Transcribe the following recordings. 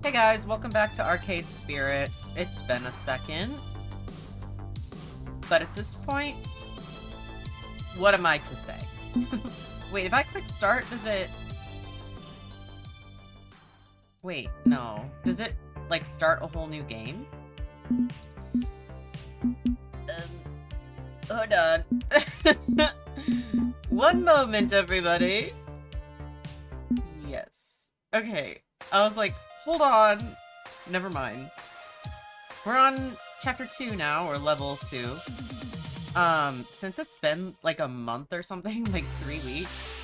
Hey guys, welcome back to Arcade Spirits. It's been a second. But at this point, what am I to say? Wait, if I click start, does it... Wait, no. Does it, like, start a whole new game? Hold on. One moment, everybody. Yes. Okay. I was like, hold on. Never mind. We're on chapter 2 now, or level 2. Since it's been like a month or something, like 3 weeks,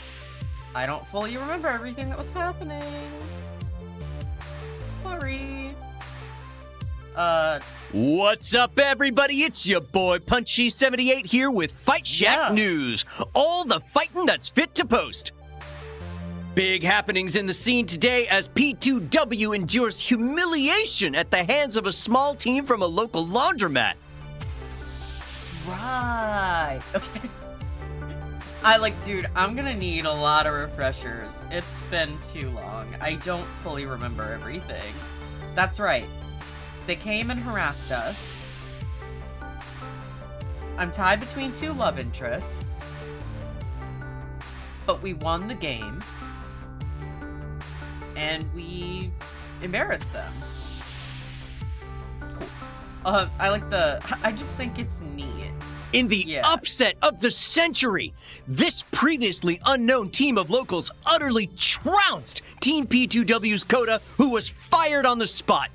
I don't fully remember everything that was happening. Sorry. What's up, everybody? It's your boy Punchy78 here with Fight Shack News. All the fighting that's fit to post. Big happenings in the scene today as P2W endures humiliation at the hands of a small team from a local laundromat. Right. Okay. Dude, I'm gonna need a lot of refreshers. It's been too long. I don't fully remember everything. That's right. They came and harassed us. I'm tied between 2 love interests. But we won the game. And we embarrassed them. Cool. I just think it's neat. In the upset of the century, this previously unknown team of locals utterly trounced Team P2W's Coda, who was fired on the spot.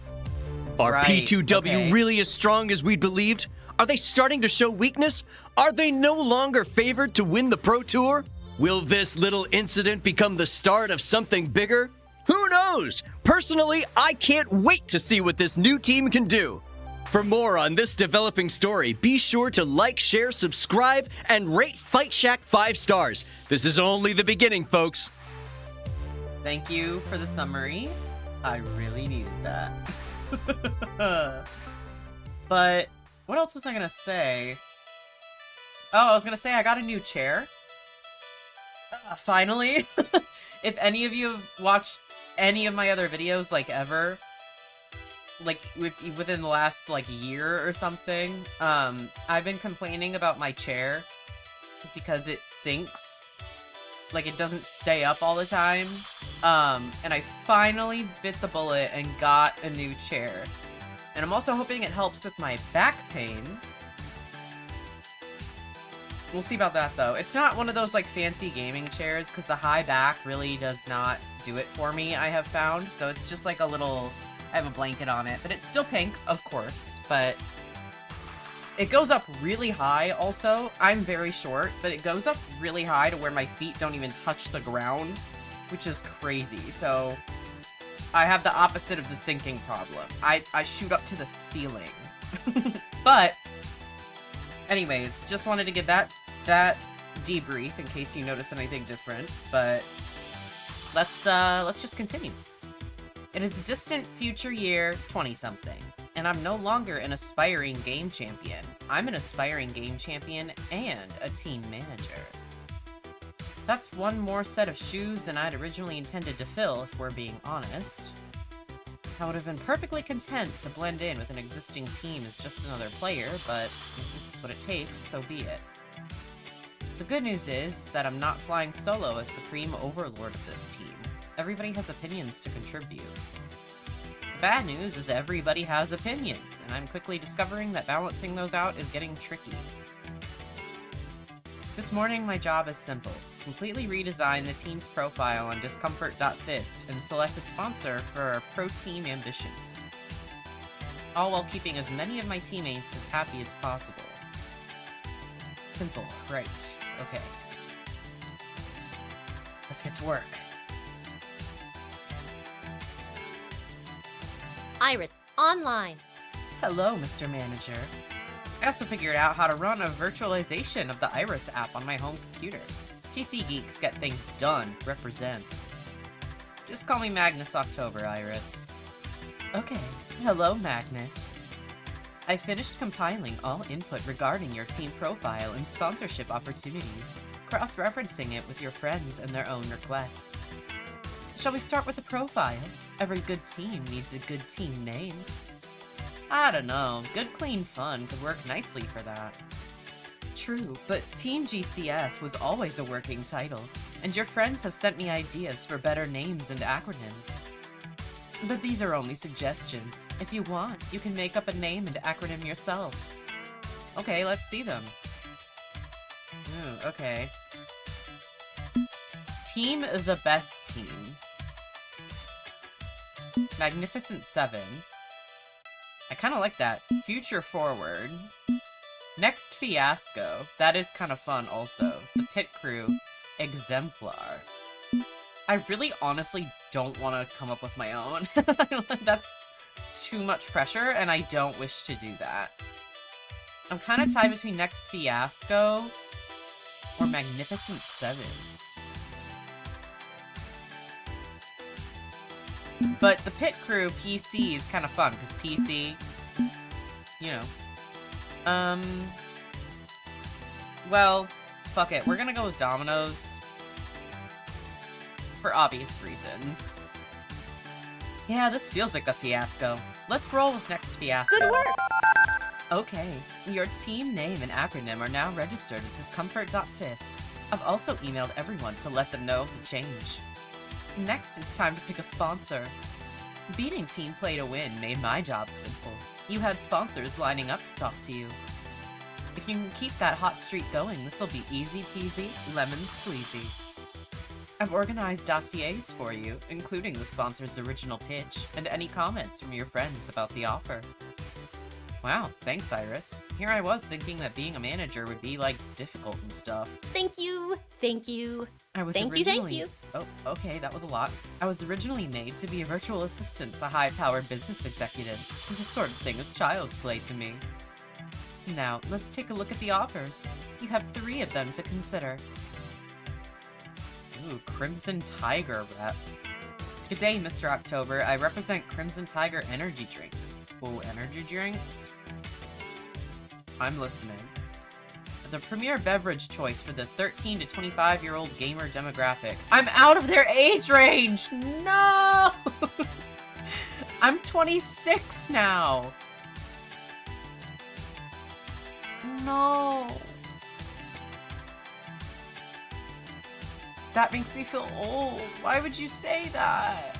Are P2W really as strong as we believed? Are they starting to show weakness? Are they no longer favored to win the Pro Tour? Will this little incident become the start of something bigger? Who knows? Personally, I can't wait to see what this new team can do. For more on this developing story, be sure to like, share, subscribe, and rate Fight Shack 5 stars. This is only the beginning, folks. Thank you for the summary. I really needed that. But what else was I gonna say? Oh, I was gonna say I got a new chair. Finally. If any of you have watched any of my other videos, like, ever, like, within the last, like, year or something, I've been complaining about my chair because it sinks. Like, it doesn't stay up all the time. And I finally bit the bullet and got a new chair. And I'm also hoping it helps with my back pain. We'll see about that, though. It's not one of those, like, fancy gaming chairs, because the high back really does not do it for me, I have found. So it's just, like, a little... I have a blanket on it, but it's still pink, of course, but... It goes up really high, also. I'm very short, but it goes up really high to where my feet don't even touch the ground, which is crazy. So, I have the opposite of the sinking problem. I shoot up to the ceiling. But, anyways, just wanted to give that debrief in case you notice anything different, but let's just continue. It is the distant future year 20-something, and I'm no longer an aspiring game champion. I'm an aspiring game champion and a team manager. That's one more set of shoes than I'd originally intended to fill, if we're being honest. I would have been perfectly content to blend in with an existing team as just another player, but if this is what it takes, so be it. The good news is that I'm not flying solo as supreme overlord of this team. Everybody has opinions to contribute. The bad news is everybody has opinions, and I'm quickly discovering that balancing those out is getting tricky. This morning, my job is simple. Completely redesign the team's profile on discomfort.fist and select a sponsor for our pro team ambitions. All while keeping as many of my teammates as happy as possible. Simple, right. Okay. Let's get to work. Iris, online. Hello, Mr. Manager. I also figured out how to run a virtualization of the Iris app on my home computer. PC geeks get things done. Represent. Just call me Magnus October, Iris. Okay. Hello, Magnus. I finished compiling all input regarding your team profile and sponsorship opportunities, cross-referencing it with your friends and their own requests. Shall we start with the profile? Every good team needs a good team name. I don't know, good clean fun could work nicely for that. True, but Team GCF was always a working title, and your friends have sent me ideas for better names and acronyms. But these are only suggestions. If you want, you can make up a name and acronym yourself. Okay, let's see them. Ooh, okay. Team the Best Team. Magnificent Seven. I kind of like that. Future Forward. Next Fiasco. That is kind of fun also. The Pit Crew. Exemplar. I really honestly don't want to come up with my own. That's too much pressure, and I don't wish to do that. I'm kind of tied between Next Fiasco or Magnificent Seven. But the Pit Crew PC is kind of fun, because PC, you know. Well, fuck it. We're gonna go with Domino's. For obvious reasons. Yeah, this feels like a fiasco. Let's roll with Next Fiasco. Good work! Okay, your team name and acronym are now registered with discomfort.fist. I've also emailed everyone to let them know of the change. Next, it's time to pick a sponsor. Beating Team Play to Win made my job simple. You had sponsors lining up to talk to you. If you can keep that hot streak going, this'll be easy peasy, lemon squeezy. I've organized dossiers for you, including the sponsor's original pitch, and any comments from your friends about the offer. Wow, thanks, Iris. Here I was thinking that being a manager would be, like, difficult and stuff. Thank you. Thank you. Thank you. Oh, okay, that was a lot. I was originally made to be a virtual assistant to high-powered business executives. This sort of thing is child's play to me. Now, let's take a look at the offers. You have 3 of them to consider. Ooh, Crimson Tiger rep. Good day, Mr. October. I represent Crimson Tiger Energy Drink. Oh, energy drinks? I'm listening. The premier beverage choice for the 13 to 25-year-old gamer demographic. I'm out of their age range! No! I'm 26 now! No! That makes me feel old. Why would you say that?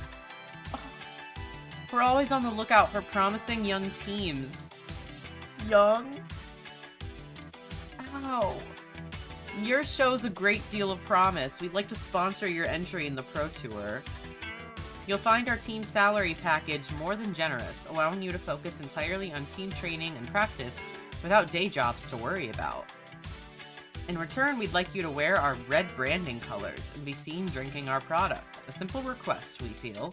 We're always on the lookout for promising young teams. Young? Ow. Your shows a great deal of promise. We'd like to sponsor your entry in the Pro Tour. You'll find our team salary package more than generous, allowing you to focus entirely on team training and practice without day jobs to worry about. In return, we'd like you to wear our red branding colors and be seen drinking our product. A simple request, we feel.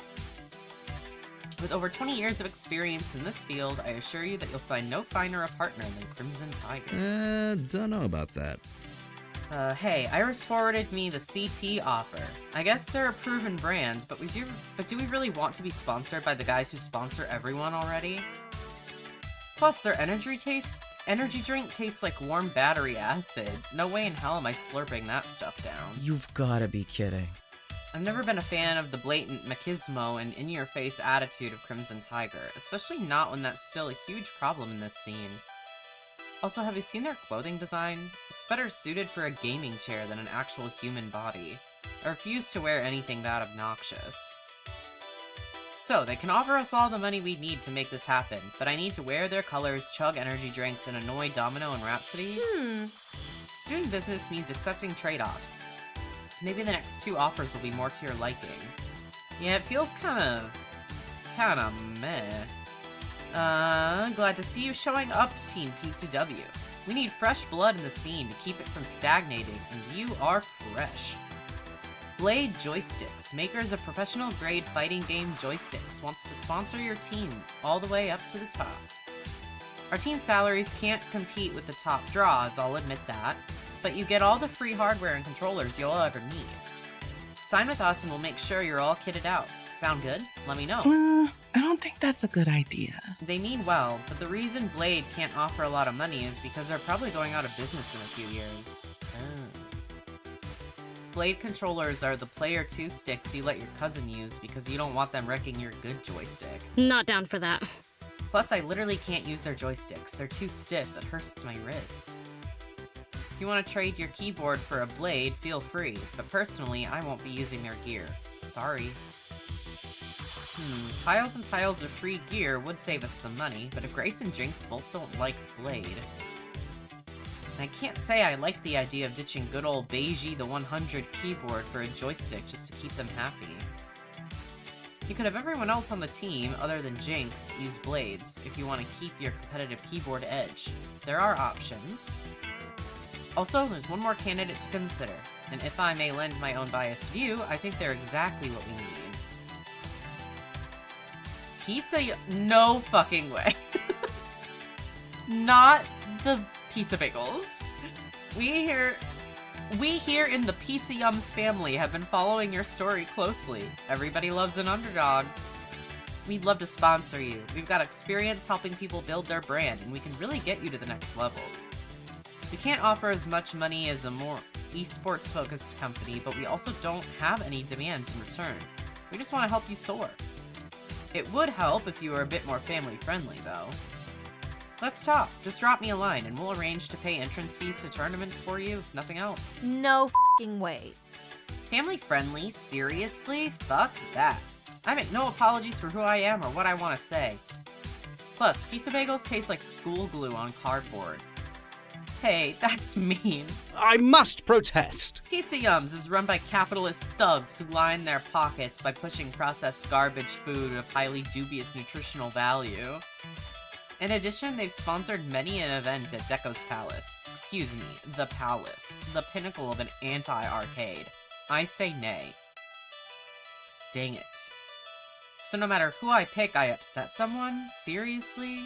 With over 20 years of experience in this field, I assure you that you'll find no finer a partner than Crimson Tiger. Don't know about that. Hey, Iris forwarded me the CT offer. I guess they're a proven brand, but do we really want to be sponsored by the guys who sponsor everyone already? Plus, their energy drink tastes like warm battery acid. No way in hell am I slurping that stuff down. You've gotta be kidding. I've never been a fan of the blatant machismo and in-your-face attitude of Crimson Tiger, especially not when that's still a huge problem in this scene. Also, have you seen their clothing design? It's better suited for a gaming chair than an actual human body. I refuse to wear anything that obnoxious. So, they can offer us all the money we need to make this happen, but I need to wear their colors, chug energy drinks, and annoy Domino and Rhapsody? Doing business means accepting trade-offs. Maybe the next 2 offers will be more to your liking. Yeah, it feels kinda meh. Glad to see you showing up, Team P2W. We need fresh blood in the scene to keep it from stagnating, and you are fresh. Blade Joysticks, makers of professional-grade fighting game joysticks, wants to sponsor your team all the way up to the top. Our team salaries can't compete with the top draws, I'll admit that, but you get all the free hardware and controllers you'll ever need. Sign with us and we'll make sure you're all kitted out. Sound good? Let me know. I don't think that's a good idea. They mean well, but the reason Blade can't offer a lot of money is because they're probably going out of business in a few years. Blade controllers are the player 2 sticks you let your cousin use because you don't want them wrecking your good joystick. Not down for that. Plus, I literally can't use their joysticks. They're too stiff, it hurts my wrists. If you want to trade your keyboard for a blade, feel free, but personally, I won't be using their gear. Sorry. Piles and piles of free gear would save us some money, but if Grace and Jinx both don't like Blade... And I can't say I like the idea of ditching good old Beiji the 100 keyboard for a joystick just to keep them happy. You could have everyone else on the team, other than Jinx, use blades if you want to keep your competitive keyboard edge. There are options. Also, there's one more candidate to consider, and if I may lend my own biased view, I think they're exactly what we need. Pizza... No fucking way. Not the pizza bagels. We here in the Pizza Yums family have been following your story closely. Everybody loves an underdog. We'd love to sponsor you. We've got experience helping people build their brand, and we can really get you to the next level. We can't offer as much money as a more esports-focused company, but we also don't have any demands in return. We just want to help you soar. It would help if you were a bit more family-friendly, though. Let's talk. Just drop me a line, and we'll arrange to pay entrance fees to tournaments for you, if nothing else. No f***ing way. Family-friendly? Seriously? Fuck that. I make no apologies for who I am or what I want to say. Plus, pizza bagels taste like school glue on cardboard. Hey, that's mean. I must protest. Pizza Yums is run by capitalist thugs who line their pockets by pushing processed garbage food of highly dubious nutritional value. In addition, they've sponsored many an event at Deco's Palace. Excuse me, the Palace. The pinnacle of an anti-arcade. I say nay. Dang it. So no matter who I pick, I upset someone? Seriously?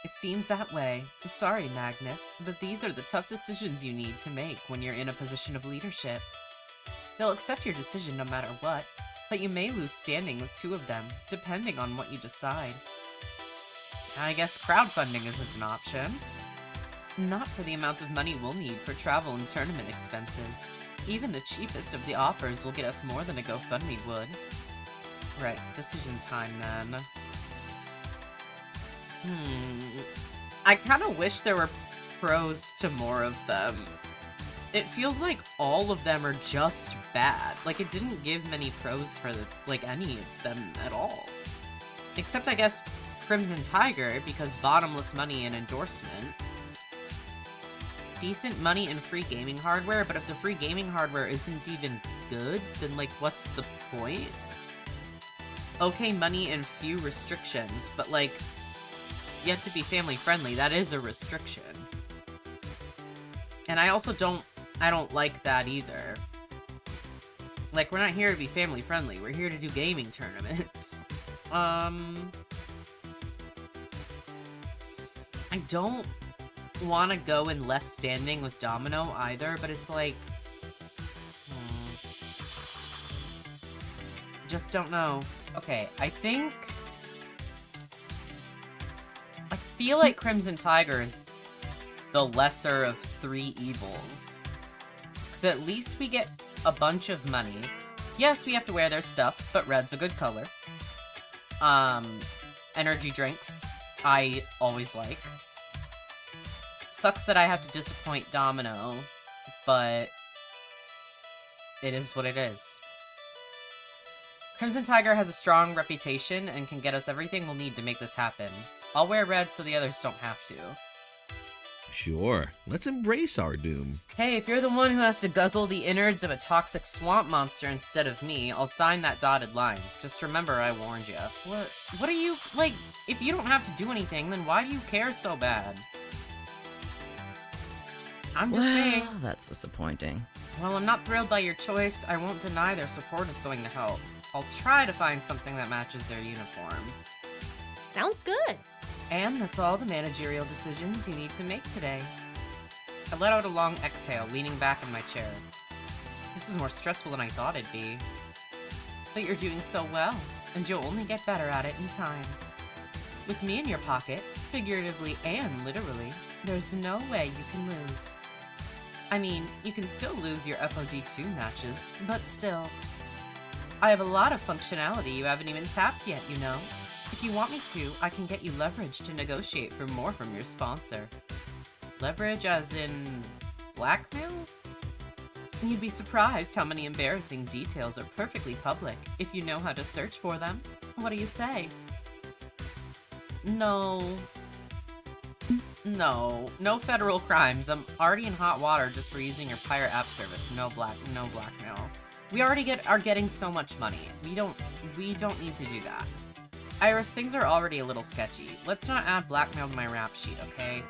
It seems that way. Sorry, Magnus, but these are the tough decisions you need to make when you're in a position of leadership. They'll accept your decision no matter what, but you may lose standing with two of them, depending on what you decide. I guess crowdfunding isn't an option. Not for the amount of money we'll need for travel and tournament expenses. Even the cheapest of the offers will get us more than a GoFundMe would. Right, decision time then. I kind of wish there were pros to more of them. It feels like all of them are just bad. Like, it didn't give many pros for, any of them at all. Except, I guess, Crimson Tiger, because bottomless money and endorsement. Decent money and free gaming hardware, but if the free gaming hardware isn't even good, then, what's the point? Okay, money and few restrictions, but, you have to be family-friendly. That is a restriction. And I also don't like that either. We're not here to be family-friendly. We're here to do gaming tournaments. I don't want to go in less standing with Domino either, but it's just don't know. Okay, I feel like Crimson Tiger is the lesser of three evils. Because at least we get a bunch of money. Yes, we have to wear their stuff, but red's a good color. Energy drinks, I always like. Sucks that I have to disappoint Domino, but it is what it is. Crimson Tiger has a strong reputation and can get us everything we'll need to make this happen. I'll wear red so the others don't have to. Sure, let's embrace our doom. Hey, if you're the one who has to guzzle the innards of a toxic swamp monster instead of me, I'll sign that dotted line. Just remember I warned you. What are you, if you don't have to do anything, then why do you care so bad? I'm just saying. That's disappointing. Well, I'm not thrilled by your choice. I won't deny their support is going to help. I'll try to find something that matches their uniform. Sounds good. And that's all the managerial decisions you need to make today. I let out a long exhale, leaning back in my chair. This is more stressful than I thought it'd be. But you're doing so well, and you'll only get better at it in time. With me in your pocket, figuratively and literally, there's no way you can lose. I mean, you can still lose your FOD2 matches, but still. I have a lot of functionality you haven't even tapped yet, you know. If you want me to, I can get you leverage to negotiate for more from your sponsor. Leverage as in blackmail? You'd be surprised how many embarrassing details are perfectly public if you know how to search for them. What do you say? No, no federal crimes. I'm already in hot water just for using your pirate app service. No blackmail. We already are getting so much money. We don't need to do that. Iris, things are already a little sketchy. Let's not add blackmail to my rap sheet, okay?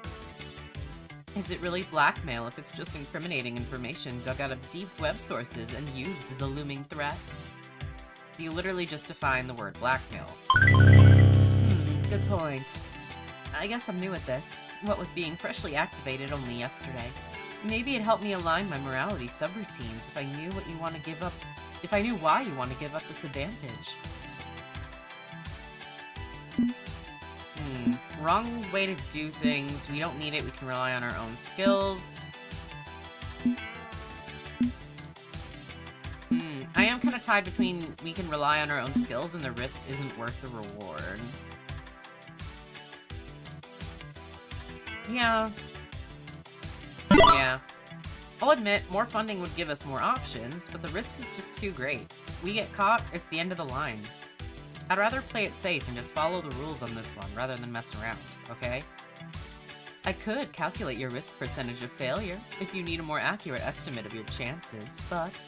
Is it really blackmail if it's just incriminating information dug out of deep web sources and used as a looming threat? You literally just define the word blackmail. Good point. I guess I'm new at this, what with being freshly activated only yesterday. Maybe it'd help me align my morality subroutines if I knew what you want to give up, if I knew why you want to give up this advantage. Wrong way to do things. We don't need it. We can rely on our own skills. I am kind of tied between we can rely on our own skills and the risk isn't worth the reward. Yeah. I'll admit, more funding would give us more options, but the risk is just too great. We get caught, it's the end of the line. I'd rather play it safe and just follow the rules on this one, rather than mess around, okay? I could calculate your risk percentage of failure, if you need a more accurate estimate of your chances, but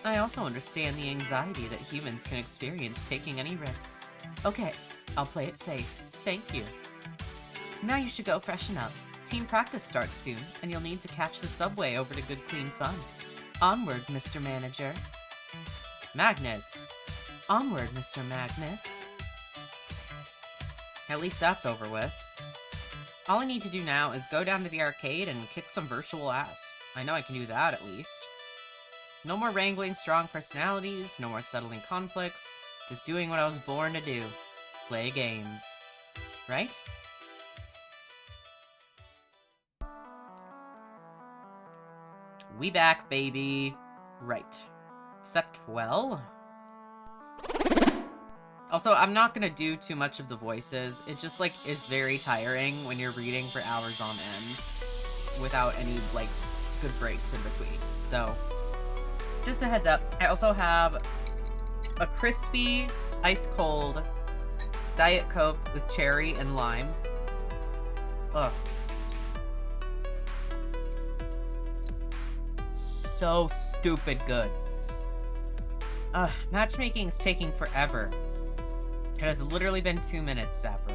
I also understand the anxiety that humans can experience taking any risks. Okay, I'll play it safe. Thank you. Now you should go freshen up. Team practice starts soon, and you'll need to catch the subway over to Good Clean Fun. Onward, Mr. Manager. Magnus. Onward, Mr. Magnus. At least that's over with. All I need to do now is go down to the arcade and kick some virtual ass. I know I can do that, at least. No more wrangling strong personalities, no more settling conflicts, just doing what I was born to do. Play games. Right? We back, baby. Right. Except, well... Also, I'm not gonna do too much of the voices. It just, like, is very tiring when you're reading for hours on end without any, like, good breaks in between. So, just a heads up. I also have a crispy, ice-cold Diet Coke with cherry and lime. Ugh. So stupid good. Matchmaking's taking forever. It has literally been 2 minutes, Sapper.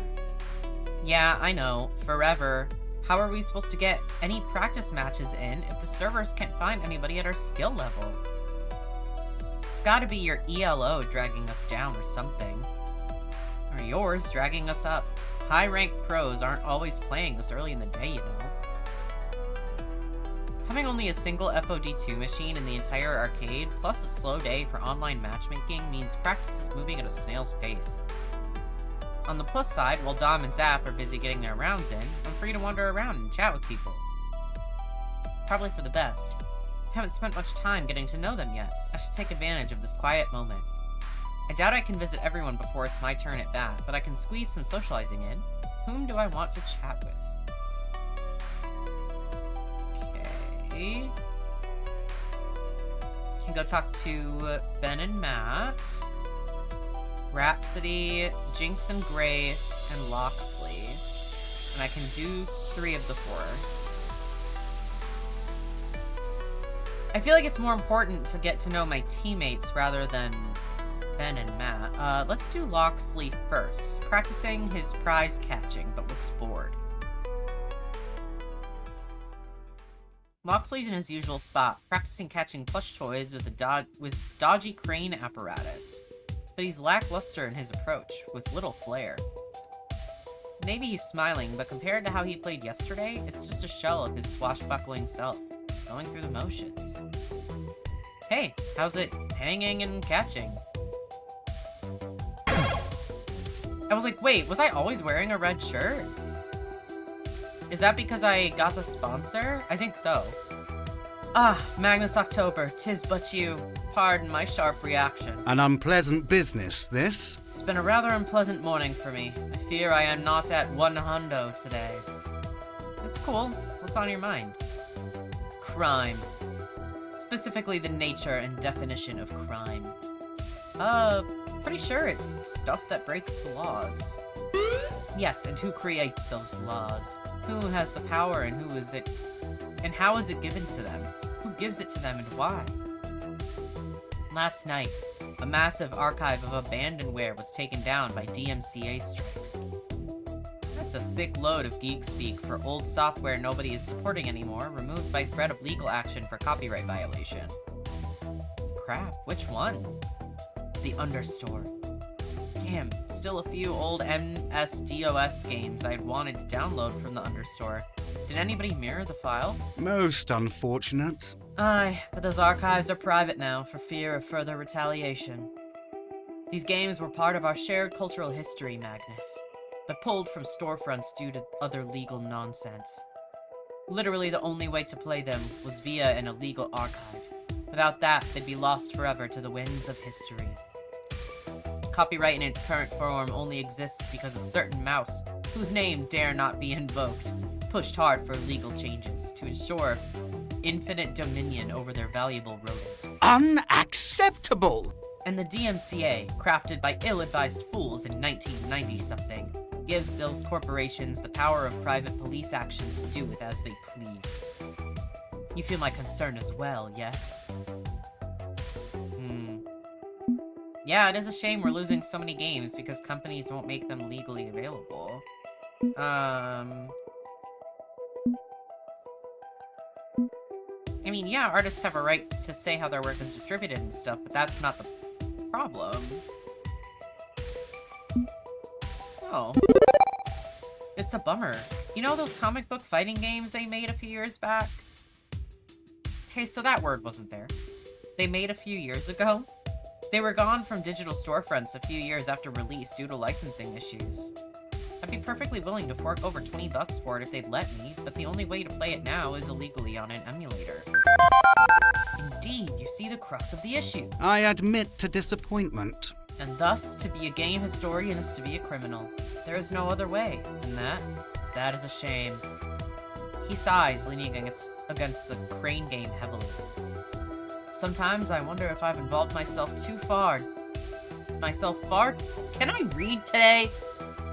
Yeah, I know. Forever. How are we supposed to get any practice matches in if the servers can't find anybody at our skill level? It's gotta be your ELO dragging us down or something. Or yours dragging us up. High-ranked pros aren't always playing this early in the day, you know. Having only a single FOD2 machine in the entire arcade, plus a slow day for online matchmaking, means practice is moving at a snail's pace. On the plus side, while Dom and Zap are busy getting their rounds in, I'm free to wander around and chat with people. Probably for the best. I haven't spent much time getting to know them yet. I should take advantage of this quiet moment. I doubt I can visit everyone before it's my turn at bat, but I can squeeze some socializing in. Whom do I want to chat with? Can go talk to Ben and Matt, Rhapsody, Jinx and Grace, and Loxley. And I can do 3 of the 4. I feel like it's more important to get to know my teammates rather than Ben and Matt. Let's do Loxley first. Practicing his prize catching, but looks bored. Loxley's in his usual spot, practicing catching plush toys with dodgy crane apparatus. But he's lackluster in his approach, with little flair. Maybe he's smiling, but compared to how he played yesterday, it's just a shell of his swashbuckling self, going through the motions. Hey, how's it hanging and catching? I was like, wait, was I always wearing a red shirt? Is that because I got the sponsor? I think so. Ah, Magnus October, 'tis but you. Pardon my sharp reaction. An unpleasant business, this. It's been a rather unpleasant morning for me. I fear I am not at 100 today. It's cool. What's on your mind? Crime. Specifically the nature and definition of crime. Pretty sure it's stuff that breaks the laws. Yes, and who creates those laws? Who has the power and who is it? And how is it given to them? Who gives it to them and why? Last night, a massive archive of abandonware was taken down by DMCA strikes. That's a thick load of geek speak for old software nobody is supporting anymore, removed by threat of legal action for copyright violation. Crap, which one? The Understore. Damn, still a few old MS-DOS games I'd wanted to download from the Understore. Did anybody mirror the files? Most unfortunate. Aye, but those archives are private now for fear of further retaliation. These games were part of our shared cultural history, Magnus, but pulled from storefronts due to other legal nonsense. Literally the only way to play them was via an illegal archive. Without that, they'd be lost forever to the winds of history. Copyright in its current form only exists because a certain mouse, whose name dare not be invoked, pushed hard for legal changes to ensure infinite dominion over their valuable rodent. Unacceptable! And the DMCA, crafted by ill-advised fools in 1990-something, gives those corporations the power of private police action to do with as they please. You feel my concern as well, yes? Yeah, it is a shame we're losing so many games because companies won't make them legally available. I mean, yeah, artists have a right to say how their work is distributed and stuff, but that's not the problem. Oh. It's a bummer. You know those comic book fighting games they made a few years back? Okay, so that word wasn't there. They made a few years ago? They were gone from digital storefronts a few years after release due to licensing issues. I'd be perfectly willing to fork over $20 for it if they'd let me, but the only way to play it now is illegally on an emulator. Indeed, you see the crux of the issue. I admit to disappointment. And thus, to be a game historian is to be a criminal. There is no other way, and that is a shame. He sighs, leaning against the crane game heavily. Sometimes I wonder if I've involved myself can I read today?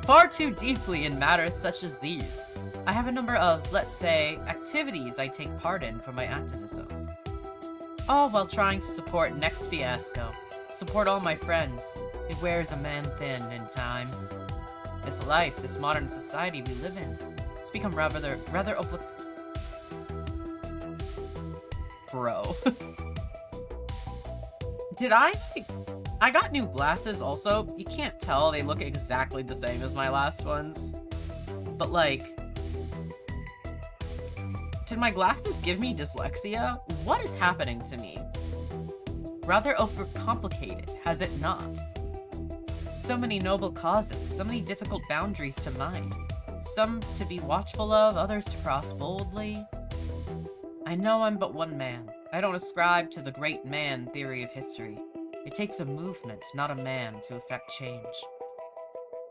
Far too deeply in matters such as these. I have a number of, let's say, activities I take part in for my activism. All while trying to support Next Fiasco. Support all my friends. It wears a man thin in time. This life, this modern society we live in, it's become rather Bro. I got new glasses also. You can't tell, they look exactly the same as my last ones. But like, did my glasses give me dyslexia? What is happening to me? Rather overcomplicated, has it not? So many noble causes, so many difficult boundaries to mind. Some to be watchful of, others to cross boldly. I know I'm but one man. I don't ascribe to the great man theory of history. It takes a movement, not a man, to effect change.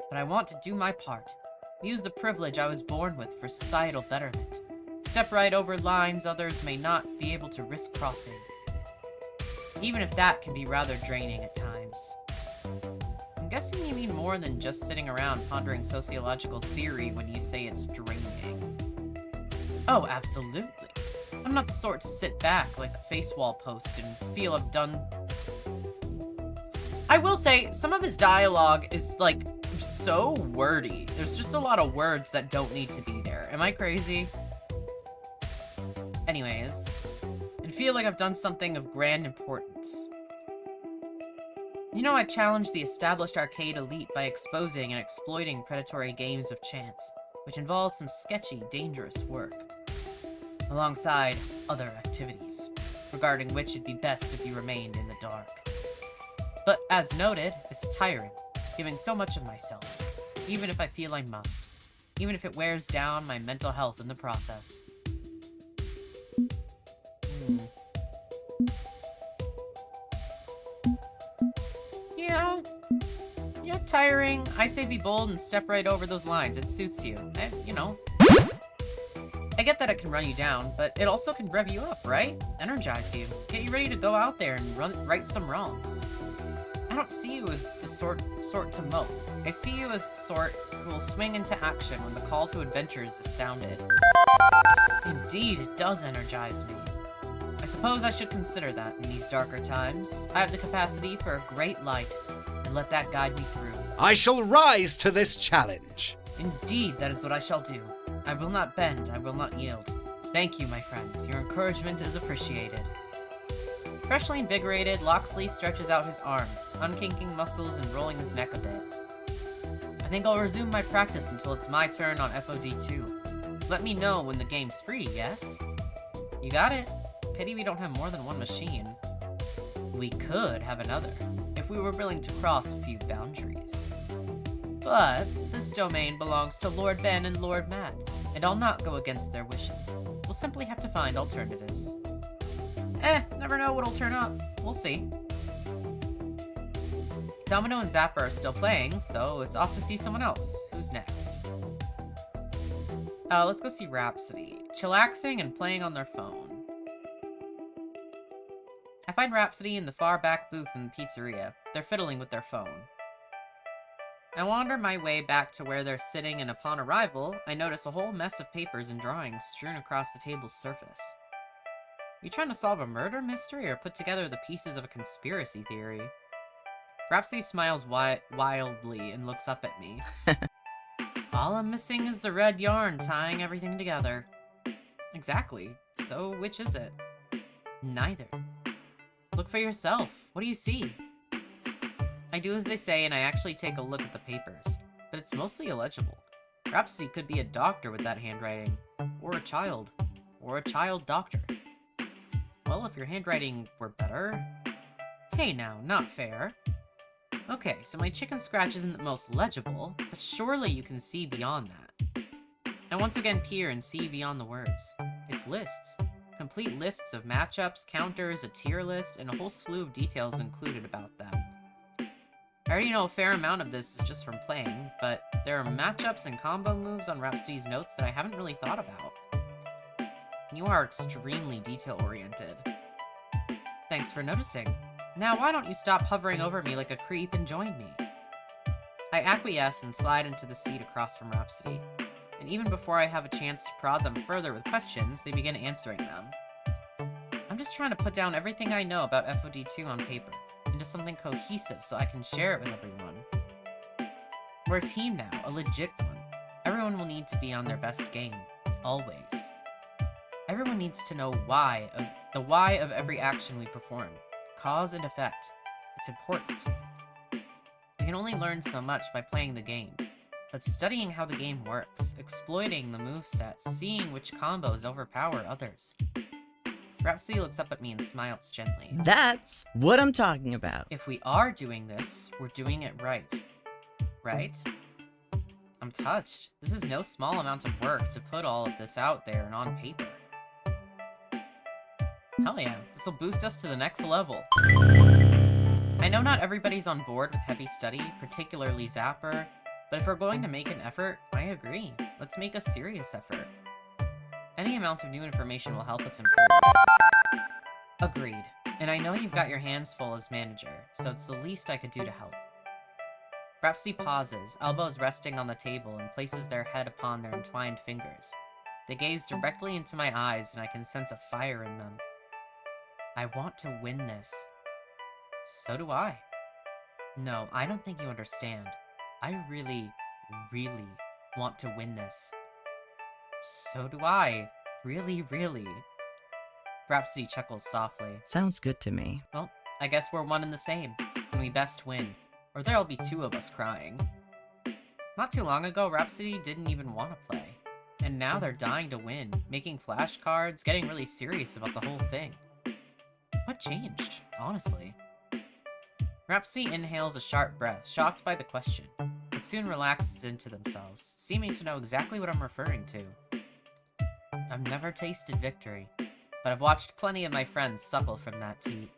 But I want to do my part. Use the privilege I was born with for societal betterment. Step right over lines others may not be able to risk crossing. Even if that can be rather draining at times. I'm guessing you mean more than just sitting around pondering sociological theory when you say it's draining. Oh, absolutely. I'm not the sort to sit back like a face wall post and feel I've done... I will say, some of his dialogue is, like, so wordy. There's just a lot of words that don't need to be there. Am I crazy? Anyways, and feel like I've done something of grand importance. You know, I challenged the established arcade elite by exposing and exploiting predatory games of chance, which involves some sketchy, dangerous work. Alongside other activities, regarding which it'd be best if you remained in the dark. But, as noted, it's tiring, giving so much of myself, even if I feel I must, even if it wears down my mental health in the process. Yeah, tiring. I say be bold and step right over those lines. It suits you. You know. I get that it can run you down, but it also can rev you up, right? Energize you. Get you ready to go out there and right some wrongs. I don't see you as the sort to mope. I see you as the sort who will swing into action when the call to adventures is sounded. Indeed, it does energize me. I suppose I should consider that in these darker times. I have the capacity for a great light, and let that guide me through. I shall rise to this challenge. Indeed, that is what I shall do. I will not bend, I will not yield. Thank you, my friend. Your encouragement is appreciated. Freshly invigorated, Loxley stretches out his arms, unkinking muscles and rolling his neck a bit. I think I'll resume my practice until it's my turn on FOD2. Let me know when the game's free, yes? You got it. Pity we don't have more than one machine. We could have another, if we were willing to cross a few boundaries. But this domain belongs to Lord Ben and Lord Matt, and I'll not go against their wishes. We'll simply have to find alternatives. Never know what'll turn up. We'll see. Domino and Zapper are still playing, so it's off to see someone else. Who's next? Let's go see Rhapsody. Chillaxing and playing on their phone. I find Rhapsody in the far back booth in the pizzeria. They're fiddling with their phone. I wander my way back to where they're sitting, and upon arrival, I notice a whole mess of papers and drawings strewn across the table's surface. You trying to solve a murder mystery or put together the pieces of a conspiracy theory? Rhapsody smiles wildly and looks up at me. All I'm missing is the red yarn tying everything together. Exactly. So which is it? Neither. Look for yourself. What do you see? I do as they say, and I actually take a look at the papers, but it's mostly illegible. Rhapsody could be a doctor with that handwriting, or a child doctor. Well, if your handwriting were better... Hey now, not fair. Okay, so my chicken scratch isn't the most legible, but surely you can see beyond that. I once again peer and see beyond the words. It's lists. Complete lists of matchups, counters, a tier list, and a whole slew of details included about them. I already know a fair amount of this is just from playing, but there are matchups and combo moves on Rhapsody's notes that I haven't really thought about. You are extremely detail-oriented. Thanks for noticing. Now why don't you stop hovering over me like a creep and join me? I acquiesce and slide into the seat across from Rhapsody, and even before I have a chance to prod them further with questions, they begin answering them. I'm just trying to put down everything I know about FOD2 on paper, into something cohesive so I can share it with everyone. We're a team now, a legit one. Everyone will need to be on their best game, always. Everyone needs to know the why of every action we perform. Cause and effect. It's important. We can only learn so much by playing the game, but studying how the game works, exploiting the movesets, seeing which combos overpower others. Rhapsody looks up at me and smiles gently. That's what I'm talking about. If we are doing this, we're doing it right. Right? I'm touched. This is no small amount of work to put all of this out there and on paper. Hell yeah, this will boost us to the next level. I know not everybody's on board with heavy study, particularly Zapper, but if we're going to make an effort, I agree. Let's make a serious effort. Any amount of new information will help us improve. Agreed. And I know you've got your hands full as manager, so it's the least I could do to help. Rhapsody pauses, elbows resting on the table, and places their head upon their entwined fingers. They gaze directly into my eyes, and I can sense a fire in them. I want to win this. So do I. No, I don't think you understand. I really, really want to win this. So do I. Really, really. Rhapsody chuckles softly. Sounds good to me. Well, I guess we're one and the same, and we best win, or there'll be two of us crying. Not too long ago, Rhapsody didn't even want to play, and now they're dying to win, making flashcards, getting really serious about the whole thing. What changed, honestly? Rhapsody inhales a sharp breath, shocked by the question, but soon relaxes into themselves, seeming to know exactly what I'm referring to. I've never tasted victory. but I've watched plenty of my friends suckle from that teat.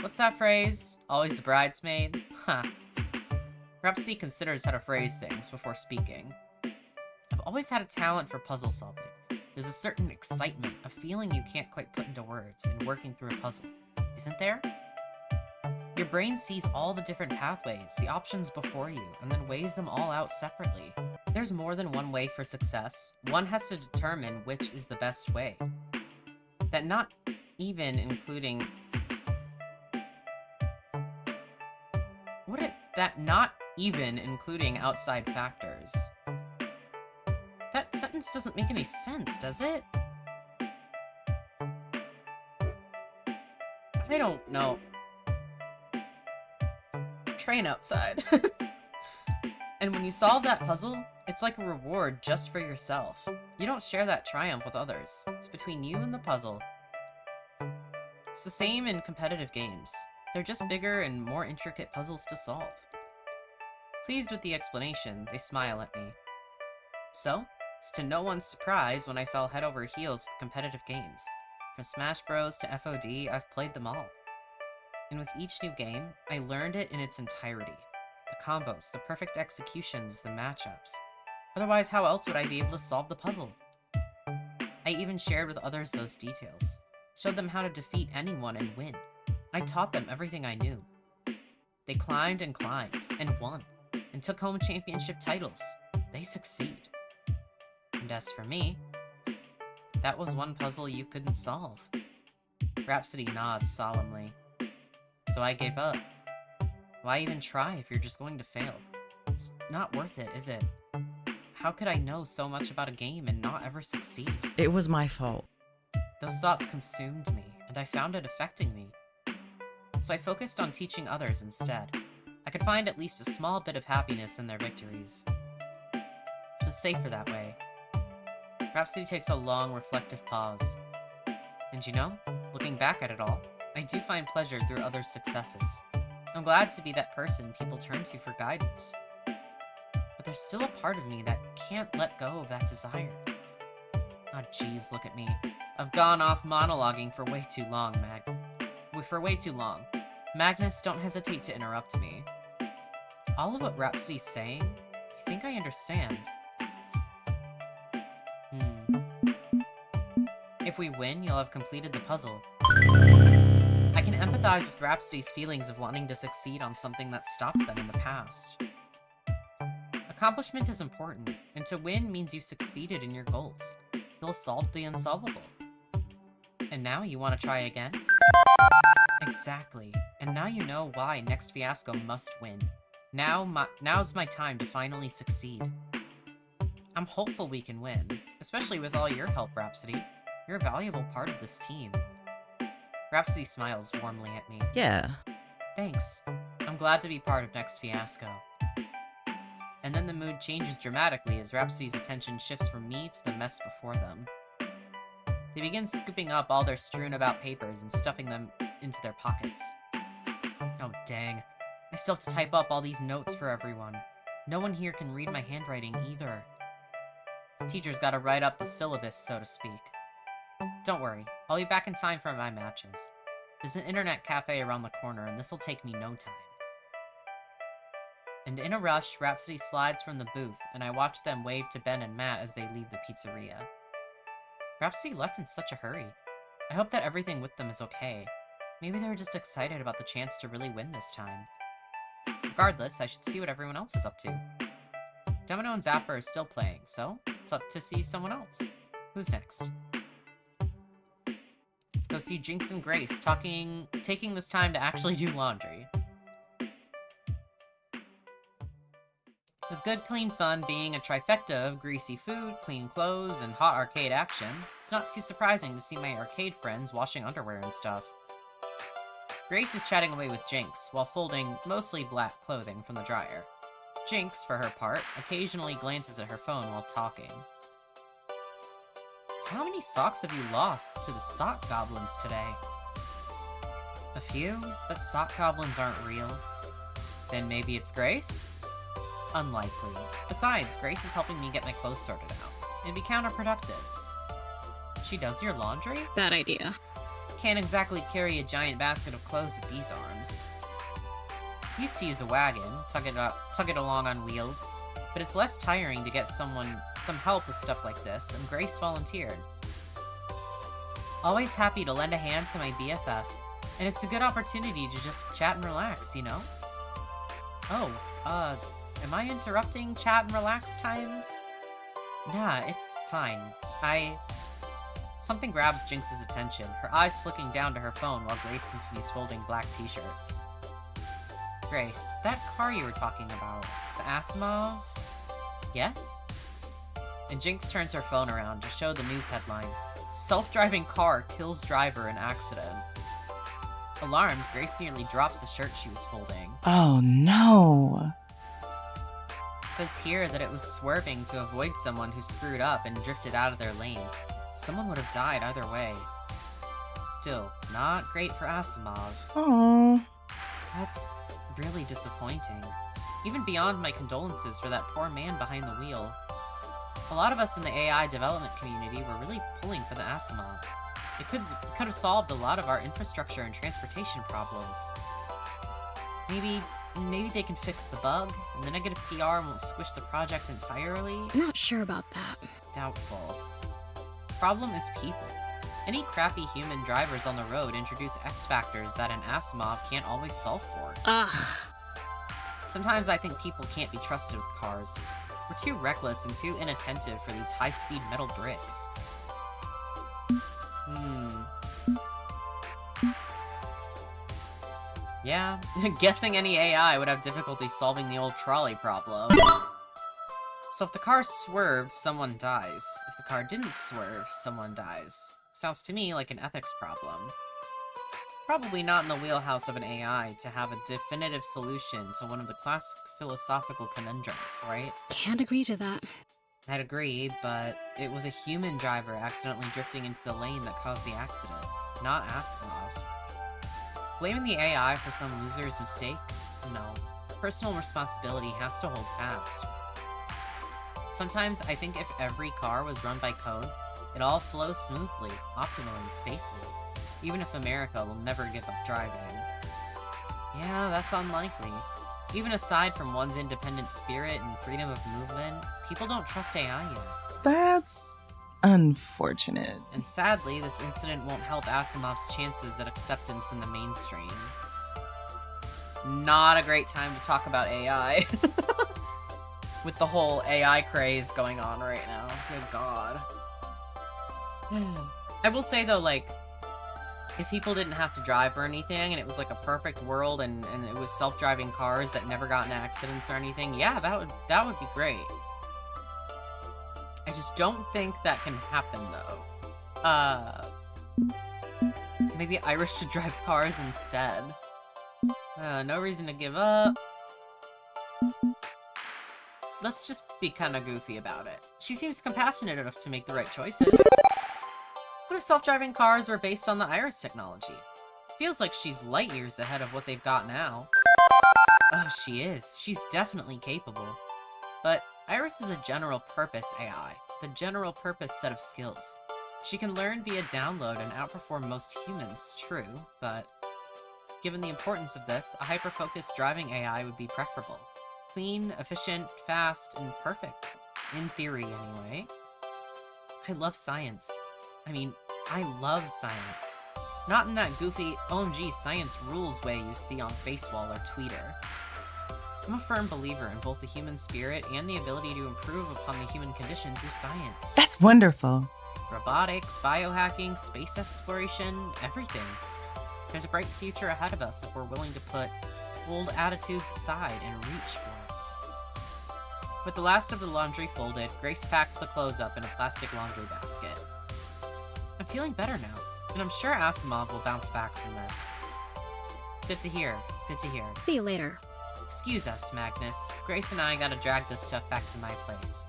What's that phrase? Always the bridesmaid? Huh. Rhapsody considers how to phrase things before speaking. I've always had a talent for puzzle solving. There's a certain excitement, a feeling you can't quite put into words in working through a puzzle. Isn't there? Your brain sees all the different pathways, the options before you, and then weighs them all out separately. There's more than one way for success. One has to determine which is the best way. That not even including outside factors. That sentence doesn't make any sense, does it? I don't know. Train outside. And when you solve that puzzle, it's like a reward just for yourself. You don't share that triumph with others. It's between you and the puzzle. It's the same in competitive games. They're just bigger and more intricate puzzles to solve. Pleased with the explanation, they smile at me. So, it's to no one's surprise when I fell head over heels with competitive games. From Smash Bros to FOD, I've played them all. And with each new game, I learned it in its entirety. The combos, the perfect executions, the matchups. Otherwise, how else would I be able to solve the puzzle? I even shared with others those details. Showed them how to defeat anyone and win. I taught them everything I knew. They climbed and won, and took home championship titles. They succeed. And as for me, that was one puzzle you couldn't solve. Rhapsody nods solemnly. So I gave up. Why even try if you're just going to fail? It's not worth it, is it? How could I know so much about a game and not ever succeed? It was my fault. Those thoughts consumed me, and I found it affecting me. So I focused on teaching others instead. I could find at least a small bit of happiness in their victories. It was safer that way. Rhapsody takes a long, reflective pause. And you know, looking back at it all, I do find pleasure through others' successes. I'm glad to be that person people turn to for guidance. But there's still a part of me that can't let go of that desire. Ah, geez, look at me. I've gone off monologuing for way too long, Magnus, don't hesitate to interrupt me. All of what Rhapsody's saying, I think I understand. If we win, you'll have completed the puzzle. I can empathize with Rhapsody's feelings of wanting to succeed on something that stopped them in the past. Accomplishment is important, and to win means you've succeeded in your goals. You'll solve the unsolvable. And now you want to try again? Exactly. And now you know why next Fiasco must win. Now's my time to finally succeed. I'm hopeful we can win, especially with all your help, Rhapsody. You're a valuable part of this team. Rhapsody smiles warmly at me. Yeah. Thanks. I'm glad to be part of next Fiasco. And then the mood changes dramatically as Rhapsody's attention shifts from me to the mess before them. They begin scooping up all their strewn about papers and stuffing them into their pockets. Oh dang, I still have to type up all these notes for everyone. No one here can read my handwriting either. Teacher's gotta write up the syllabus, so to speak. Don't worry, I'll be back in time for my matches. There's an internet cafe around the corner and this'll take me no time. And in a rush, Rhapsody slides from the booth, and I watch them wave to Ben and Matt as they leave the pizzeria. Rhapsody left in such a hurry. I hope that everything with them is okay. Maybe they were just excited about the chance to really win this time. Regardless, I should see what everyone else is up to. Domino and Zapper are still playing, so it's up to see someone else. Who's next? Let's go see Jinx and Grace taking this time to actually do laundry. With good, clean fun being a trifecta of greasy food, clean clothes, and hot arcade action, it's not too surprising to see my arcade friends washing underwear and stuff. Grace is chatting away with Jinx, while folding mostly black clothing from the dryer. Jinx, for her part, occasionally glances at her phone while talking. How many socks have you lost to the sock goblins today? A few, but sock goblins aren't real. Then maybe it's Grace? Unlikely. Besides, Grace is helping me get my clothes sorted out. It'd be counterproductive. She does your laundry? Bad idea. Can't exactly carry a giant basket of clothes with these arms. Used to use a wagon, tug it along on wheels, but it's less tiring to get some help with stuff like this, and Grace volunteered. Always happy to lend a hand to my BFF, and it's a good opportunity to just chat and relax, you know? Oh, am I interrupting chat and relax times? Nah, it's fine. Something grabs Jinx's attention, her eyes flicking down to her phone while Grace continues folding black t-shirts. Grace, that car you were talking about, the Asimov? Yes? And Jinx turns her phone around to show the news headline, Self-driving car kills driver in accident. Alarmed, Grace nearly drops the shirt she was folding. Oh no. It says here that it was swerving to avoid someone who screwed up and drifted out of their lane. Someone would have died either way. Still, not great for Asimov. Oh. That's really disappointing. Even beyond my condolences for that poor man behind the wheel. A lot of us in the AI development community were really pulling for the Asimov. It could have solved a lot of our infrastructure and transportation problems. Maybe they can fix the bug, and the negative PR won't squish the project entirely? I'm not sure about that. Doubtful. Problem is people. Any crappy human drivers on the road introduce X factors that an Asimov can't always solve for. Ugh. Sometimes I think people can't be trusted with cars. We're too reckless and too inattentive for these high-speed metal bricks. Yeah, guessing any AI would have difficulty solving the old trolley problem. So if the car swerved, someone dies. If the car didn't swerve, someone dies. Sounds to me like an ethics problem. Probably not in the wheelhouse of an AI to have a definitive solution to one of the classic philosophical conundrums, right? Can't agree to that. I'd agree, but it was a human driver accidentally drifting into the lane that caused the accident, not Asimov. Blaming the AI for some loser's mistake? No. Personal responsibility has to hold fast. Sometimes I think if every car was run by code, it all flows smoothly, optimally, safely. Even if America will never give up driving. Yeah, that's unlikely. Even aside from one's independent spirit and freedom of movement, people don't trust AI yet. That's unfortunate. And sadly, this incident won't help Asimov's chances at acceptance in the mainstream. Not a great time to talk about AI. With the whole AI craze going on right now. Good God. I will say though, like, if people didn't have to drive or anything, and it was like a perfect world, and it was self-driving cars that never got in accidents or anything, yeah, that would be great. I just don't think that can happen, though. Maybe Irish should drive cars instead. No reason to give up. Let's just be kind of goofy about it. She seems compassionate enough to make the right choices. What if self-driving cars were based on the Iris technology? Feels like she's light years ahead of what they've got now. Oh, she is. She's definitely capable. But Iris is a general-purpose AI, the general-purpose set of skills. She can learn via download and outperform most humans, true, but given the importance of this, a hyper-focused driving AI would be preferable. Clean, efficient, fast, and perfect. In theory, anyway. I love science. I mean, I love science. Not in that goofy, OMG science rules way you see on Facewall or Twitter. I'm a firm believer in both the human spirit and the ability to improve upon the human condition through science. That's wonderful. Robotics, biohacking, space exploration, everything. There's a bright future ahead of us if we're willing to put old attitudes aside and reach for it. With the last of the laundry folded, Grace packs the clothes up in a plastic laundry basket. I'm feeling better now, and I'm sure Asimov will bounce back from this. Good to hear. Good to hear. See you later. Excuse us, Magnus. Grace and I gotta drag this stuff back to my place.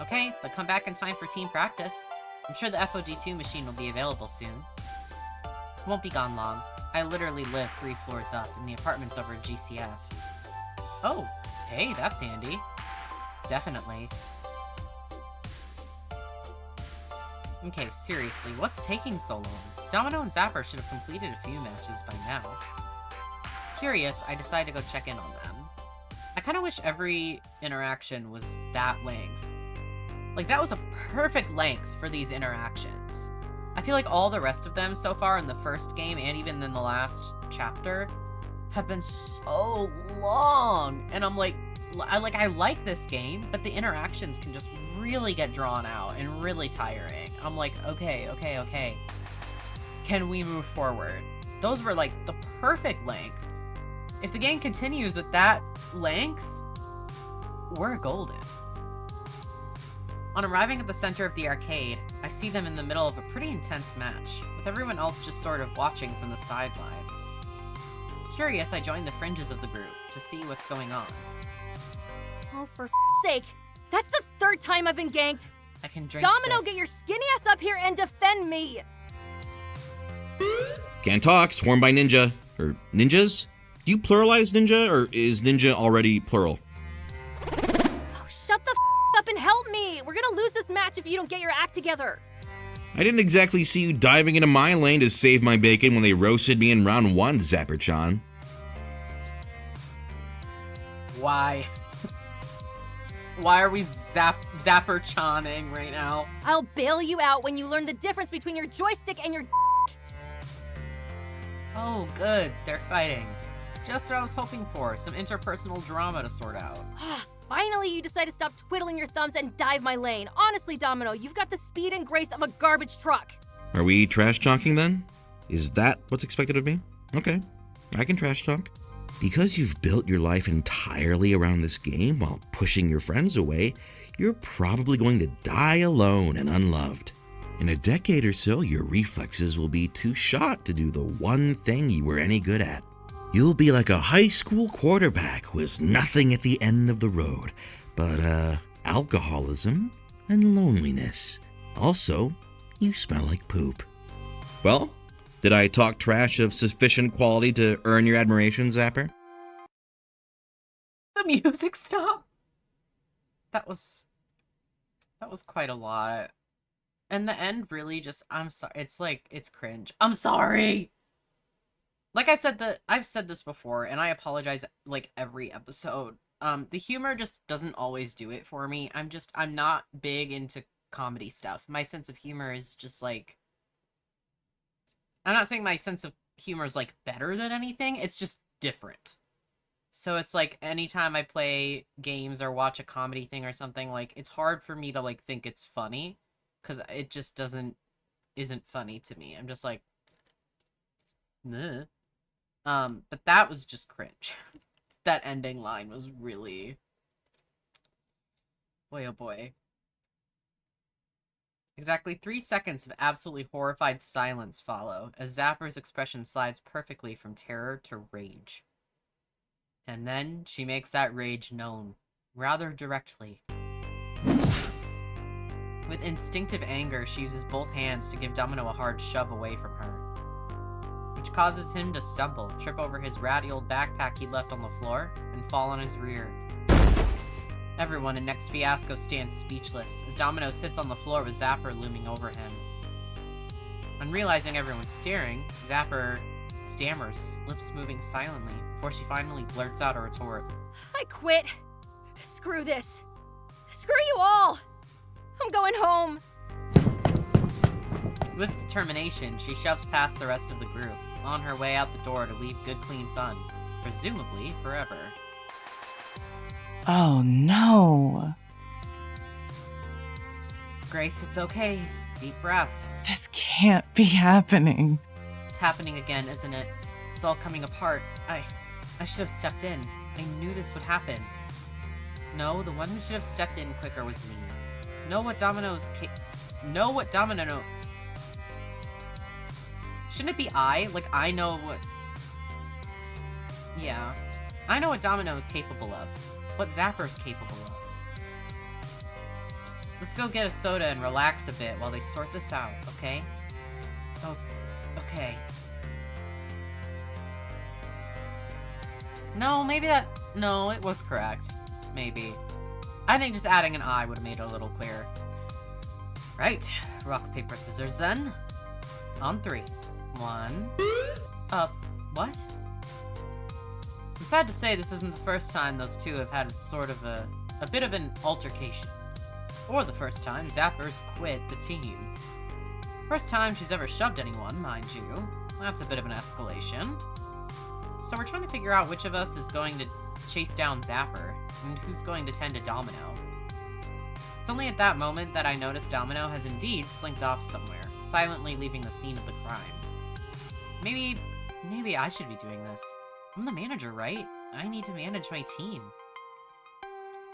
Okay, but come back in time for team practice. I'm sure the FOD2 machine will be available soon. Won't be gone long. I literally live 3 floors up, in the apartments over at GCF. Oh, hey, that's handy. Definitely. Okay, seriously, what's taking so long? Domino and Zapper should have completed a few matches by now. Curious, I decide to go check in on them. I kind of wish every interaction was that length. Like, that was a perfect length for these interactions. I feel like all the rest of them so far in the first game, and even in the last chapter, have been so long. And I'm like, I like this game, but the interactions can just really get drawn out and really tiring. I'm like, okay. Can we move forward? Those were like the perfect length. If the game continues with that length, we're golden. On arriving at the center of the arcade, I see them in the middle of a pretty intense match, with everyone else just sort of watching from the sidelines. Curious, I join the fringes of the group to see what's going on. Oh, for sake. That's the third time I've been ganked. I can drink Domino, this. get your skinny ass up here and defend me. Can't talk, swarmed by ninja. Or ninjas? Do you pluralize ninja, or is ninja already plural? Oh, shut the up and help me. We're gonna lose this match if you don't get your act together. I didn't exactly see you diving into my lane to save my bacon when they roasted me in round 1, Zapper-chan. Why? Why are we Zapper-chaning right now? I'll bail you out when you learn the difference between your joystick and your Oh, good. They're fighting. Just what I was hoping for. Some interpersonal drama to sort out. Finally, you decide to stop twiddling your thumbs and dive my lane. Honestly, Domino, you've got the speed and grace of a garbage truck. Are we trash talking then? Is that what's expected of me? Okay, I can trash talk. Because you've built your life entirely around this game while pushing your friends away, you're probably going to die alone and unloved. In a decade or so, your reflexes will be too shot to do the one thing you were any good at. You'll be like a high school quarterback who has nothing at the end of the road but alcoholism and loneliness. Also, you smell like poop. Well, did I talk trash of sufficient quality to earn your admiration, Zapper? The music stopped. That was quite a lot. And the end really just, I'm sorry, it's cringe. I'm sorry! Like I've said this before, and I apologize like every episode. The humor just doesn't always do it for me. I'm not big into comedy stuff. My sense of humor is just like, I'm not saying my sense of humor is like better than anything, it's just different. So it's like anytime I play games or watch a comedy thing or something, like it's hard for me to like think it's funny, because it just isn't funny to me. I'm just like, nah. But that was just cringe. That ending line was really, boy oh boy. Exactly 3 seconds of absolutely horrified silence follow, as Zapper's expression slides perfectly from terror to rage. And then she makes that rage known, rather directly. With instinctive anger, she uses both hands to give Domino a hard shove away from her, which causes him to stumble, trip over his ratty old backpack he left on the floor, and fall on his rear. Everyone in Next Fiasco stands speechless, as Domino sits on the floor with Zapper looming over him. On realizing everyone's staring, Zapper stammers, lips moving silently, before she finally blurts out a retort. I quit. Screw this. Screw you all. I'm going home. With determination, she shoves past the rest of the group, on her way out the door to leave good clean fun, presumably forever. Oh no. Grace, it's okay. Deep breaths. This can't be happening. It's happening again, isn't it? It's all coming apart. I should have stepped in. I knew this would happen. No, the one who should have stepped in quicker was me. Know what Domino... Shouldn't it be I? Like, I know what... Yeah. I know what Domino is capable of. What Zapper's capable of. Let's go get a soda and relax a bit while they sort this out, okay? Oh, okay. No, maybe that... No, it was correct. Maybe. I think just adding an I would have made it a little clearer. Right. rock, paper, scissors then. On 3. 1. What? I'm sad to say this isn't the first time those two have had sort of a bit of an altercation. Or the first time Zapper's quit the team. First time she's ever shoved anyone, mind you. That's a bit of an escalation. So we're trying to figure out which of us is going to chase down Zapper, and who's going to tend to Domino. It's only at that moment that I notice Domino has indeed slinked off somewhere, silently leaving the scene of the crime. Maybe I should be doing this. I'm the manager, right? I need to manage my team.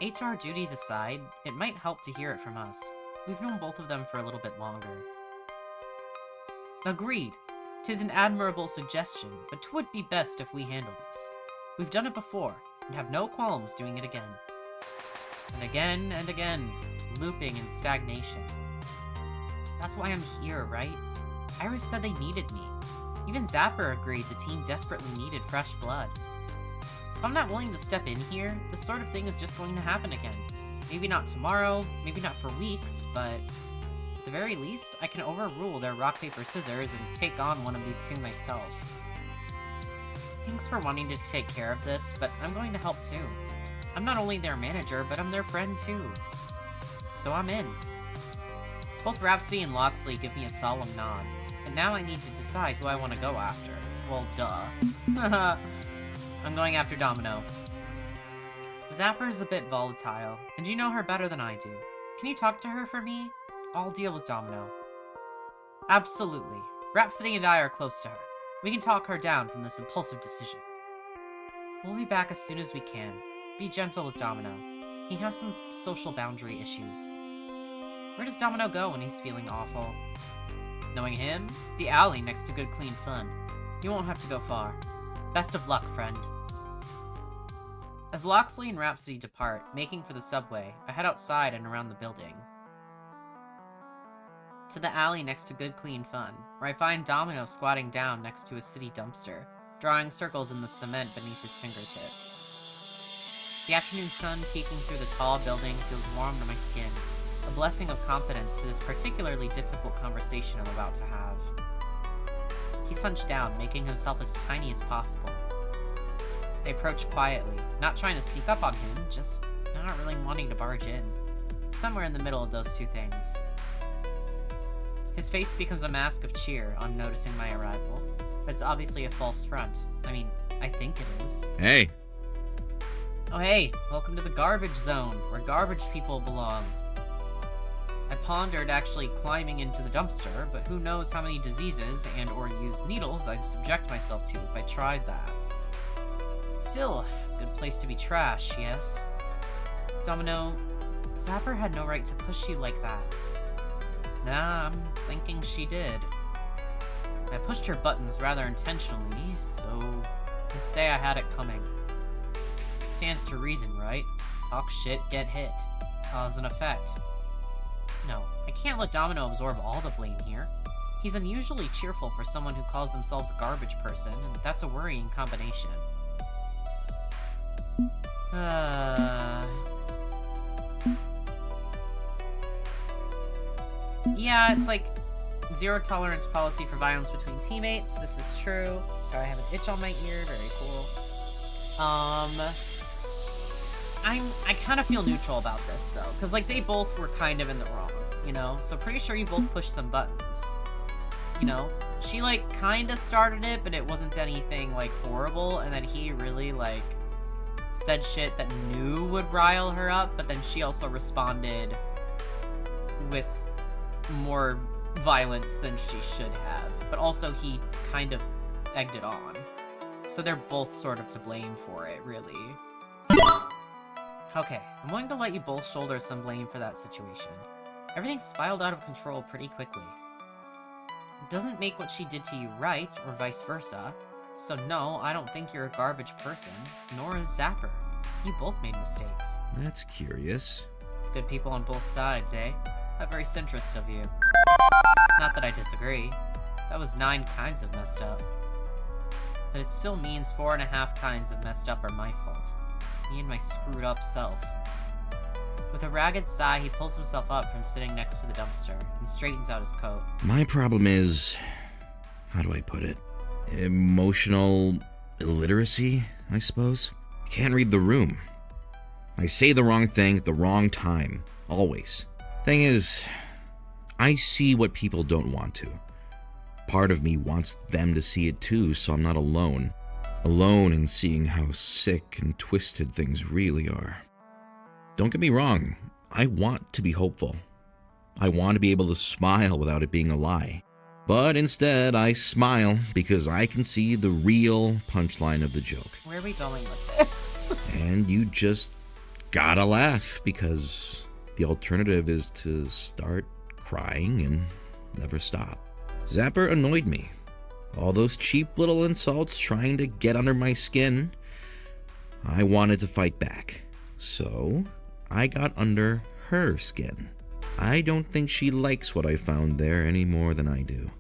HR duties aside, it might help to hear it from us. We've known both of them for a little bit longer. Agreed. 'Tis an admirable suggestion, but 'twould be best if we handle this. We've done it before, and have no qualms doing it again. And again, looping in stagnation. That's why I'm here, right? Iris said they needed me. Even Zapper agreed the team desperately needed fresh blood. If I'm not willing to step in here, this sort of thing is just going to happen again. Maybe not tomorrow, maybe not for weeks, but at the very least, I can overrule their rock, paper, scissors and take on one of these two myself. Thanks for wanting to take care of this, but I'm going to help too. I'm not only their manager, but I'm their friend too. So I'm in. Both Rhapsody and Loxley give me a solemn nod, but now I need to decide who I want to go after. Well, duh. I'm going after Domino. Zapper's a bit volatile, and you know her better than I do. Can you talk to her for me? I'll deal with Domino. Absolutely. Rhapsody and I are close to her. We can talk her down from this impulsive decision. We'll be back as soon as we can. Be gentle with Domino. He has some social boundary issues. Where does Domino go when he's feeling awful? Knowing him, the alley next to Good Clean Fun. You won't have to go far. Best of luck, friend. As Loxley and Rhapsody depart, making for the subway, I head outside and around the building. To the alley next to Good Clean Fun, where I find Domino squatting down next to a city dumpster, drawing circles in the cement beneath his fingertips. The afternoon sun peeking through the tall building feels warm to my skin, a blessing of confidence to this particularly difficult conversation I'm about to have. He's hunched down, making himself as tiny as possible. I approach quietly, not trying to sneak up on him, just not really wanting to barge in. Somewhere in the middle of those two things. His face becomes a mask of cheer on noticing my arrival, but it's obviously a false front. I mean, I think it is. Hey. Oh hey, welcome to the garbage zone, where garbage people belong. I pondered actually climbing into the dumpster, but who knows how many diseases and or used needles I'd subject myself to if I tried that. Still, good place to be trash, yes? Domino, Zapper had no right to push you like that. Nah, I'm thinking she did. I pushed her buttons rather intentionally, so I'd say I had it coming. Stands to reason, right? Talk shit, get hit. Cause and effect. No, I can't let Domino absorb all the blame here. He's unusually cheerful for someone who calls themselves a garbage person, and that's a worrying combination. Yeah, it's like zero tolerance policy for violence between teammates. This is true. Sorry, I have an itch on my ear. Very cool. I kind of feel neutral about this though, because like they both were kind of in the wrong, you know? So pretty sure you both pushed some buttons. You know? She like kind of started it, but it wasn't anything like horrible, and then he really like said shit that knew would rile her up, but then she also responded with more violence than she should have. But also he kind of egged it on. So they're both sort of to blame for it, really. Okay, I'm willing to let you both shoulder some blame for that situation. Everything spiraled out of control pretty quickly. It doesn't make what she did to you right, or vice versa. So no, I don't think you're a garbage person, nor is Zapper. You both made mistakes. That's curious. Good people on both sides, eh? How very centrist of you. Not that I disagree. That was 9 kinds of messed up. But it still means 4.5 kinds of messed up are my fault. Me and my screwed up self. With a ragged sigh, he pulls himself up from sitting next to the dumpster and straightens out his coat. My problem is, how do I put it? Emotional illiteracy, I suppose? Can't read the room. I say the wrong thing at the wrong time, always. Thing is, I see what people don't want to. Part of me wants them to see it too, so I'm not alone. Alone in seeing how sick and twisted things really are. Don't get me wrong, I want to be hopeful. I want to be able to smile without it being a lie. But instead, I smile because I can see the real punchline of the joke. Where are we going with this? And you just gotta laugh because the alternative is to start crying and never stop. Zapper annoyed me. All those cheap little insults trying to get under my skin. I wanted to fight back. So I got under her skin. I don't think she likes what I found there any more than I do.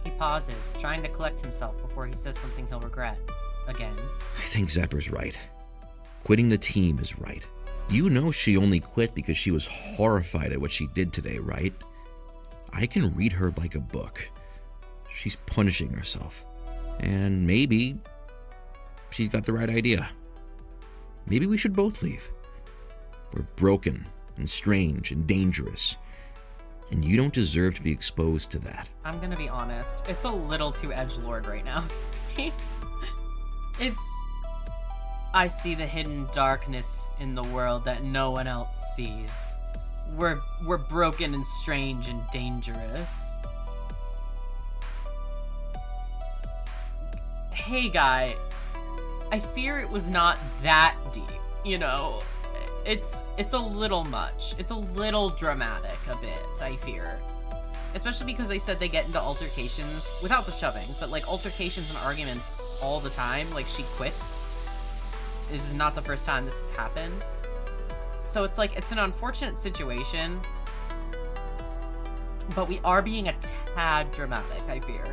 He pauses, trying to collect himself before he says something he'll regret. Again. I think Zapper's right. Quitting the team is right. You know she only quit because she was horrified at what she did today, right? I can read her like a book. She's punishing herself. And maybe she's got the right idea. Maybe we should both leave. We're broken and strange and dangerous. And you don't deserve to be exposed to that. I'm gonna be honest, it's a little too edgelord right now. I see the hidden darkness in the world that no one else sees. We're broken and strange and dangerous. Hey guy, I fear it was not that deep, you know? It's a little much. It's a little dramatic a bit, I fear. Especially because they said they get into altercations, without the shoving, but like altercations and arguments all the time, like she quits. This is not the first time this has happened. So it's like, it's an unfortunate situation, but we are being a tad dramatic, I fear.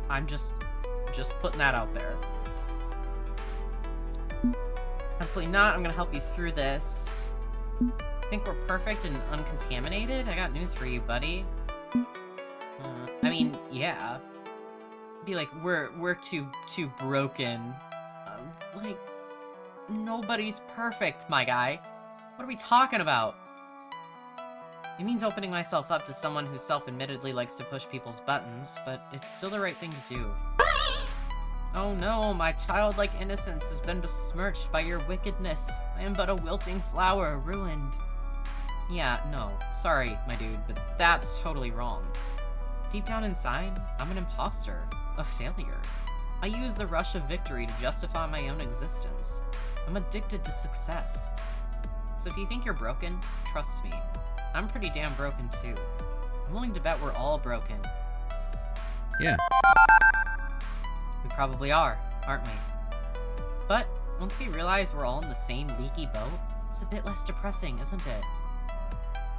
I'm just putting that out there. Absolutely not. I'm gonna help you through this. Think we're perfect and uncontaminated? I got news for you, buddy. I mean, yeah. Be like, we're too broken. Like, nobody's perfect, my guy. What are we talking about? It means opening myself up to someone who self-admittedly likes to push people's buttons, but it's still the right thing to do. Oh no, my childlike innocence has been besmirched by your wickedness. I am but a wilting flower, ruined. Yeah, no, sorry, my dude, but that's totally wrong. Deep down inside, I'm an imposter, a failure. I use the rush of victory to justify my own existence. I'm addicted to success. So if you think you're broken, trust me. I'm pretty damn broken too. I'm willing to bet we're all broken. Yeah. We probably are, aren't we? But once you realize we're all in the same leaky boat, it's a bit less depressing, isn't it?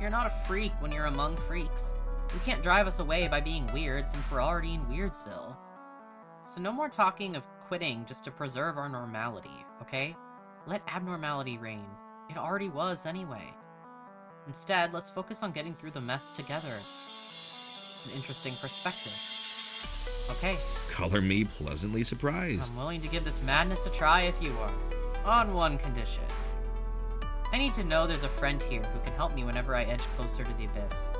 You're not a freak when you're among freaks. You can't drive us away by being weird since we're already in Weirdsville. So no more talking of quitting just to preserve our normality, okay? Let abnormality reign. It already was anyway. Instead, let's focus on getting through the mess together. An interesting perspective. Okay. Color me pleasantly surprised. I'm willing to give this madness a try if you are. On one condition. I need to know there's a friend here who can help me whenever I edge closer to the abyss.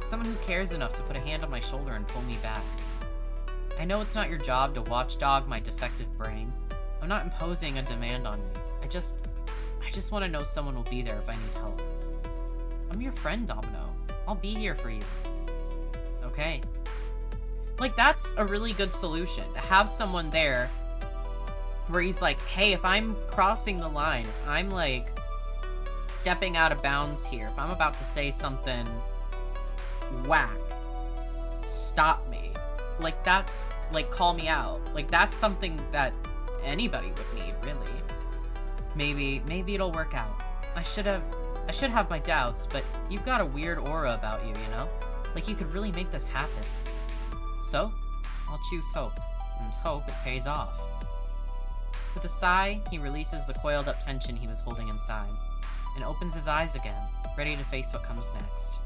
Someone who cares enough to put a hand on my shoulder and pull me back. I know it's not your job to watchdog my defective brain. I'm not imposing a demand on you. I just want to know someone will be there if I need help. I'm your friend, Domino. I'll be here for you. Okay. Like, that's a really good solution. To have someone there where he's like, hey, if I'm crossing the line, if I'm, like, stepping out of bounds here, if I'm about to say something whack, stop me. Like, that's, like, call me out. Like, that's something that anybody would need, really. Maybe it'll work out. I should have my doubts, but you've got a weird aura about you, you know? Like, you could really make this happen. So, I'll choose hope, and hope it pays off. With a sigh, he releases the coiled up tension he was holding inside, and opens his eyes again, ready to face what comes next.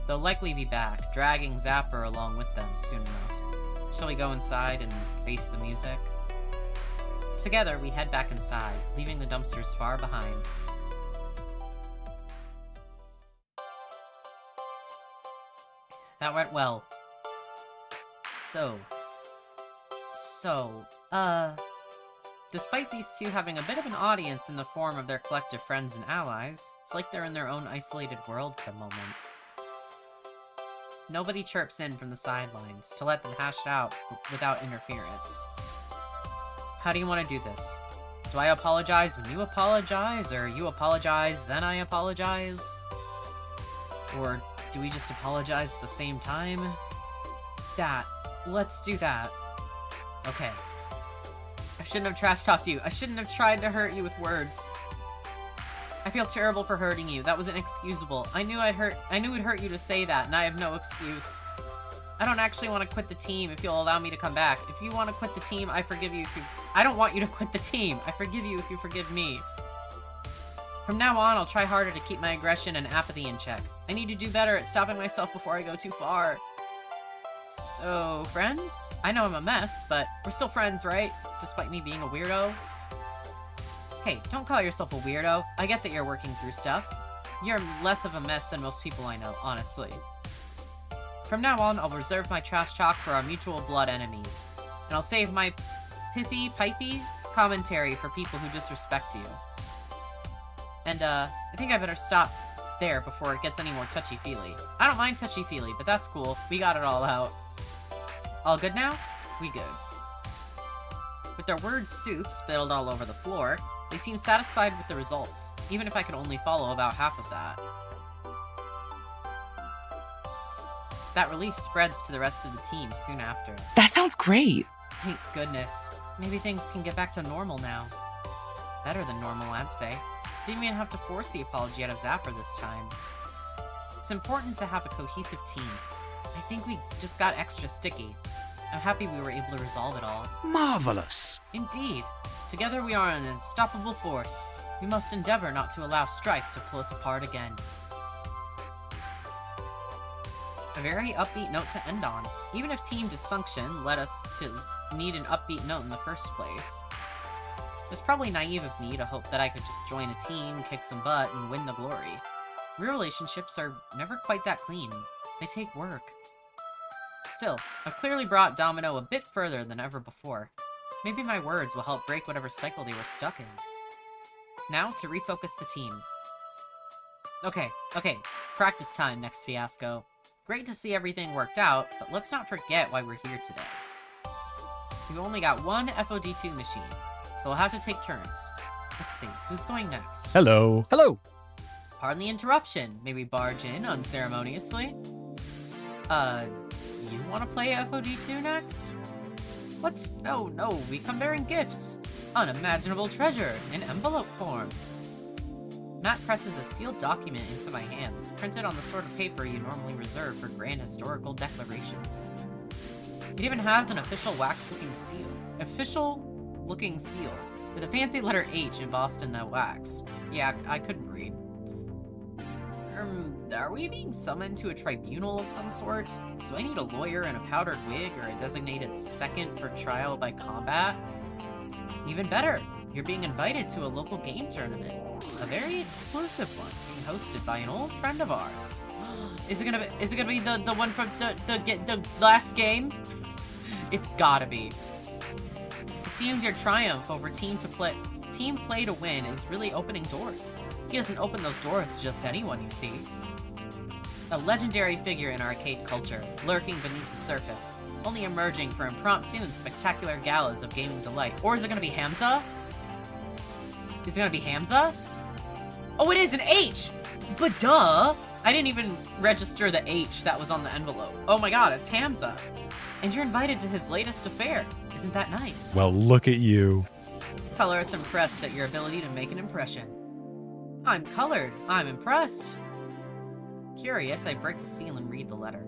They'll likely be back, dragging Zapper along with them soon enough. Shall we go inside and face the music? Together, we head back inside, leaving the dumpsters far behind. That went well. Despite these two having a bit of an audience in the form of their collective friends and allies, it's like they're in their own isolated world for the moment. Nobody chirps in from the sidelines to let them hash it out without interference. How do you want to do this? Do I apologize when you apologize, or you apologize then I apologize? Or do we just apologize at the same time? Let's do that. Okay. I shouldn't have trash talked you. I shouldn't have tried to hurt you with words. I feel terrible for hurting you. That was inexcusable. I knew it'd hurt you to say that, and I have no excuse. I don't actually want to quit the team if you'll allow me to come back. If you want to quit the team, I forgive you if you... I don't want you to quit the team. I forgive you if you forgive me. From now on, I'll try harder to keep my aggression and apathy in check. I need to do better at stopping myself before I go too far. So, friends? I know I'm a mess, but we're still friends, right? Despite me being a weirdo? Hey, don't call yourself a weirdo. I get that you're working through stuff. You're less of a mess than most people I know, honestly. From now on, I'll reserve my trash talk for our mutual blood enemies. And I'll save my pithy commentary for people who disrespect you. And, I think I better stop there before it gets any more touchy-feely. I don't mind touchy-feely, but that's cool. We got it all out. All good now? We good. With their word soup spilled all over the floor, they seem satisfied with the results, even if I could only follow about half of that. That relief spreads to the rest of the team soon after. That sounds great. Thank goodness. Maybe things can get back to normal now. Better than normal, I'd say. Didn't even have to force the apology out of Zapper this time. It's important to have a cohesive team. I think we just got extra sticky. I'm happy we were able to resolve it all. Marvelous! Indeed. Together we are an unstoppable force. We must endeavor not to allow strife to pull us apart again. A very upbeat note to end on, even if team dysfunction led us to need an upbeat note in the first place. It was probably naive of me to hope that I could just join a team, kick some butt, and win the glory. Real relationships are never quite that clean. They take work. Still, I've clearly brought Domino a bit further than ever before. Maybe my words will help break whatever cycle they were stuck in. Now, to refocus the team. Okay, practice time next fiasco. Great to see everything worked out, but let's not forget why we're here today. We've only got one FOD2 machine, so we'll have to take turns. Let's see, who's going next? Hello. Hello. Pardon the interruption. May we barge in unceremoniously? You want to play FOD2 next? What? No, we come bearing gifts. Unimaginable treasure in envelope form. Matt presses a sealed document into my hands, printed on the sort of paper you normally reserve for grand historical declarations. It even has an official wax-looking seal. Official-looking seal, with a fancy letter H embossed in the wax. Yeah, I couldn't read. Are we being summoned to a tribunal of some sort? Do I need a lawyer in a powdered wig or a designated second for trial by combat? Even better, you're being invited to a local game tournament. A very exclusive one, being hosted by an old friend of ours. Is it gonna be the one from the last game? It's gotta be. It seems your triumph over team play to win is really opening doors. He doesn't open those doors to just anyone, you see. A legendary figure in arcade culture, lurking beneath the surface, only emerging for impromptu and spectacular galas of gaming delight. Or is it gonna be Hamza? Is it gonna be Hamza? Oh, it is an H! But duh! I didn't even register the H that was on the envelope. Oh my god, it's Hamza. And you're invited to his latest affair. Isn't that nice? Well, look at you. Color is impressed at your ability to make an impression. I'm colored. I'm impressed. Curious, I break the seal and read the letter.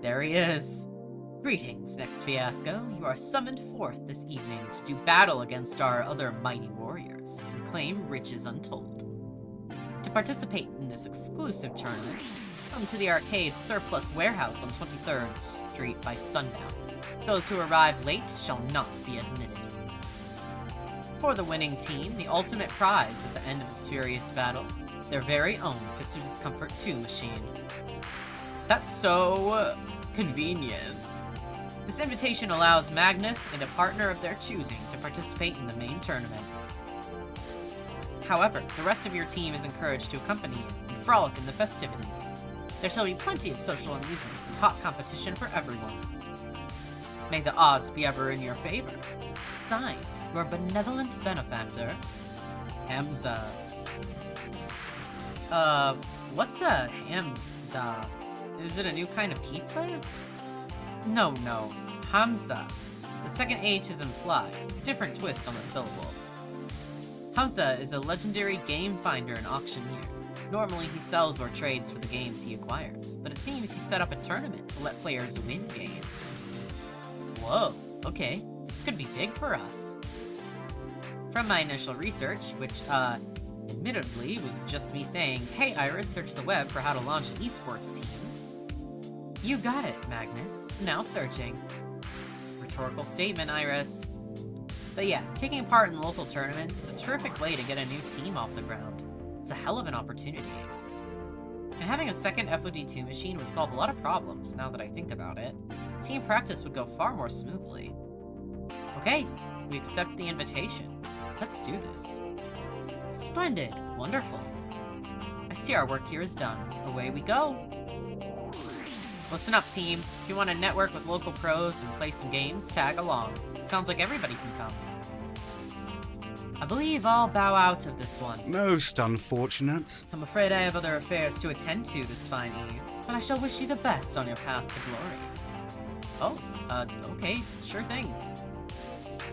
There he is. Greetings, Next Fiasco. You are summoned forth this evening to do battle against our other mighty warriors and claim riches untold. To participate in this exclusive tournament, come to the arcade Surplus Warehouse on 23rd Street by sundown. Those who arrive late shall not be admitted. For the winning team, the ultimate prize at the end of this furious battle, their very own Fist of Discomfort 2 machine. That's so convenient. This invitation allows Magnus and a partner of their choosing to participate in the main tournament. However, the rest of your team is encouraged to accompany you and frolic in the festivities. There shall be plenty of social amusements and hot competition for everyone. May the odds be ever in your favor. Signed, your benevolent benefactor, Hamza. What's a Hamza? Is it a new kind of pizza? No, Hamza. The second H is implied. Different twist on the syllable. Hamza is a legendary game finder and auctioneer. Normally he sells or trades for the games he acquires, but it seems he set up a tournament to let players win games. Whoa, okay, this could be big for us. From my initial research, which, admittedly was just me saying, hey Iris, search the web for how to launch an esports team. You got it, Magnus. Now searching. Rhetorical statement, Iris. But yeah, taking part in local tournaments is a terrific way to get a new team off the ground. It's a hell of an opportunity. And having a second FOD2 machine would solve a lot of problems, now that I think about it. Team practice would go far more smoothly. Okay, we accept the invitation. Let's do this. Splendid. Wonderful. I see our work here is done. Away we go. Listen up, team. If you want to network with local pros and play some games, tag along. Sounds like everybody can come. I believe I'll bow out of this one. Most unfortunate. I'm afraid I have other affairs to attend to this fine eve, but I shall wish you the best on your path to glory. Oh, okay, sure thing.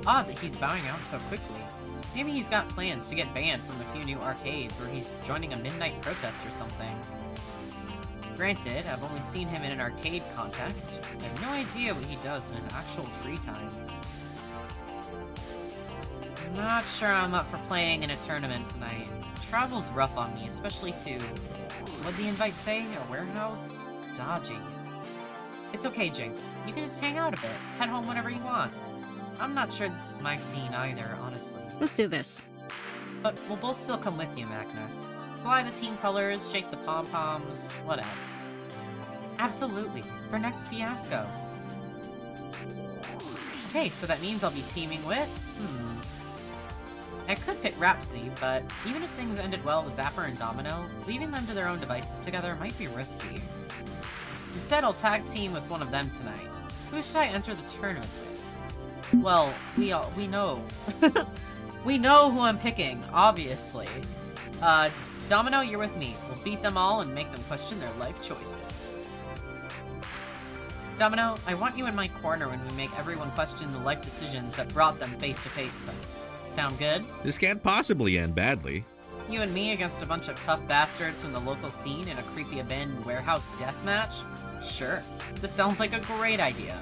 Odd that he's bowing out so quickly. Maybe he's got plans to get banned from a few new arcades, or he's joining a midnight protest or something. Granted, I've only seen him in an arcade context. I have no idea what he does in his actual free time. I'm not sure I'm up for playing in a tournament tonight. Travel's rough on me, especially to, what'd the invite say? A warehouse? Dodgy. It's okay, Jinx. You can just hang out a bit. Head home whenever you want. I'm not sure this is my scene either, honestly. Let's do this. But we'll both still come with you, Magnus. Fly the team colors, shake the pom-poms, whatevs. Absolutely, for Next Fiasco. Okay, so that means I'll be teaming with, I could pick Rhapsody, but even if things ended well with Zapper and Domino, leaving them to their own devices together might be risky. Instead, I'll tag team with one of them tonight. Who should I enter the tournament with? Well, we know. We know who I'm picking, obviously. Domino, you're with me. We'll beat them all and make them question their life choices. Domino, I want you in my corner when we make everyone question the life decisions that brought them face to face with us. Sound good? This can't possibly end badly. You and me against a bunch of tough bastards from the local scene in a creepy abandoned warehouse deathmatch? Sure. This sounds like a great idea.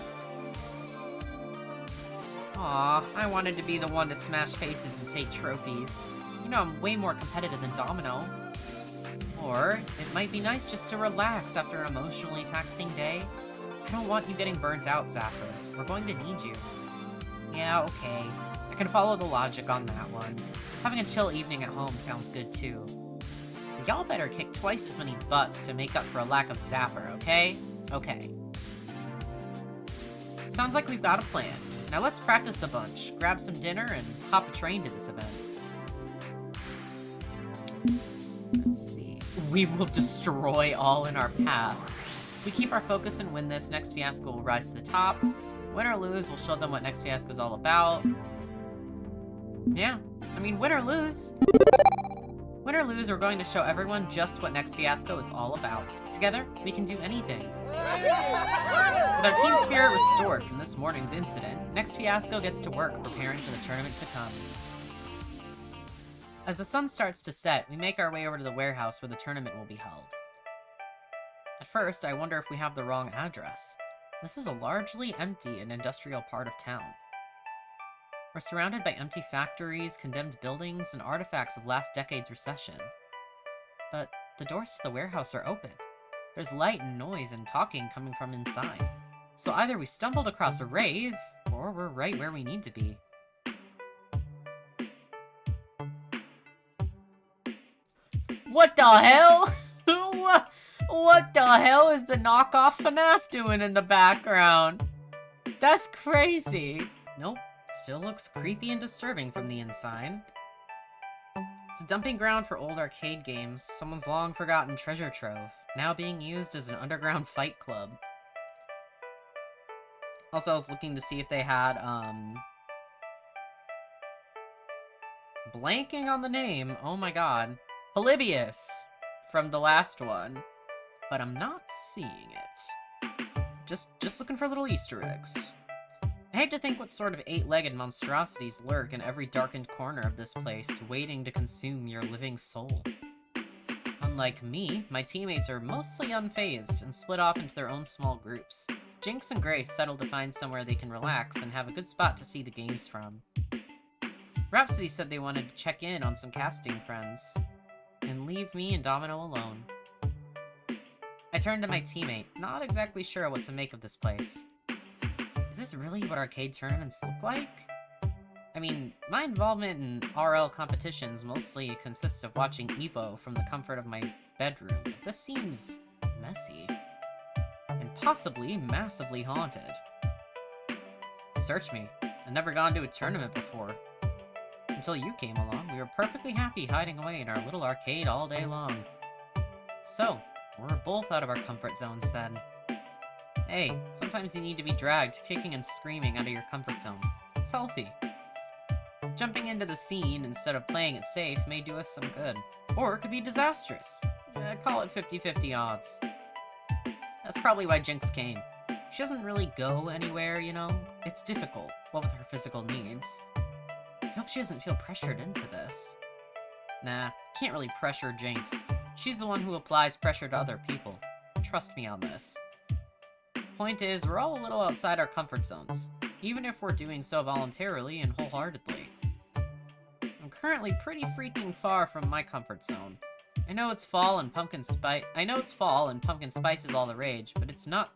Aw, I wanted to be the one to smash faces and take trophies. You know, I'm way more competitive than Domino. Or, it might be nice just to relax after an emotionally taxing day. I don't want you getting burnt out, Zapper. We're going to need you. Yeah, okay. I can follow the logic on that one. Having a chill evening at home sounds good too. Y'all better kick twice as many butts to make up for a lack of Zapper, okay? Okay. Sounds like we've got a plan. Now let's practice a bunch, grab some dinner, and hop a train to this event. Let's see. We will destroy all in our path. We keep our focus and win this, Next Fiasco will rise to the top. Win or lose, we'll show them what Next Fiasco is all about. Yeah, I mean, win or lose. Win or lose, we're going to show everyone just what Next Fiasco is all about. Together, we can do anything. With our team spirit restored from this morning's incident, Next Fiasco gets to work preparing for the tournament to come. As the sun starts to set, we make our way over to the warehouse where the tournament will be held. At first, I wonder if we have the wrong address. This is a largely empty and industrial part of town. We're surrounded by empty factories, condemned buildings, and artifacts of last decade's recession. But the doors to the warehouse are open. There's light and noise and talking coming from inside. So either we stumbled across a rave, or we're right where we need to be. What the hell? What the hell is the knockoff FNAF doing in the background? That's crazy. Nope, still looks creepy and disturbing from the inside. It's a dumping ground for old arcade games, someone's long forgotten treasure trove, now being used as an underground fight club. Also, I was looking to see if they had, blanking on the name, oh my god. Polybius from the last one, but I'm not seeing it. Just looking for little Easter eggs. I hate to think what sort of 8-legged monstrosities lurk in every darkened corner of this place, waiting to consume your living soul. Unlike me, my teammates are mostly unfazed and split off into their own small groups. Jinx and Grace settle to find somewhere they can relax and have a good spot to see the games from. Rhapsody said they wanted to check in on some casting friends, and leave me and Domino alone. I turned to my teammate, not exactly sure what to make of this place. Is this really what arcade tournaments look like? I mean, my involvement in RL competitions mostly consists of watching EVO from the comfort of my bedroom, but this seems messy. And possibly massively haunted. Search me. I've never gone to a tournament before. Until you came along, we were perfectly happy hiding away in our little arcade all day long. So, we're both out of our comfort zones then. Hey, sometimes you need to be dragged kicking and screaming out of your comfort zone. It's healthy. Jumping into the scene instead of playing it safe may do us some good. Or it could be disastrous. Call it 50-50 odds. That's probably why Jinx came. She doesn't really go anywhere, you know? It's difficult, what with her physical needs. I hope she doesn't feel pressured into this. Nah, can't really pressure Jinx. She's the one who applies pressure to other people. Trust me on this. Point is, we're all a little outside our comfort zones, even if we're doing so voluntarily and wholeheartedly. I'm currently pretty freaking far from my comfort zone. I know it's fall and pumpkin spice is all the rage, but it's not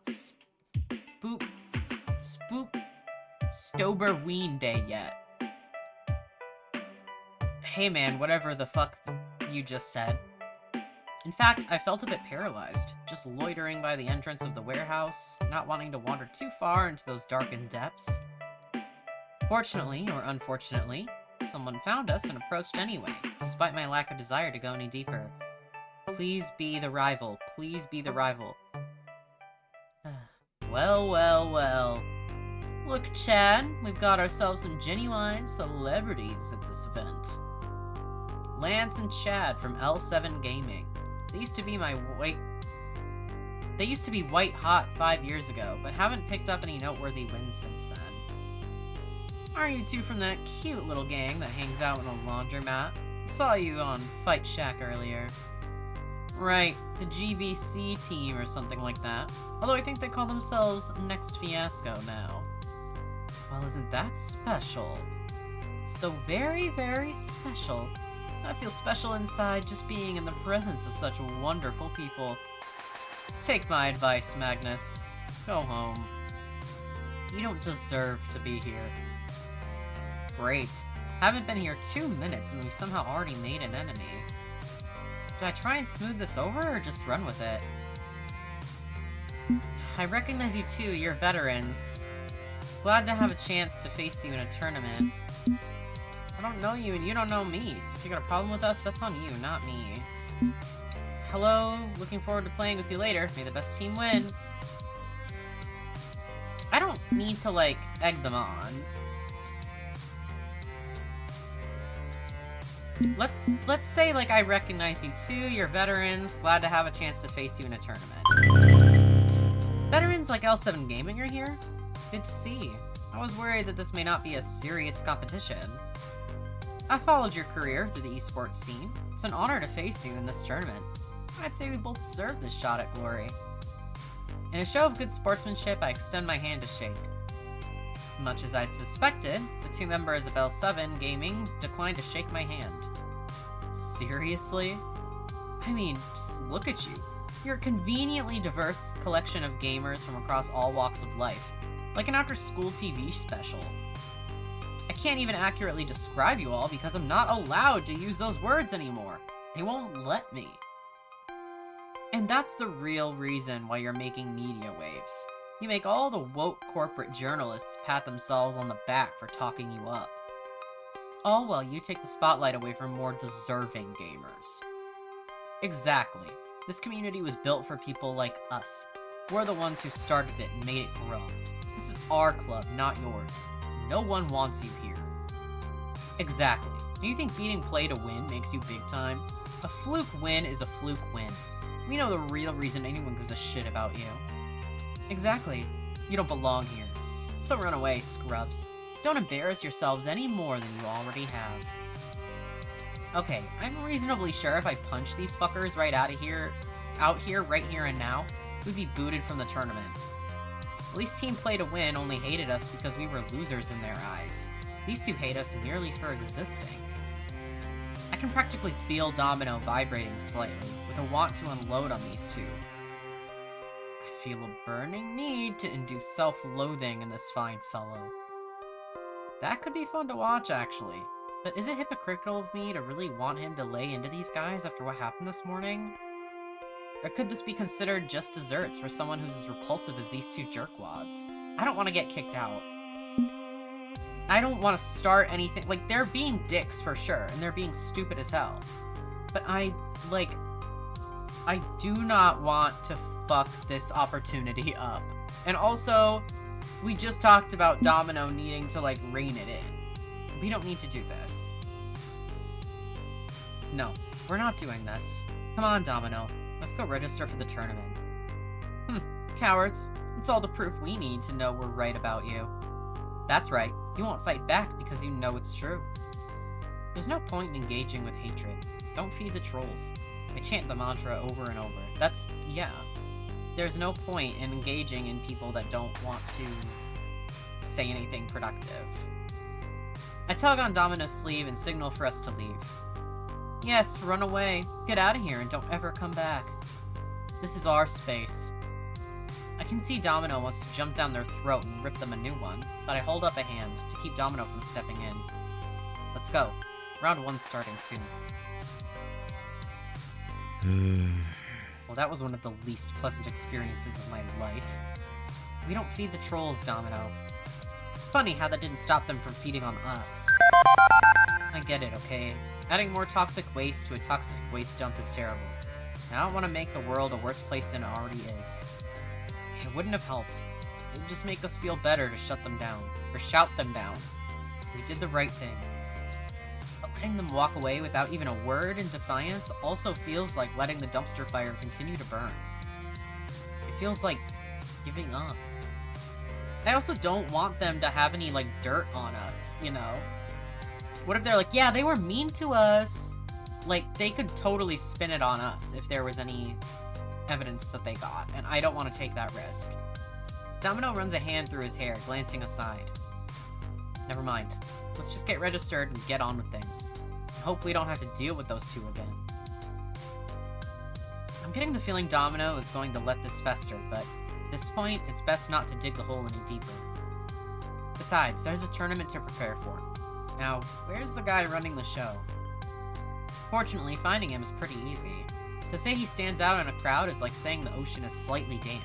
Stoberween Day yet. Hey man, whatever the fuck you just said. In fact, I felt a bit paralyzed, just loitering by the entrance of the warehouse, not wanting to wander too far into those darkened depths. Fortunately, or unfortunately, someone found us and approached anyway, despite my lack of desire to go any deeper. Please be the rival. Please be the rival. Well. Look, Chad, we've got ourselves some genuine celebrities at this event. Lance and Chad from L7 Gaming. They used to be white hot 5 years ago, but haven't picked up any noteworthy wins since then. Are you two from that cute little gang that hangs out in a laundromat? Saw you on Fight Shack earlier. Right, the GBC team or something like that. Although I think they call themselves Next Fiasco now. Well, isn't that special? So very, very special. I feel special inside just being in the presence of such wonderful people. Take my advice, Magnus. Go home. You don't deserve to be here. Great. Haven't been here 2 minutes and we've somehow already made an enemy. Do I try and smooth this over or just run with it? I recognize you too, you're veterans. Glad to have a chance to face you in a tournament. I don't know you and you don't know me, so if you got a problem with us, that's on you, not me. Hello, looking forward to playing with you later. May the best team win. I don't need to, like, egg them on. Let's say, like, I recognize you too, you're veterans, glad to have a chance to face you in a tournament. Veterans like L7 Gaming are here? Good to see. I was worried that this may not be a serious competition. I followed your career through the esports scene. It's an honor to face you in this tournament. I'd say we both deserve this shot at glory. In a show of good sportsmanship, I extend my hand to shake. Much as I'd suspected, the two members of L7 Gaming declined to shake my hand. Seriously? I mean, just look at you. You're a conveniently diverse collection of gamers from across all walks of life, like an after-school TV special. I can't even accurately describe you all because I'm not allowed to use those words anymore. They won't let me. And that's the real reason why you're making media waves. You make all the woke corporate journalists pat themselves on the back for talking you up. All while you take the spotlight away from more deserving gamers. Exactly. This community was built for people like us. We're the ones who started it and made it grow. This is our club, not yours. No one wants you here. Exactly. Do you think beating play to win makes you big time? A fluke win is a fluke win. We know the real reason anyone gives a shit about you. Exactly. You don't belong here. So run away, scrubs. Don't embarrass yourselves any more than you already have. Okay, I'm reasonably sure if I punch these fuckers right out here, right here and now, we'd be booted from the tournament. At least Team Play to Win only hated us because we were losers in their eyes. These two hate us merely for existing. I can practically feel Domino vibrating slightly, with a want to unload on these two. I feel a burning need to induce self-loathing in this fine fellow. That could be fun to watch, actually. But is it hypocritical of me to really want him to lay into these guys after what happened this morning? Or could this be considered just desserts for someone who's as repulsive as these two jerkwads? I don't want to get kicked out. I don't want to start anything. Like, they're being dicks for sure, and they're being stupid as hell. But I do not want to fuck this opportunity up. And also, we just talked about Domino needing to, like, rein it in. We don't need to do this. No, we're not doing this. Come on, Domino. Let's go register for the tournament. Cowards. It's all the proof we need to know we're right about you. That's right. You won't fight back because you know it's true. There's no point in engaging with hatred. Don't feed the trolls. I chant the mantra over and over. Yeah. There's no point in engaging in people that don't want to say anything productive. I tug on Domino's sleeve and signal for us to leave. Yes, run away. Get out of here and don't ever come back. This is our space. I can see Domino wants to jump down their throat and rip them a new one, but I hold up a hand to keep Domino from stepping in. Let's go. Round 1's starting soon. Well, that was one of the least pleasant experiences of my life. We don't feed the trolls, Domino. Funny how that didn't stop them from feeding on us. I get it, okay? Adding more toxic waste to a toxic waste dump is terrible. And I don't want to make the world a worse place than it already is. It wouldn't have helped. It would just make us feel better to shut them down, or shout them down. We did the right thing. But letting them walk away without even a word in defiance also feels like letting the dumpster fire continue to burn. It feels like giving up. I also don't want them to have any, like, dirt on us, you know? What if they're like, yeah, they were mean to us? Like, they could totally spin it on us if there was any evidence that they got, and I don't want to take that risk. Domino runs a hand through his hair, glancing aside. Never mind. Let's just get registered and get on with things. I hope we don't have to deal with those two again. I'm getting the feeling Domino is going to let this fester, but at this point, it's best not to dig the hole any deeper. Besides, there's a tournament to prepare for. Now, where's the guy running the show? Fortunately, finding him is pretty easy. To say he stands out in a crowd is like saying the ocean is slightly damp.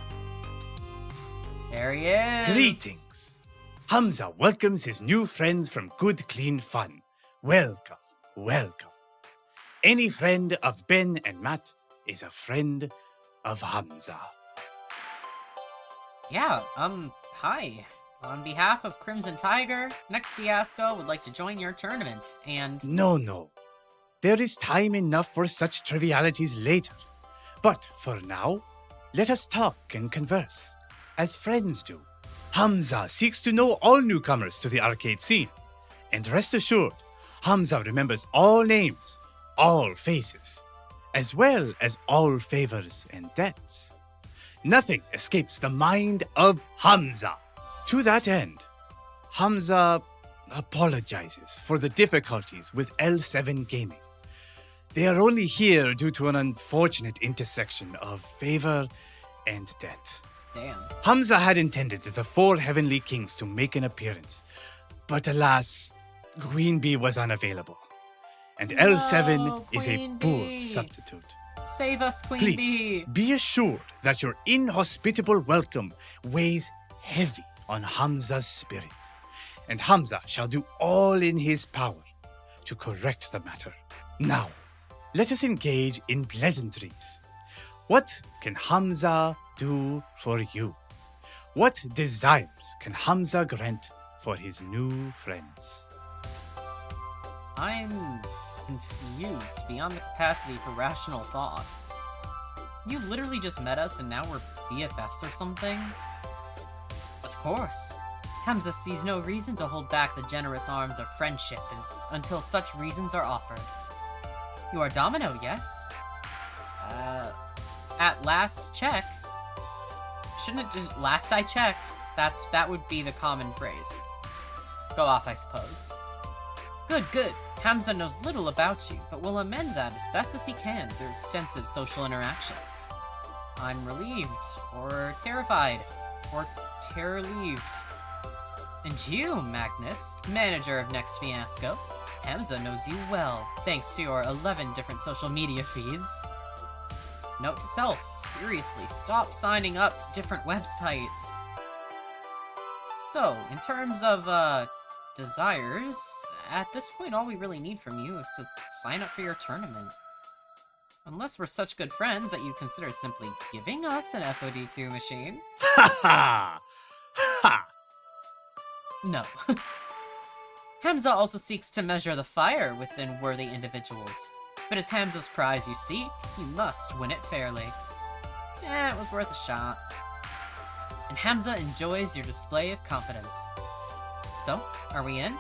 There he is! Greetings! Hamza welcomes his new friends from Good Clean Fun. Welcome, welcome. Any friend of Ben and Matt is a friend of Hamza. Yeah, hi. On behalf of Crimson Tiger, Next Fiasco would like to join your tournament, and... No. There is time enough for such trivialities later. But for now, let us talk and converse, as friends do. Hamza seeks to know all newcomers to the arcade scene. And rest assured, Hamza remembers all names, all faces, as well as all favors and debts. Nothing escapes the mind of Hamza. To that end, Hamza apologizes for the difficulties with L7 Gaming. They are only here due to an unfortunate intersection of favor and debt. Damn. Hamza had intended the 4 Heavenly Kings to make an appearance, but alas, Queen Bee was unavailable, and L7 is a Queen poor Bee. substitute. Save us, Queen Please, Bee! be assured that your inhospitable welcome weighs heavy on Hamza's spirit, and Hamza shall do all in his power to correct the matter. Now, let us engage in pleasantries. What can Hamza do for you? What desires can Hamza grant for his new friends? I'm confused beyond the capacity for rational thought. You literally just met us and now we're BFFs or something? Of course. Hamza sees no reason to hold back the generous arms of friendship until such reasons are offered. You are Domino, yes? At last check. Shouldn't it just last I checked? That would be the common phrase. Go off, I suppose. Good. Hamza knows little about you, but will amend that as best as he can through extensive social interaction. I'm relieved, or terrified, or terror-relieved. And you, Magnus, manager of Next Fiasco, Hamza knows you well, thanks to your 11 different social media feeds. Note to self, seriously, stop signing up to different websites. So, in terms of, desires, at this point all we really need from you is to sign up for your tournament. Unless we're such good friends that you consider simply giving us an FOD2 machine. Ha ha! Ha! No. Hamza also seeks to measure the fire within worthy individuals. But as Hamza's prize, you see, you must win it fairly. It was worth a shot. And Hamza enjoys your display of confidence. So, are we in?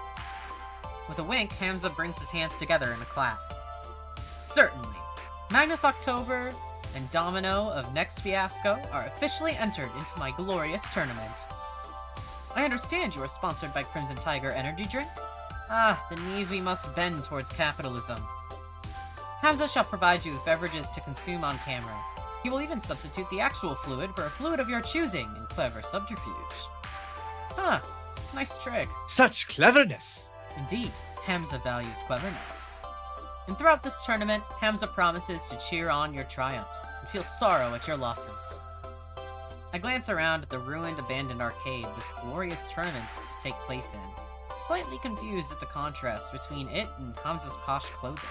With a wink, Hamza brings his hands together in a clap. Certainly. Magnus October and Domino of Next Fiasco are officially entered into my glorious tournament. I understand you are sponsored by Crimson Tiger Energy Drink? Ah, the knees we must bend towards capitalism. Hamza shall provide you with beverages to consume on camera. He will even substitute the actual fluid for a fluid of your choosing in clever subterfuge. Huh, nice trick. Such cleverness! Indeed, Hamza values cleverness. And throughout this tournament, Hamza promises to cheer on your triumphs and feel sorrow at your losses. I glance around at the ruined, abandoned arcade this glorious tournament is to take place in, slightly confused at the contrast between it and Hamza's posh clothing.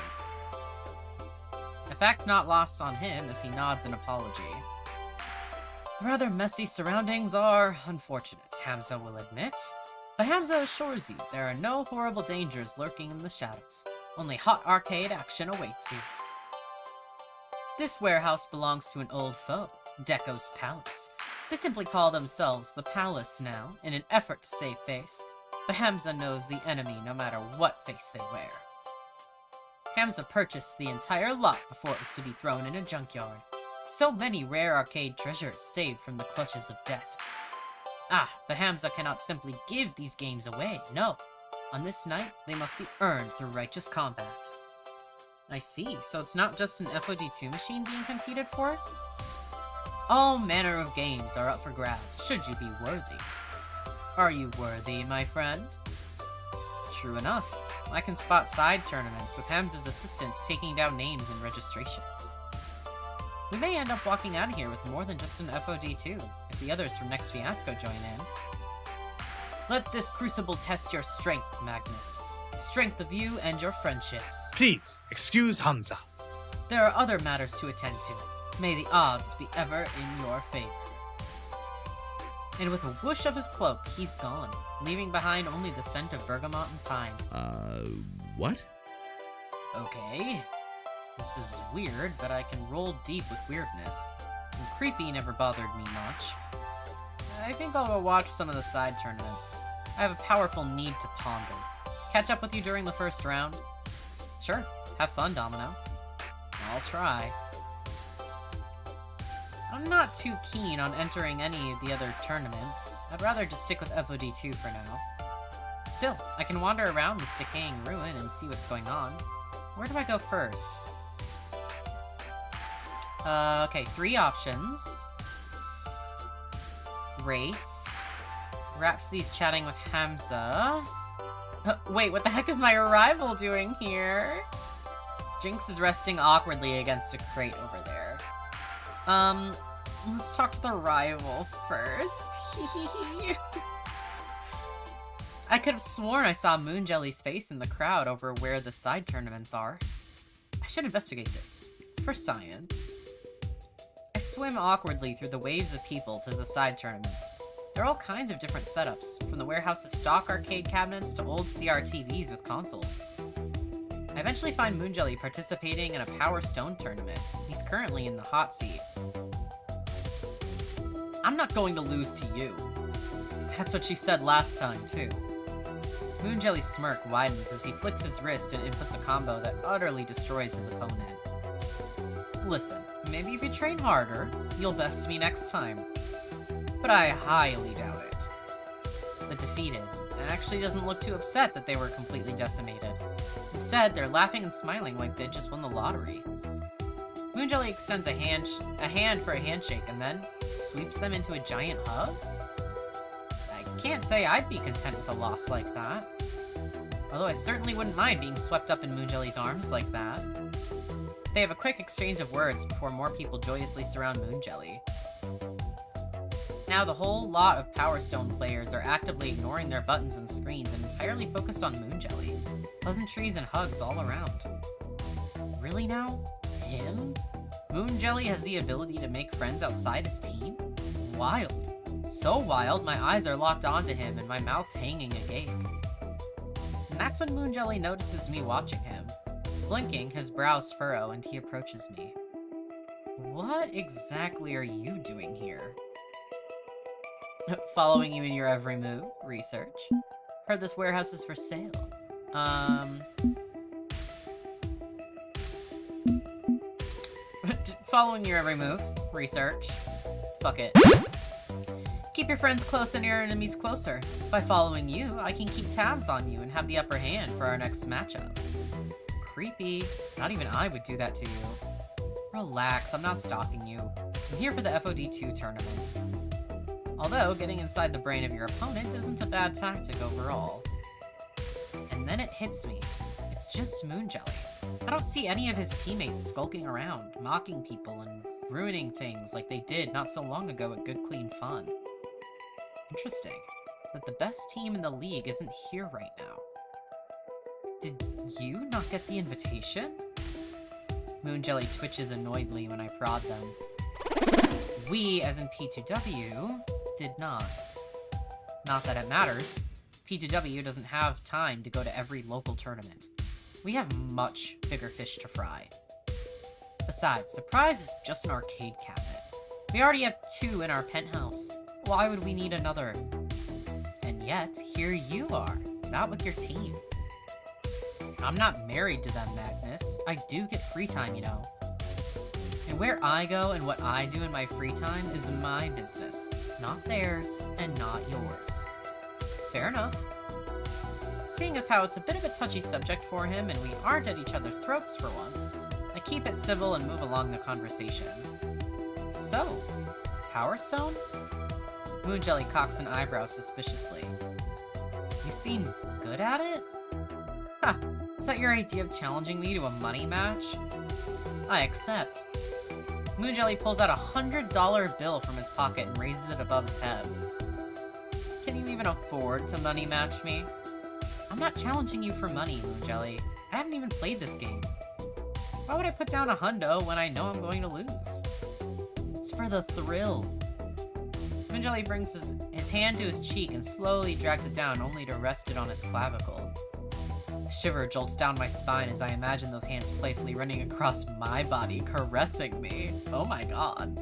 A fact not lost on him as he nods in apology. The rather messy surroundings are unfortunate, Hamza will admit. But Hamza assures you there are no horrible dangers lurking in the shadows. Only hot arcade action awaits you. This warehouse belongs to an old foe, Deco's Palace. They simply call themselves the Palace now, in an effort to save face. But Hamza knows the enemy no matter what face they wear. Hamza purchased the entire lot before it was to be thrown in a junkyard. So many rare arcade treasures saved from the clutches of death. Ah, but Hamza cannot simply give these games away, no. On this night, they must be earned through righteous combat. I see, so it's not just an FOD2 machine being competed for? All manner of games are up for grabs, should you be worthy. Are you worthy, my friend? True enough. I can spot side tournaments with Hamza's assistants taking down names and registrations. We may end up walking out of here with more than just an FOD2, if the others from Next Fiasco join in. Let this crucible test your strength, Magnus. The strength of you and your friendships. Please, excuse Hamza. There are other matters to attend to. May the odds be ever in your favor. And with a whoosh of his cloak, he's gone, leaving behind only the scent of bergamot and pine. What? Okay. This is weird, but I can roll deep with weirdness. And creepy never bothered me much. I think I'll go watch some of the side tournaments. I have a powerful need to ponder. Catch up with you during the first round? Sure. Have fun, Domino. I'll try. I'm not too keen on entering any of the other tournaments. I'd rather just stick with FOD2 for now. Still, I can wander around this decaying ruin and see what's going on. Where do I go first? Okay, 3 options. Race. Rhapsody's chatting with Hamza. Wait, what the heck is my rival doing here? Jinx is resting awkwardly against a crate over there. Let's talk to the rival first. I could have sworn I saw Moonjelly's face in the crowd over where the side tournaments are. I should investigate this. For science. I swim awkwardly through the waves of people to the side tournaments. There are all kinds of different setups, from the warehouse's stock arcade cabinets to old CRTVs with consoles. I eventually find Moonjelly participating in a Power Stone tournament. He's currently in the hot seat. I'm not going to lose to you. That's what you said last time, too. Moonjelly's smirk widens as he flicks his wrist and inputs a combo that utterly destroys his opponent. Listen, maybe if you train harder, you'll best me next time. But I highly doubt it. The defeated actually doesn't look too upset that they were completely decimated. Instead, they're laughing and smiling like they just won the lottery. Moonjelly extends a hand for a handshake and then sweeps them into a giant hug? I can't say I'd be content with a loss like that. Although I certainly wouldn't mind being swept up in Moonjelly's arms like that. They have a quick exchange of words before more people joyously surround Moonjelly. Now the whole lot of Power Stone players are actively ignoring their buttons and screens and entirely focused on Moonjelly. Pleasantries and hugs all around. Really now? Him? Moonjelly has the ability to make friends outside his team? Wild. So wild, my eyes are locked onto him and my mouth's hanging agape. And that's when Moonjelly notices me watching him. Blinking, his brows furrow, and he approaches me. What exactly are you doing here? Following you in your every move. Research. Heard this warehouse is for sale. Following your every move. Research. Fuck it. Keep your friends close and your enemies closer. By following you, I can keep tabs on you and have the upper hand for our next matchup. Creepy. Not even I would do that to you. Relax, I'm not stalking you. I'm here for the FOD2 tournament. Although, getting inside the brain of your opponent isn't a bad tactic overall. And then it hits me. It's just Moonjelly. I don't see any of his teammates skulking around, mocking people, and ruining things like they did not so long ago at Good Clean Fun. Interesting, that the best team in the league isn't here right now. Did you not get the invitation? Moonjelly twitches annoyedly when I prod them. We, as in P2W, did not. Not that it matters. P2W doesn't have time to go to every local tournament. We have much bigger fish to fry. Besides, the prize is just an arcade cabinet. We already have 2 in our penthouse. Why would we need another? And yet, here you are, not with your team. I'm not married to them, Magnus. I do get free time, you know. And where I go and what I do in my free time is my business, not theirs and not yours. Fair enough. Seeing as how it's a bit of a touchy subject for him and we aren't at each other's throats for once, I keep it civil and move along the conversation. So, Power Stone? Moonjelly cocks an eyebrow suspiciously. You seem good at it? Ha! Is that your idea of challenging me to a money match? I accept. Moonjelly pulls out a $100 bill from his pocket and raises it above his head. Can you even afford to money match me? I'm not challenging you for money, Moonjelly. I haven't even played this game. Why would I put down a hundo when I know I'm going to lose? It's for the thrill. Moonjelly brings his hand to his cheek and slowly drags it down only to rest it on his clavicle. A shiver jolts down my spine as I imagine those hands playfully running across my body, caressing me. Oh my god.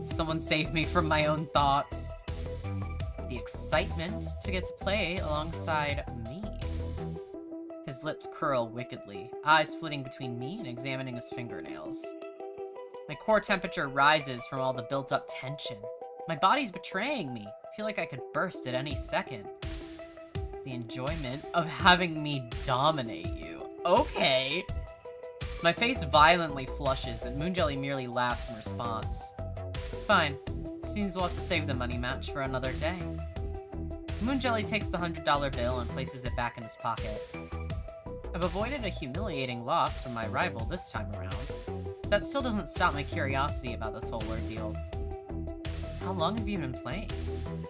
Someone save me from my own thoughts. The excitement to get to play alongside me. His lips curl wickedly, eyes flitting between me and examining his fingernails. My core temperature rises from all the built-up tension. My body's betraying me. I feel like I could burst at any second. The enjoyment of having me dominate you. Okay. My face violently flushes, and Moonjelly merely laughs in response. Fine. Seems we'll have to save the money match for another day. Moonjelly takes the $100 bill and places it back in his pocket. I've avoided a humiliating loss from my rival this time around. That still doesn't stop my curiosity about this whole ordeal. How long have you been playing?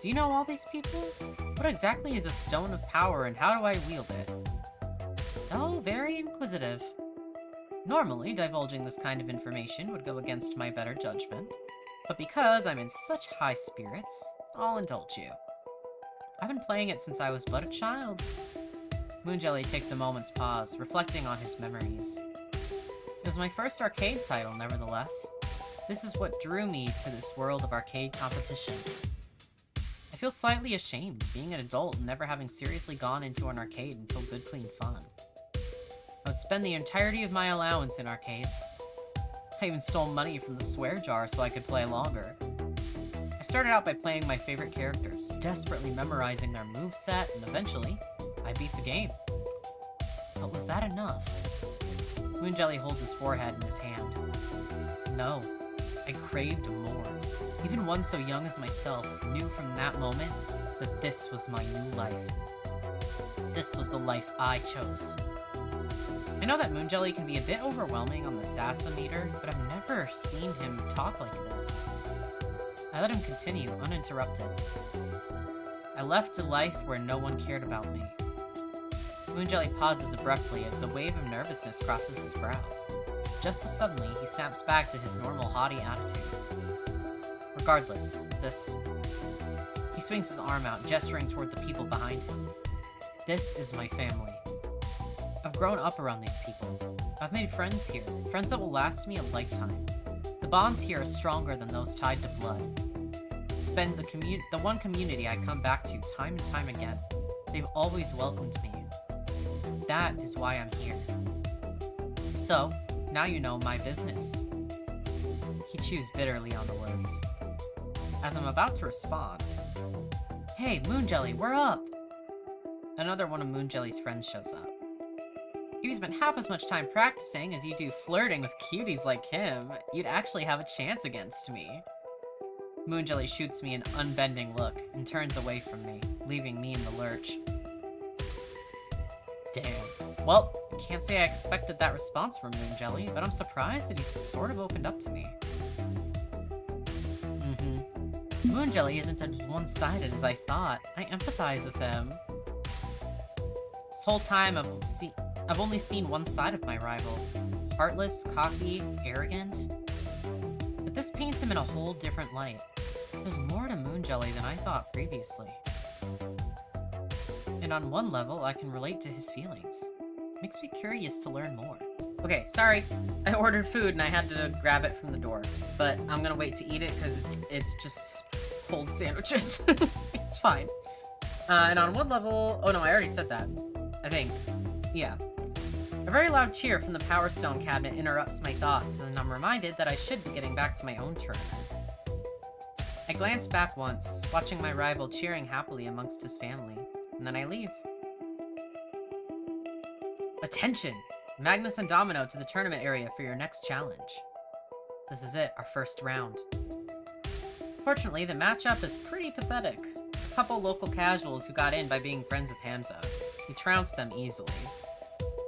Do you know all these people? What exactly is a stone of power and how do I wield it? So very inquisitive. Normally, divulging this kind of information would go against my better judgment, but because I'm in such high spirits, I'll indulge you. I've been playing it since I was but a child. Moonjelly takes a moment's pause, reflecting on his memories. It was my first arcade title, nevertheless. This is what drew me to this world of arcade competition. I feel slightly ashamed, being an adult and never having seriously gone into an arcade until good clean fun. I would spend the entirety of my allowance in arcades. I even stole money from the swear jar so I could play longer. I started out by playing my favorite characters, desperately memorizing their moveset, and eventually, I beat the game. But was that enough? Moonjelly holds his forehead in his hand. No, I craved more. Even one so young as myself knew from that moment that this was my new life. This was the life I chose. I know that Moonjelly can be a bit overwhelming on the sass-o-meter, but I've never seen him talk like this. I let him continue, uninterrupted. I left a life where no one cared about me. Moonjelly pauses abruptly as a wave of nervousness crosses his brows. Just as suddenly, he snaps back to his normal haughty attitude. Regardless, He swings his arm out, gesturing toward the people behind him. This is my family. I've grown up around these people. I've made friends here, friends that will last me a lifetime. The bonds here are stronger than those tied to blood. It's been the one community I come back to time and time again. They've always welcomed me. That is why I'm here. So, now you know my business. He chews bitterly on the words. As I'm about to respond, "Hey, Moonjelly, we're up!" Another one of Moonjelly's friends shows up. If you spent half as much time practicing as you do flirting with cuties like him, you'd actually have a chance against me. Moonjelly shoots me an unbending look and turns away from me, leaving me in the lurch. Damn. Well, can't say I expected that response from Moonjelly, but I'm surprised that he's sort of opened up to me. Moonjelly isn't as one-sided as I thought. I empathize with him. This whole time I've only seen one side of my rival. Heartless, cocky, arrogant. But this paints him in a whole different light. There's more to Moonjelly than I thought previously. And on one level, I can relate to his feelings. Makes me curious to learn more. Okay, sorry. I ordered food and I had to grab it from the door. But I'm gonna wait to eat it because it's just cold sandwiches. It's fine. And on one level... Oh no, I already said that. I think. Yeah. A very loud cheer from the Power Stone cabinet interrupts my thoughts, and I'm reminded that I should be getting back to my own tournament. I glance back once, watching my rival cheering happily amongst his family, and then I leave. Attention! Magnus and Domino to the tournament area for your next challenge. This is it, our first round. Fortunately, the matchup is pretty pathetic. A couple local casuals who got in by being friends with Hamza. He trounced them easily.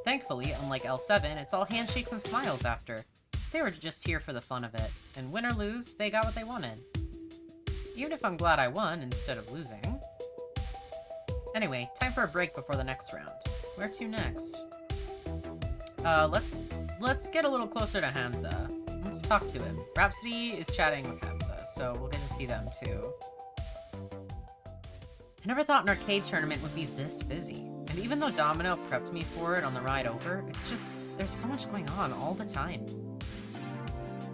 Thankfully, unlike L7, it's all handshakes and smiles after. They were just here for the fun of it, and win or lose, they got what they wanted. Even if I'm glad I won instead of losing. Anyway, time for a break before the next round. Where to next? Let's get a little closer to Hamza. Let's talk to him. Rhapsody is chatting with Hamza, so we'll get to see them too. I never thought an arcade tournament would be this busy. And even though Domino prepped me for it on the ride over, it's just, there's so much going on all the time.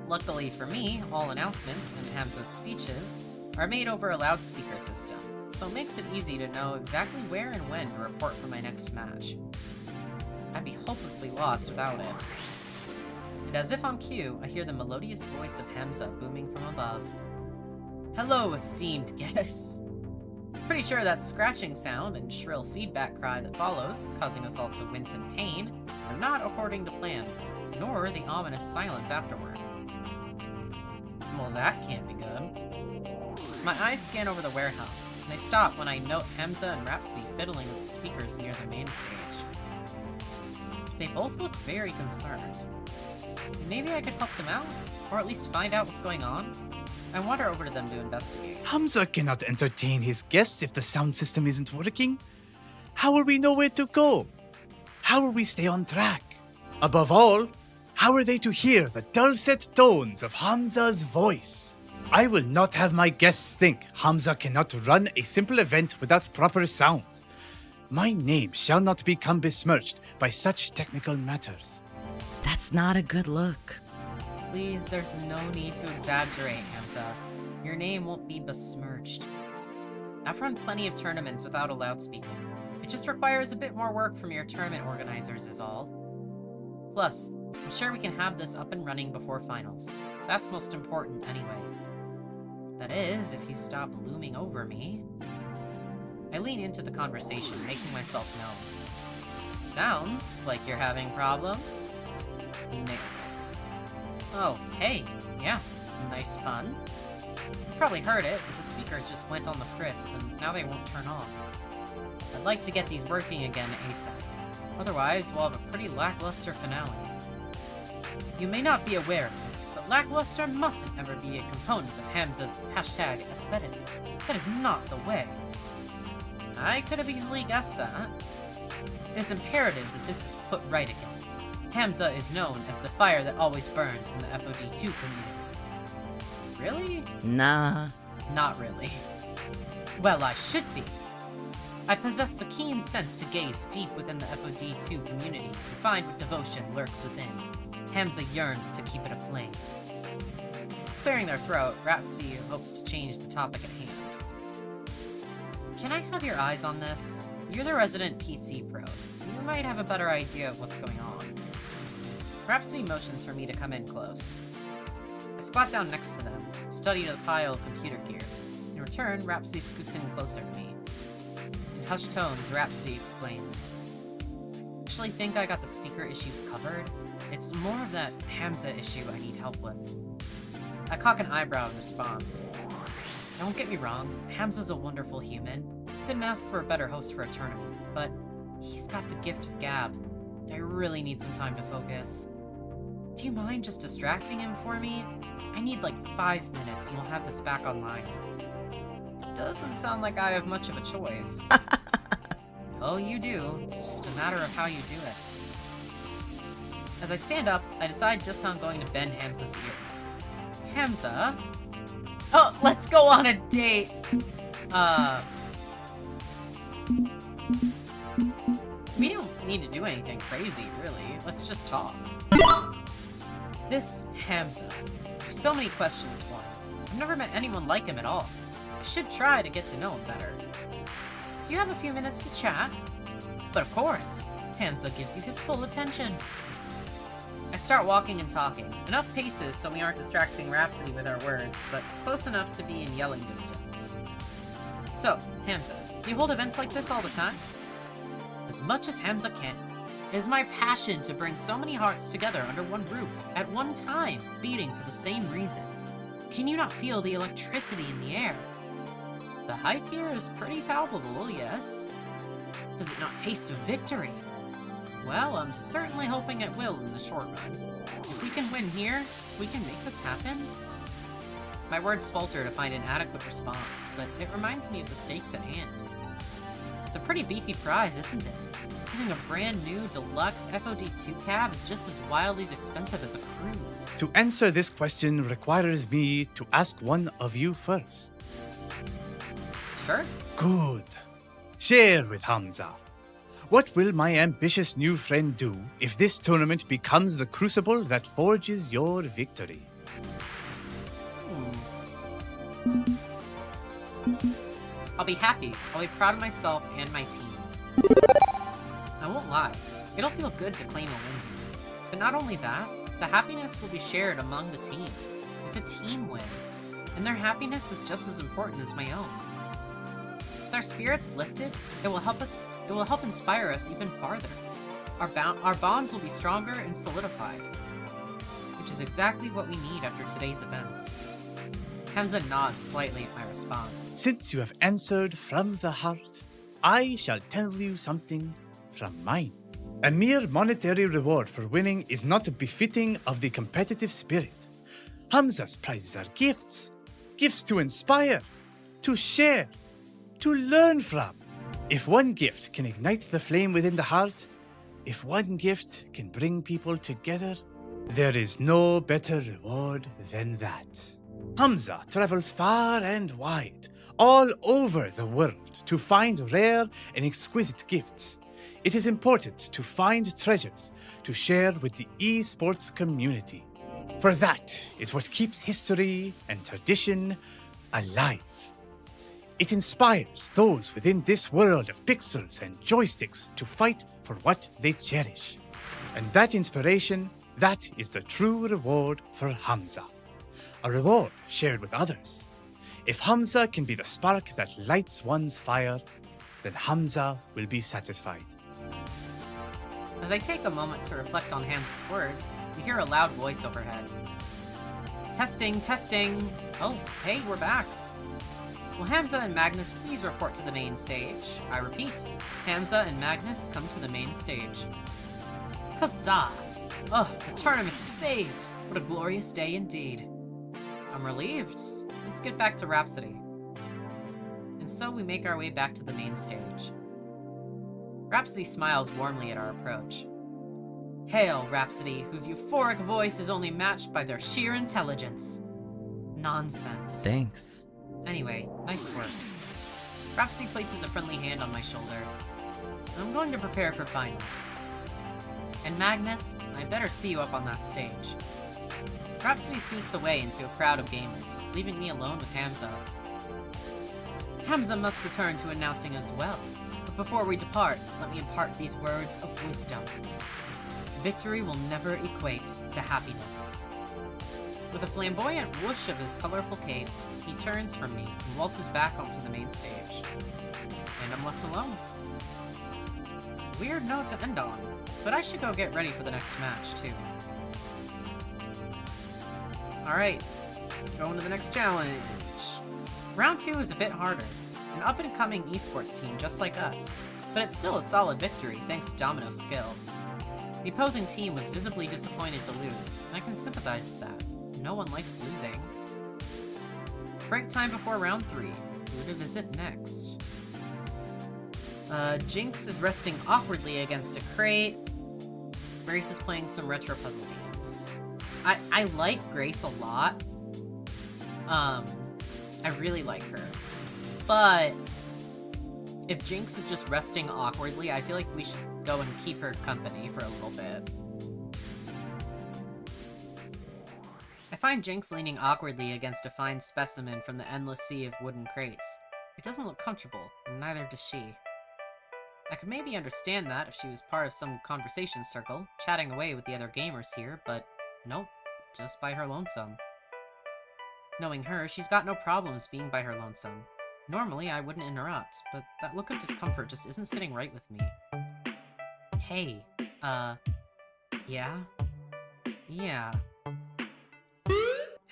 Luckily for me, all announcements and Hamza's speeches are made over a loudspeaker system, so it makes it easy to know exactly where and when to report for my next match. I'd be hopelessly lost without it. And as if on cue, I hear the melodious voice of Hamza booming from above. Hello, esteemed guests. Pretty sure that scratching sound and shrill feedback cry that follows, causing us all to wince in pain, are not according to plan, nor the ominous silence afterward. Well, that can't be good. My eyes scan over the warehouse, and they stop when I note Hamza and Rhapsody fiddling with the speakers near the main stage. They both look very concerned. Maybe I could help them out, or at least find out what's going on. I wander over to them to investigate. Hamza cannot entertain his guests if the sound system isn't working. How will we know where to go? How will we stay on track? Above all, how are they to hear the dulcet tones of Hamza's voice? I will not have my guests think Hamza cannot run a simple event without proper sound. My name shall not become besmirched by such technical matters. That's not a good look. Please, there's no need to exaggerate, Hamza. Your name won't be besmirched. I've run plenty of tournaments without a loudspeaker. It just requires a bit more work from your tournament organizers is all. Plus, I'm sure we can have this up and running before finals. That's most important anyway. That is, if you stop looming over me. I lean into the conversation, making myself known. Sounds like you're having problems. Nailed it. Oh, hey, yeah, nice pun. You probably heard it, but the speakers just went on the fritz, and now they won't turn on. I'd like to get these working again ASAP. Otherwise, we'll have a pretty lackluster finale. You may not be aware of this, but lackluster mustn't ever be a component of Hamza's hashtag aesthetic. That is not the way. I could have easily guessed that. It is imperative that this is put right again. Hamza is known as the fire that always burns in the FOD2 community. Really? Nah. Not really. Well, I should be. I possess the keen sense to gaze deep within the FOD2 community and find what devotion lurks within. Hamza yearns to keep it aflame. Clearing their throat, Rhapsody hopes to change the topic at hand. Can I have your eyes on this? You're the resident PC pro. You might have a better idea of what's going on. Rhapsody motions for me to come in close. I squat down next to them and study the pile of computer gear. In return, Rhapsody scoots in closer to me. In hushed tones, Rhapsody explains. Actually think I got the speaker issues covered. It's more of that Hamza issue I need help with. I cock an eyebrow in response. Don't get me wrong, Hamza's a wonderful human. Couldn't ask for a better host for a tournament, but he's got the gift of gab. I really need some time to focus. Do you mind just distracting him for me? I need like 5 minutes and we'll have this back online. It doesn't sound like I have much of a choice. Oh, you do. It's just a matter of how you do it. As I stand up, I decide just how I'm going to bend Hamza's ear. Hamza? Oh, let's go on a date! We don't need to do anything crazy, really. Let's just talk. This Hamza. I have so many questions for him. I've never met anyone like him at all. I should try to get to know him better. Do you have a few minutes to chat? But of course, Hamza gives you his full attention. I start walking and talking. Enough paces so we aren't distracting Rhapsody with our words, but close enough to be in yelling distance. So, Hamza, do you hold events like this all the time? As much as Hamza can. It is my passion to bring so many hearts together under one roof, at one time, beating for the same reason. Can you not feel the electricity in the air? The hype here is pretty palpable, yes. Does it not taste of victory? Well, I'm certainly hoping it will in the short run. If we can win here, we can make this happen. My words falter to find an adequate response, but it reminds me of the stakes at hand. It's a pretty beefy prize, isn't it? Getting a brand new deluxe FOD2 cab is just as wildly expensive as a cruise. To answer this question requires me to ask one of you first. Sure. Good. Share with Hamza. What will my ambitious new friend do if this tournament becomes the crucible that forges your victory? I'll be happy. I'll be proud of myself and my team. I won't lie. It'll feel good to claim a win here. But not only that, The happiness will be shared among the team. It's a team win, and their happiness is just as important as my own. With our spirits lifted, it will help inspire us even farther. Our bonds will be stronger and solidified, which is exactly what we need after today's events. Hamza nods slightly at my response. Since you have answered from the heart, I shall tell you something from mine. A mere monetary reward for winning is not befitting of the competitive spirit. Hamza's prizes are gifts. Gifts to inspire, to share, to learn from. If one gift can ignite the flame within the heart, if one gift can bring people together, there is no better reward than that. Hamza travels far and wide, all over the world, to find rare and exquisite gifts. It is important to find treasures to share with the esports community. For that is what keeps history and tradition alive. It inspires those within this world of pixels and joysticks to fight for what they cherish. And that inspiration, that is the true reward for Hamza. A reward shared with others. If Hamza can be the spark that lights one's fire, then Hamza will be satisfied. As I take a moment to reflect on Hamza's words, we hear a loud voice overhead. Testing, testing. Oh, hey, we're back. Will Hamza and Magnus please report to the main stage? I repeat, Hamza and Magnus come to the main stage. Huzzah! Oh, the tournament is saved! What a glorious day indeed. I'm relieved. Let's get back to Rhapsody. And so we make our way back to the main stage. Rhapsody smiles warmly at our approach. Hail, Rhapsody, whose euphoric voice is only matched by their sheer intelligence. Nonsense. Thanks. Anyway, nice work. Rhapsody places a friendly hand on my shoulder. I'm going to prepare for finals. And Magnus, I better see you up on that stage. Rhapsody sneaks away into a crowd of gamers, leaving me alone with Hamza. Hamza must return to announcing as well. But before we depart, let me impart these words of wisdom. Victory will never equate to happiness. With a flamboyant whoosh of his colorful cape, he turns from me and waltzes back onto the main stage. And I'm left alone. Weird note to end on, but I should go get ready for the next match, too. Alright, going to the next challenge. Round 2 is a bit harder. An up-and-coming esports team just like us, but it's still a solid victory thanks to Domino's skill. The opposing team was visibly disappointed to lose, and I can sympathize with that. No one likes losing. Break time before round 3. Who to visit next? Jinx is resting awkwardly against a crate. Grace is playing some retro puzzle games. I like Grace a lot. I really like her. But if Jinx is just resting awkwardly, I feel like we should go and keep her company for a little bit. I find Jinx leaning awkwardly against a fine specimen from the endless sea of wooden crates. It doesn't look comfortable, and neither does she. I could maybe understand that if she was part of some conversation circle, chatting away with the other gamers here, but nope, just by her lonesome. Knowing her, she's got no problems being by her lonesome. Normally, I wouldn't interrupt, but that look of discomfort just isn't sitting right with me. Hey, yeah? Yeah.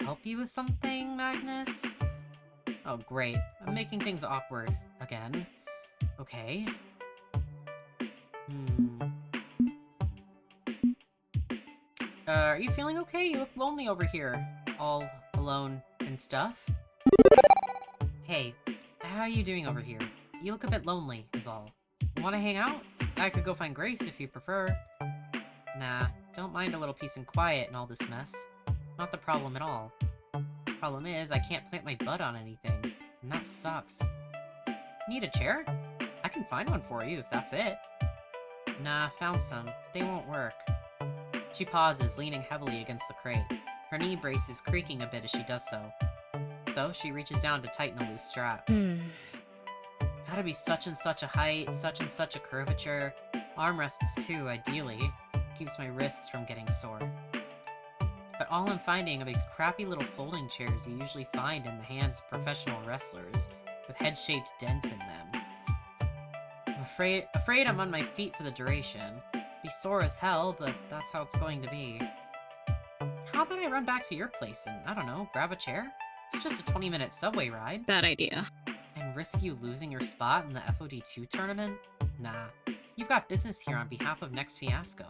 Help you with something, Magnus? Oh, great. I'm making things awkward. Again. Okay. Are you feeling okay? You look lonely over here. All alone and stuff. Hey, how are you doing over here? You look a bit lonely, is all. Wanna hang out? I could go find Grace if you prefer. Nah, don't mind a little peace and quiet in all this mess. Not the problem at all. Problem is, I can't plant my butt on anything, and that sucks. Need a chair? I can find one for you if that's it. Nah, found some. They won't work. She pauses, leaning heavily against the crate. Her knee brace is creaking a bit as she does so. So, she reaches down to tighten a loose strap. Gotta be such and such a height, such and such a curvature. Armrests too, ideally. Keeps my wrists from getting sore. all I'm finding are these crappy little folding chairs you usually find in the hands of professional wrestlers, with head-shaped dents in them. I'm afraid I'm on my feet for the duration. Be sore as hell, but that's how it's going to be. How about I run back to your place and, I don't know, grab a chair? It's just a 20-minute subway ride. Bad idea. And risk you losing your spot in the FOD2 tournament? Nah. You've got business here on behalf of Next Fiasco.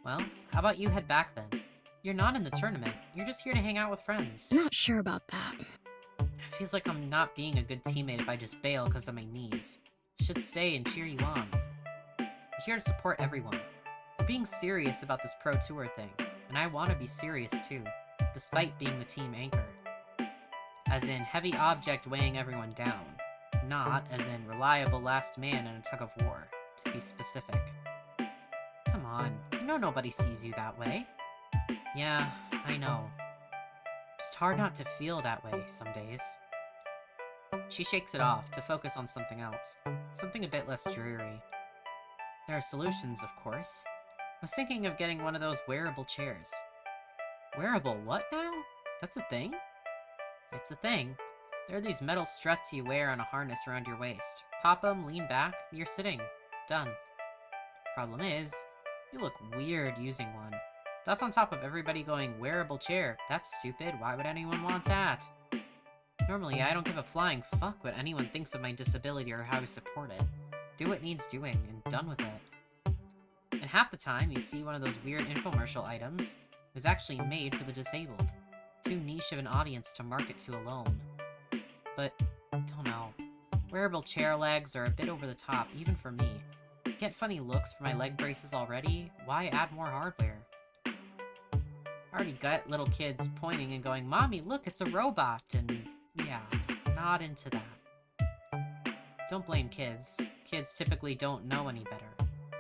Well, how about you head back then? You're not in the tournament. You're just here to hang out with friends. Not sure about that. It feels like I'm not being a good teammate if I just bail because of my knees. Should stay and cheer you on. I'm here to support everyone. We're being serious about this Pro Tour thing, and I want to be serious too, despite being the team anchor. As in heavy object weighing everyone down, not as in reliable last man in a tug of war, to be specific. Come on, you know nobody sees you that way. Yeah, I know. Just hard not to feel that way some days. She shakes it off to focus on something else, something a bit less dreary. There are solutions, of course. I was thinking of getting one of those wearable chairs. Wearable what now? That's a thing? It's a thing. There are these metal struts you wear on a harness around your waist. Pop them, lean back, you're sitting. Done. Problem is, you look weird using one. That's on top of everybody going, wearable chair. That's stupid. Why would anyone want that? Normally, I don't give a flying fuck what anyone thinks of my disability or how I support it. Do what needs doing, and done with it. And half the time, you see one of those weird infomercial items. It was actually made for the disabled. Too niche of an audience to market to alone. But, don't know. Wearable chair legs are a bit over the top, even for me. Get funny looks for my leg braces already, why add more hardware? I already got little kids pointing and going, Mommy, look, it's a robot, and yeah, not into that. Don't blame kids. Kids typically don't know any better.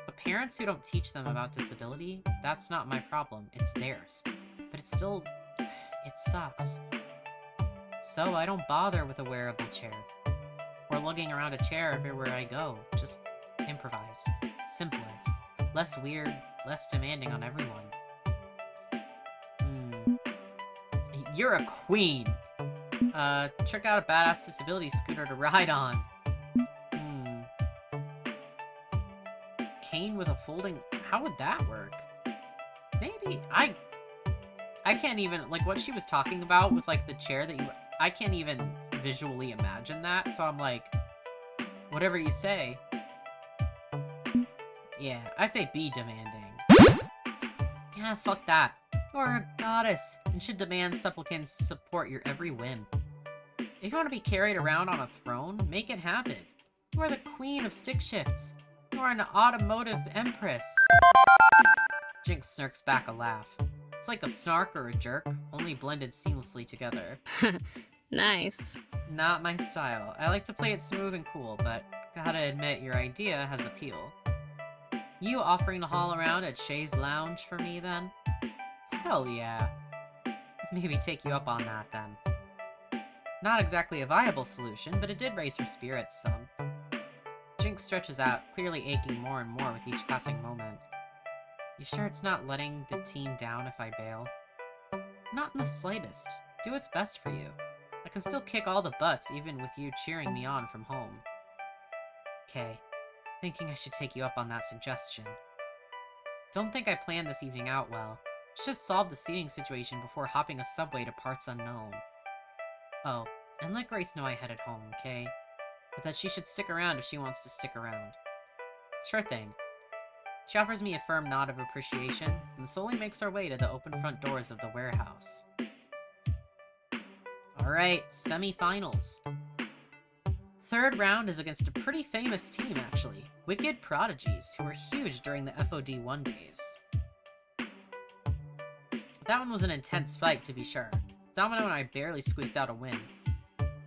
But parents who don't teach them about disability, that's not my problem, it's theirs. But it's still, it sucks. So I don't bother with a wearable chair. Or lugging around a chair everywhere I go. Just improvise. Simpler. Less weird, less demanding on everyone. You're a queen! Check out a badass disability scooter to ride on. Cane with a folding... How would that work? Maybe... I can't even... Like, what she was talking about with, like, the chair that you... I can't even visually imagine that, so I'm like... Whatever you say. Yeah, I say be demanding. Yeah, fuck that. You're a goddess, and should demand supplicants support your every whim. If you want to be carried around on a throne, make it happen. You are the queen of stick shifts. You are an automotive empress. Jinx smirks back a laugh. It's like a snark or a jerk, only blended seamlessly together. Nice. Not my style. I like to play it smooth and cool, but gotta admit your idea has appeal. You offering to haul around at Shay's Lounge for me, then? Hell yeah. Maybe take you up on that, then. Not exactly a viable solution, but it did raise her spirits some. Jinx stretches out, clearly aching more and more with each passing moment. You sure it's not letting the team down if I bail? Not in the slightest. Do what's best for you. I can still kick all the butts, even with you cheering me on from home. Okay. Thinking I should take you up on that suggestion. Don't think I planned this evening out well. Should have solved the seating situation before hopping a subway to parts unknown. Oh, and let Grace know I headed home, okay? But that she should stick around if she wants to stick around. Sure thing. She offers me a firm nod of appreciation, and slowly makes her way to the open front doors of the warehouse. Alright, semi-finals. Third round is against a pretty famous team, actually. Wicked Prodigies, who were huge during the FOD1 days. That one was an intense fight, to be sure. Domino and I barely squeaked out a win.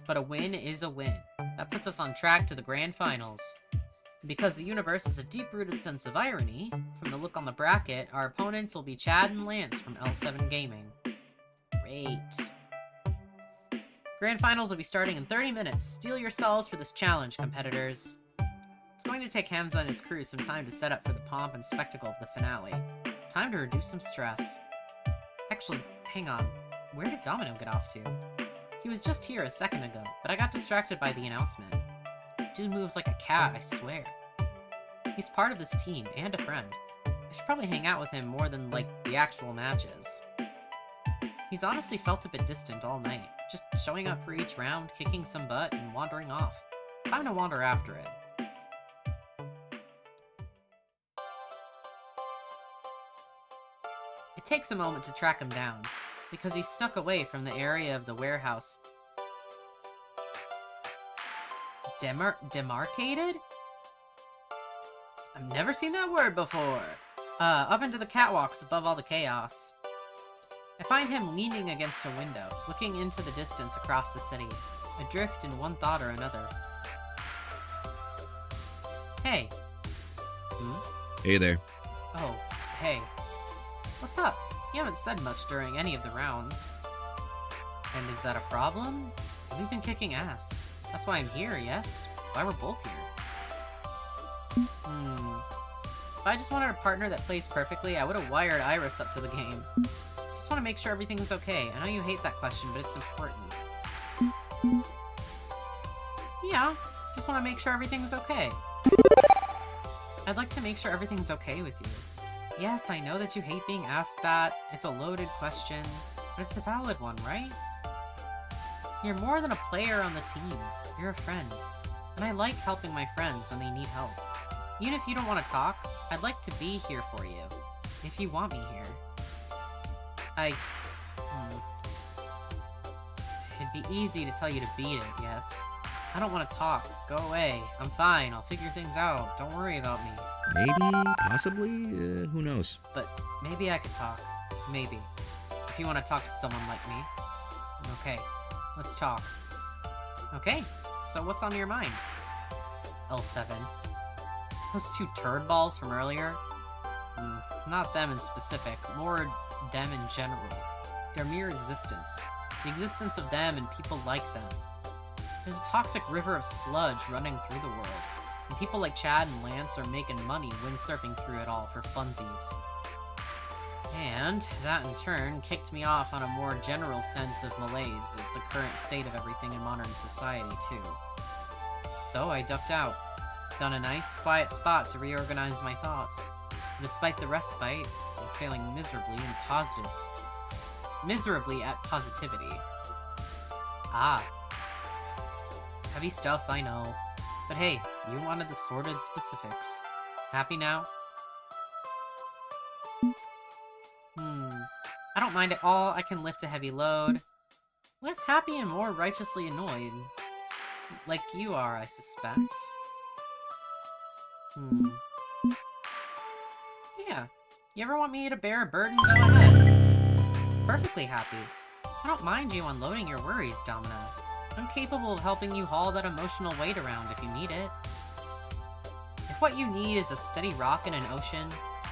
But a win is a win. That puts us on track to the grand finals. Because the universe has a deep-rooted sense of irony, from the look on the bracket, our opponents will be Chad and Lance from L7 Gaming. Great. Grand finals will be starting in 30 minutes. Steel yourselves for this challenge, competitors. It's going to take Hamza and his crew some time to set up for the pomp and spectacle of the finale. Time to reduce some stress. I Actually, hang on. Where did Domino get off to? He was just here a second ago, but I got distracted by the announcement. Dude moves like a cat, I swear. He's part of this team, and a friend. I should probably hang out with him more than, like, the actual matches. He's honestly felt a bit distant all night, just showing up for each round, kicking some butt, and wandering off. Time to wander after it. It takes a moment to track him down, because he snuck away from the area of the warehouse. Demarcated? I've never seen that word before. Up into the catwalks above all the chaos. I find him leaning against a window, looking into the distance across the city, adrift in one thought or another. Hey. Hey there. Oh, hey. What's up? You haven't said much during any of the rounds. And is that a problem? We've been kicking ass. That's why I'm here, yes? Why we're both here. If I just wanted a partner that plays perfectly, I would have wired Iris up to the game. Just want to make sure everything's okay. I know you hate that question, but it's important. Yeah, just want to make sure everything's okay. I'd like to make sure everything's okay with you. Yes, I know that you hate being asked that. It's a loaded question, but it's a valid one, right? You're more than a player on the team. You're a friend. And I like helping my friends when they need help. Even if you don't want to talk, I'd like to be here for you. If you want me here. It'd be easy to tell you to beat it, yes? I don't want to talk. Go away. I'm fine. I'll figure things out. Don't worry about me. Maybe, possibly, who knows? But maybe I could talk. Maybe. If you want to talk to someone like me. Okay, let's talk. Okay, so what's on your mind? L7. Those two turd balls from earlier? Not them in specific, more them in general. Their mere existence. The existence of them and people like them. There's a toxic river of sludge running through the world, and people like Chad and Lance are making money windsurfing through it all for funsies. And that in turn kicked me off on a more general sense of malaise at the current state of everything in modern society too. So I ducked out, found a nice, quiet spot to reorganize my thoughts. Despite the respite, I'm failing miserably at positivity. Ah. Heavy stuff, I know. But hey, you wanted the sordid specifics. Happy now? I don't mind at all. I can lift a heavy load. Less happy and more righteously annoyed. Like you are, I suspect. Yeah. You ever want me to bear a burden? Go ahead. Perfectly happy. I don't mind you unloading your worries, Domino. I'm capable of helping you haul that emotional weight around if you need it. If what you need is a steady rock in an ocean,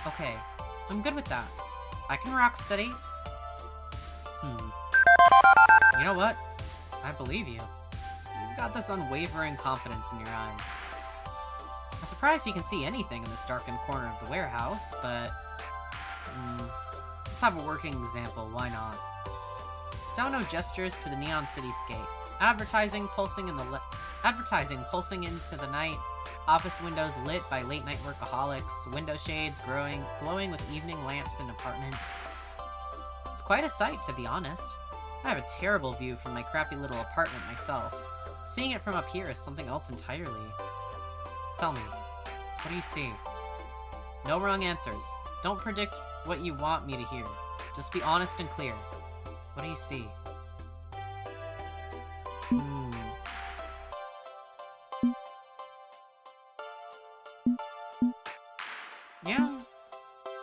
okay, I'm good with that. I can rock steady. You know what? I believe you. You've got this unwavering confidence in your eyes. I'm surprised you can see anything in this darkened corner of the warehouse, but... let's have a working example, why not? Domino gestures to the neon cityscape. Advertising pulsing into the night, office windows lit by late-night workaholics, window shades glowing with evening lamps in apartments. It's quite a sight, to be honest. I have a terrible view from my crappy little apartment myself. Seeing it from up here is something else entirely. Tell me, what do you see? No wrong answers. Don't predict what you want me to hear. Just be honest and clear. What do you see? Yeah.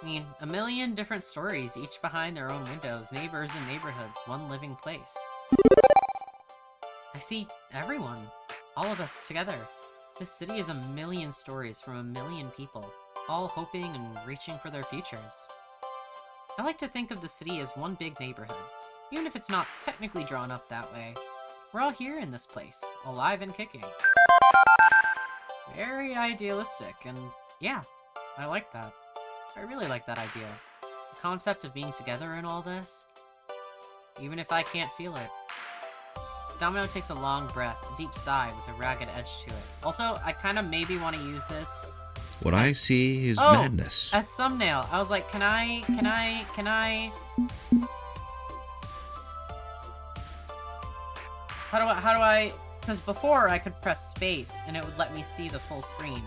I mean, a million different stories, each behind their own windows, neighbors and neighborhoods, one living place. I see everyone. All of us together. This city is a million stories from a million people, all hoping and reaching for their futures. I like to think of the city as one big neighborhood, even if it's not technically drawn up that way. We're all here in this place, alive and kicking. Very idealistic, and yeah, I like that. I really like that idea. The concept of being together in all this, even if I can't feel it. Domino takes a long breath, a deep sigh with a ragged edge to it. Also, I kind of maybe want to use this. What I see is madness. As thumbnail. I was like, can I? How do I? Because before I could press space and it would let me see the full screen.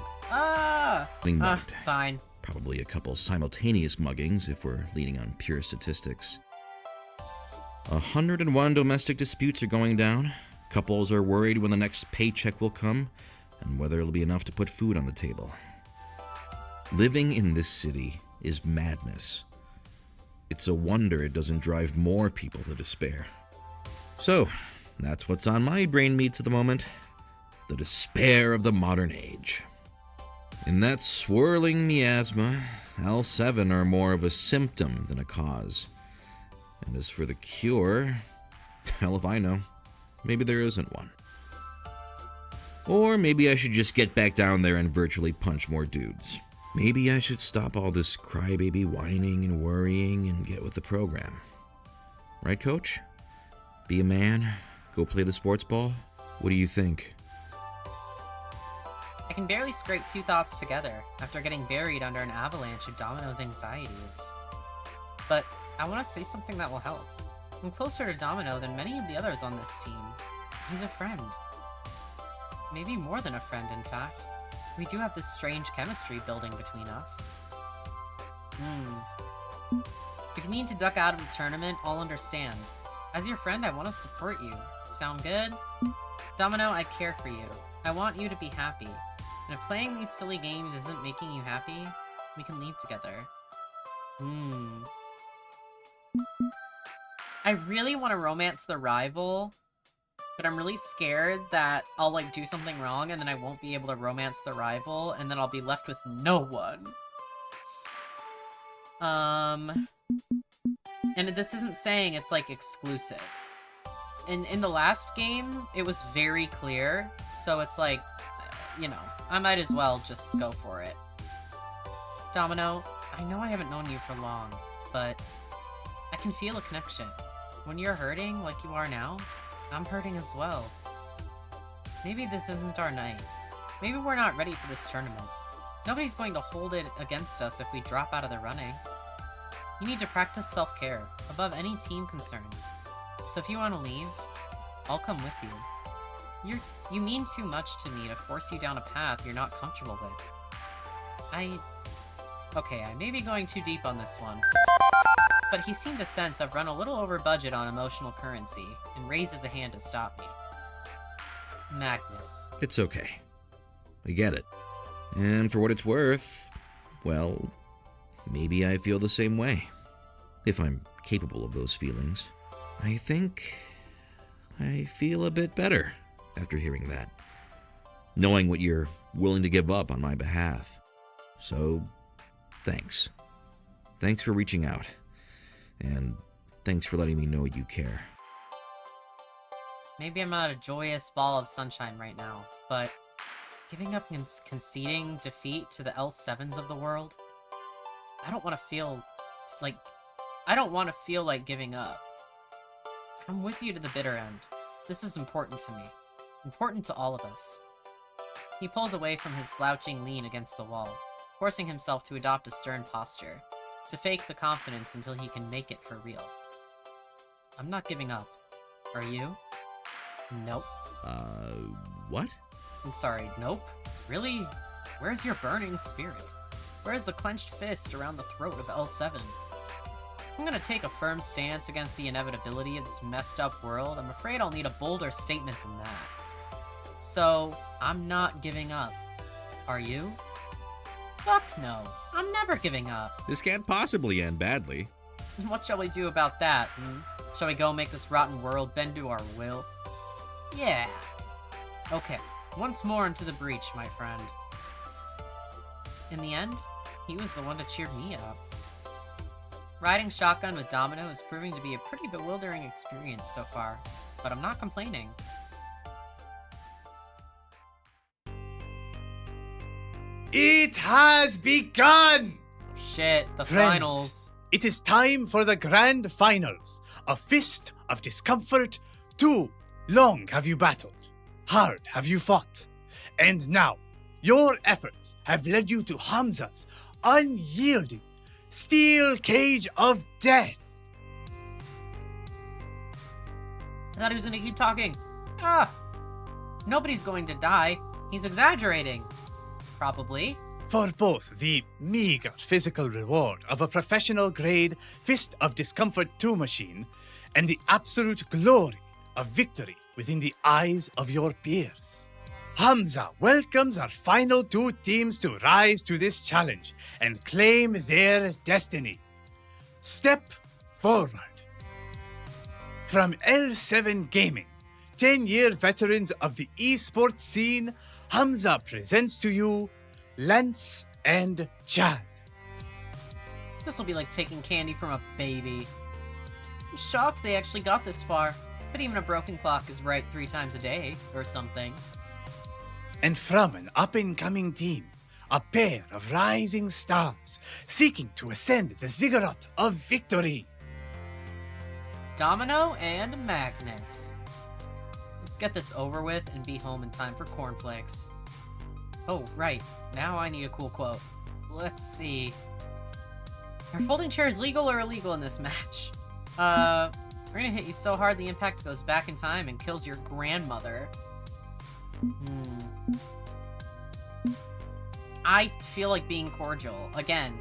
Fine. Probably a couple simultaneous muggings if we're leaning on pure statistics. 101 domestic disputes are going down. Couples are worried when the next paycheck will come and whether it'll be enough to put food on the table. Living in this city is madness. It's a wonder it doesn't drive more people to despair. So, that's what's on my brain meats at the moment. The despair of the modern age. In that swirling miasma, L7 are more of a symptom than a cause. And as for the cure, hell if I know. Maybe there isn't one. Or maybe I should just get back down there and virtually punch more dudes. Maybe I should stop all this crybaby whining and worrying and get with the program. Right, Coach? Be a man? Go play the sports ball? What do you think? I can barely scrape two thoughts together after getting buried under an avalanche of Domino's anxieties. But I want to say something that will help. I'm closer to Domino than many of the others on this team. He's a friend. Maybe more than a friend, in fact. We do have this strange chemistry building between us. If you need to duck out of the tournament, I'll understand. As your friend, I want to support you. Sound good? Domino, I care for you. I want you to be happy. And if playing these silly games isn't making you happy, we can leave together. I really want to romance the rival, but I'm really scared that I'll, like, do something wrong and then I won't be able to romance the rival, and then I'll be left with no one. And this isn't saying it's, like, exclusive. In the last game, it was very clear, so it's like, you know, I might as well just go for it. Domino, I know I haven't known you for long, but I can feel a connection. When you're hurting like you are now, I'm hurting as well. Maybe this isn't our night. Maybe we're not ready for this tournament. Nobody's going to hold it against us if we drop out of the running. You need to practice self-care above any team concerns. So if you want to leave, I'll come with you. You mean too much to me to force you down a path you're not comfortable with. Okay, I may be going too deep on this one. But he seemed to sense I've run a little over budget on emotional currency, and raises a hand to stop me. Magnus. It's okay. I get it. And for what it's worth, well, maybe I feel the same way. If I'm capable of those feelings. I think I feel a bit better after hearing that. Knowing what you're willing to give up on my behalf. So, thanks. Thanks for reaching out. And thanks for letting me know you care. Maybe I'm not a joyous ball of sunshine right now, but giving up and conceding defeat to the L7s of the world, I don't want to feel like giving up. I'm with you to the bitter end. This is important to me. Important to all of us. He pulls away from his slouching lean against the wall, forcing himself to adopt a stern posture, to fake the confidence until he can make it for real. I'm not giving up. Are you? Nope. What? I'm sorry, nope? Really? Where's your burning spirit? Where's the clenched fist around the throat of L7? I'm gonna take a firm stance against the inevitability of this messed up world. I'm afraid I'll need a bolder statement than that. So, I'm not giving up. Are you? Fuck no. I'm never giving up. This can't possibly end badly. What shall we do about that, Shall we go make this rotten world bend to our will? Yeah. Okay. Once more into the breach, my friend. In the end, he was the one that cheered me up. Riding shotgun with Domino is proving to be a pretty bewildering experience so far, but I'm not complaining. It has begun! Shit, the Friends, finals. It is time for the grand finals. A fist of discomfort. Too long have you battled, hard have you fought, and now your efforts have led you to Hamza's unyielding steel cage of death. I thought he was gonna keep talking. Nobody's going to die. He's exaggerating. Probably. For both the meager physical reward of a professional grade Fist of Discomfort 2 machine and the absolute glory of victory within the eyes of your peers. Hamza welcomes our final 2 teams to rise to this challenge and claim their destiny. Step forward. From L7 Gaming, 10-year veterans of the esports scene, Hamza presents to you Lance and Chad. This will be like taking candy from a baby. I'm shocked they actually got this far, but even a broken clock is right 3 times a day, or something. And from an up-and-coming team, a pair of rising stars seeking to ascend the ziggurat of victory. Domino and Magnus. Let's get this over with and be home in time for cornflakes. Oh, right. Now I need a cool quote. Let's see. Are folding chairs legal or illegal in this match? We're gonna hit you so hard the impact goes back in time and kills your grandmother. I feel like being cordial. Again,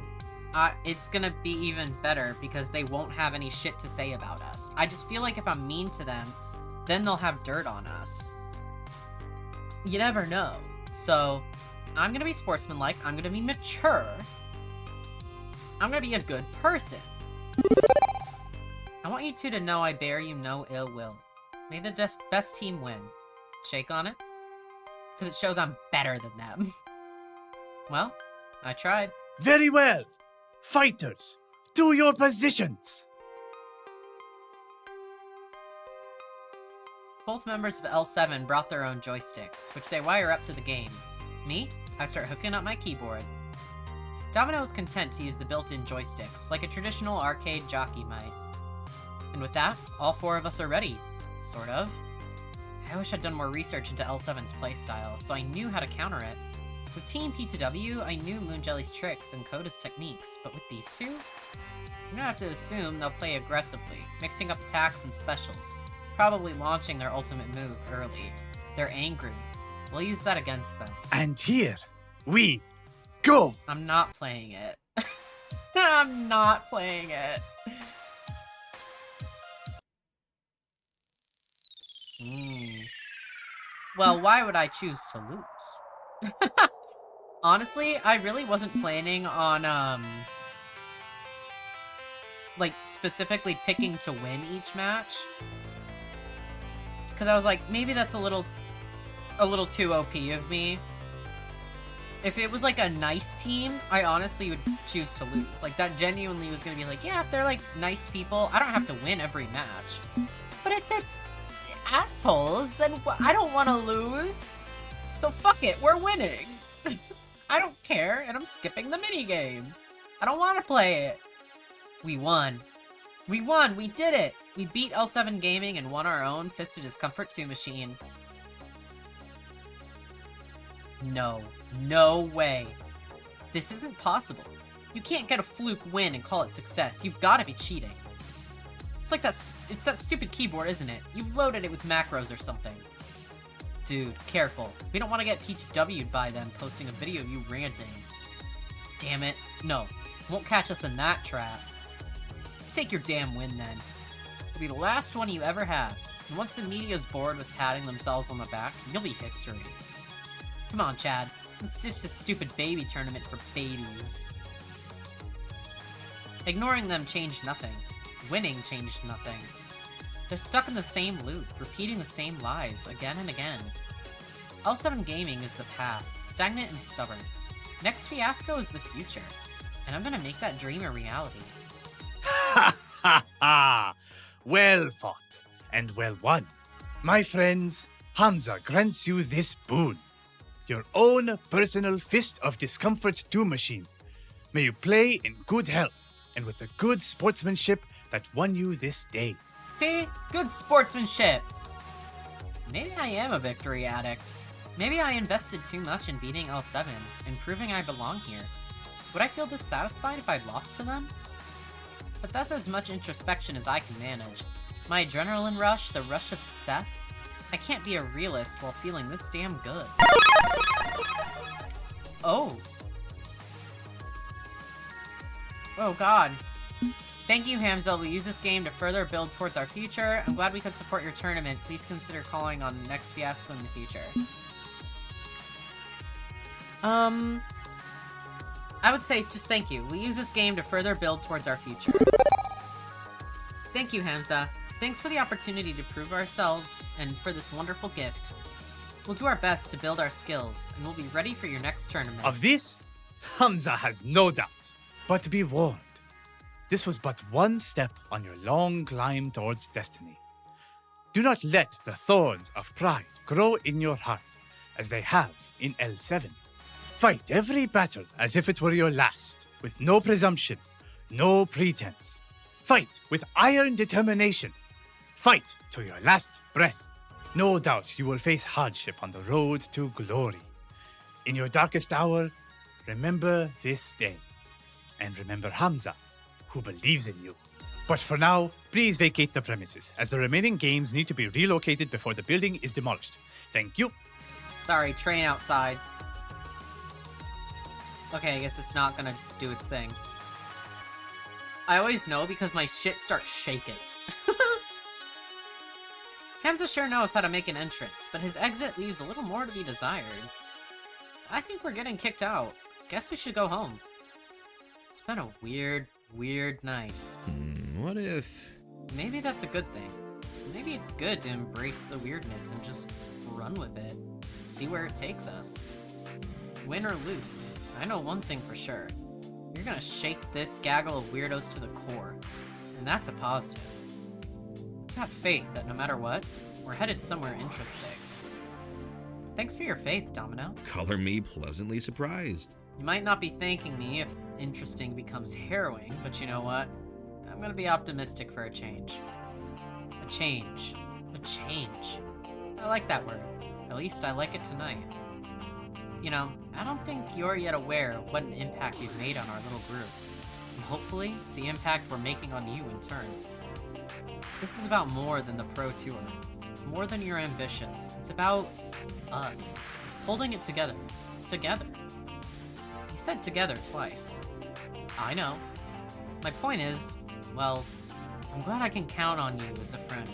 it's gonna be even better because they won't have any shit to say about us. I just feel like if I'm mean to them, then they'll have dirt on us. You never know. So, I'm gonna be sportsmanlike, I'm gonna be mature, I'm gonna be a good person. I want you two to know I bear you no ill will. May the best team win. Shake on it? Because it shows I'm better than them. Well, I tried. Very well. Fighters, to your positions. Both members of L7 brought their own joysticks, which they wire up to the game. Me, I start hooking up my keyboard. Domino is content to use the built-in joysticks, like a traditional arcade jockey might. And with that, all 4 of us are ready. Sort of. I wish I'd done more research into L7's playstyle, so I knew how to counter it. With Team P2W, I knew Moonjelly's tricks and Koda's techniques, but with these 2? I'm gonna have to assume they'll play aggressively, mixing up attacks and specials, probably launching their ultimate move early. They're angry. We'll use that against them. And here we go! I'm not playing it. I'm not playing it. Well, why would I choose to lose? Honestly, I really wasn't planning on, like, specifically picking to win each match. Because I was like, maybe that's a little too OP of me. If it was, like, a nice team, I honestly would choose to lose. Like, that genuinely was gonna be like, yeah, if they're, like, nice people, I don't have to win every match. But if it's assholes, then I don't want to lose. So fuck it, we're winning. I don't care, and I'm skipping the minigame. I don't want to play it. We won. We won, we did it. We beat L7 Gaming and won our own Fist of Discomfort 2 machine. No. No way. This isn't possible. You can't get a fluke win and call it success. You've got to be cheating. It's like it's that stupid keyboard, isn't it? You've loaded it with macros or something. Dude, careful. We don't want to get P2W'd by them posting a video of you ranting. Damn it. No. Won't catch us in that trap. Take your damn win, then. It'll be the last one you ever have. And once the media's bored with patting themselves on the back, you'll be history. Come on, Chad. Let's ditch this stupid baby tournament for babies. Ignoring them changed nothing. Winning changed nothing. They're stuck in the same loop, repeating the same lies again and again. L7 Gaming is the past, stagnant and stubborn. Next fiasco is the future, and I'm gonna make that dream a reality. Ha ha ha! Well fought, and well won. My friends, Hamza grants you this boon. Your own personal Fist of Discomfort 2 machine. May you play in good health, and with the good sportsmanship that won you this day. See? Good sportsmanship. Maybe I am a victory addict. Maybe I invested too much in beating L7 and proving I belong here. Would I feel dissatisfied if I lost to them? But that's as much introspection as I can manage. My adrenaline rush, the rush of success. I can't be a realist while feeling this damn good. Oh. Oh god. Thank you, Hamza. We'll use this game to further build towards our future. I'm glad we could support your tournament. Please consider calling on the next fiasco in the future. I would say just thank you. We use this game to further build towards our future. Thank you, Hamza. Thanks for the opportunity to prove ourselves and for this wonderful gift. We'll do our best to build our skills, and we'll be ready for your next tournament. Of this, Hamza has no doubt. But be warned, this was but one step on your long climb towards destiny. Do not let the thorns of pride grow in your heart, as they have in L7. Fight every battle as if it were your last, with no presumption, no pretense. Fight with iron determination. Fight to your last breath. No doubt you will face hardship on the road to glory. In your darkest hour, remember this day. And remember Hamza, who believes in you. But for now, please vacate the premises, as the remaining games need to be relocated before the building is demolished. Thank you. Sorry, train outside. Okay, I guess it's not gonna do its thing. I always know because my shit starts shaking. Hamza sure knows how to make an entrance, but his exit leaves a little more to be desired. I think we're getting kicked out. Guess we should go home. It's been a weird, weird night. What if... Maybe that's a good thing. Maybe it's good to embrace the weirdness and just run with it. See where it takes us. Win or lose, I know one thing for sure. You're gonna shake this gaggle of weirdos to the core. And that's a positive. I've got faith that no matter what, we're headed somewhere interesting. Thanks for your faith, Domino. Color me pleasantly surprised. You might not be thanking me if interesting becomes harrowing, but you know what? I'm gonna be optimistic for a change. A change. A change. I like that word. At least I like it tonight. You know, I don't think you're yet aware of what an impact you've made on our little group. And hopefully, the impact we're making on you in turn. This is about more than the Pro Tour. More than your ambitions. It's about us. Holding it together. Together. You said together twice. I know. My point is, well, I'm glad I can count on you as a friend.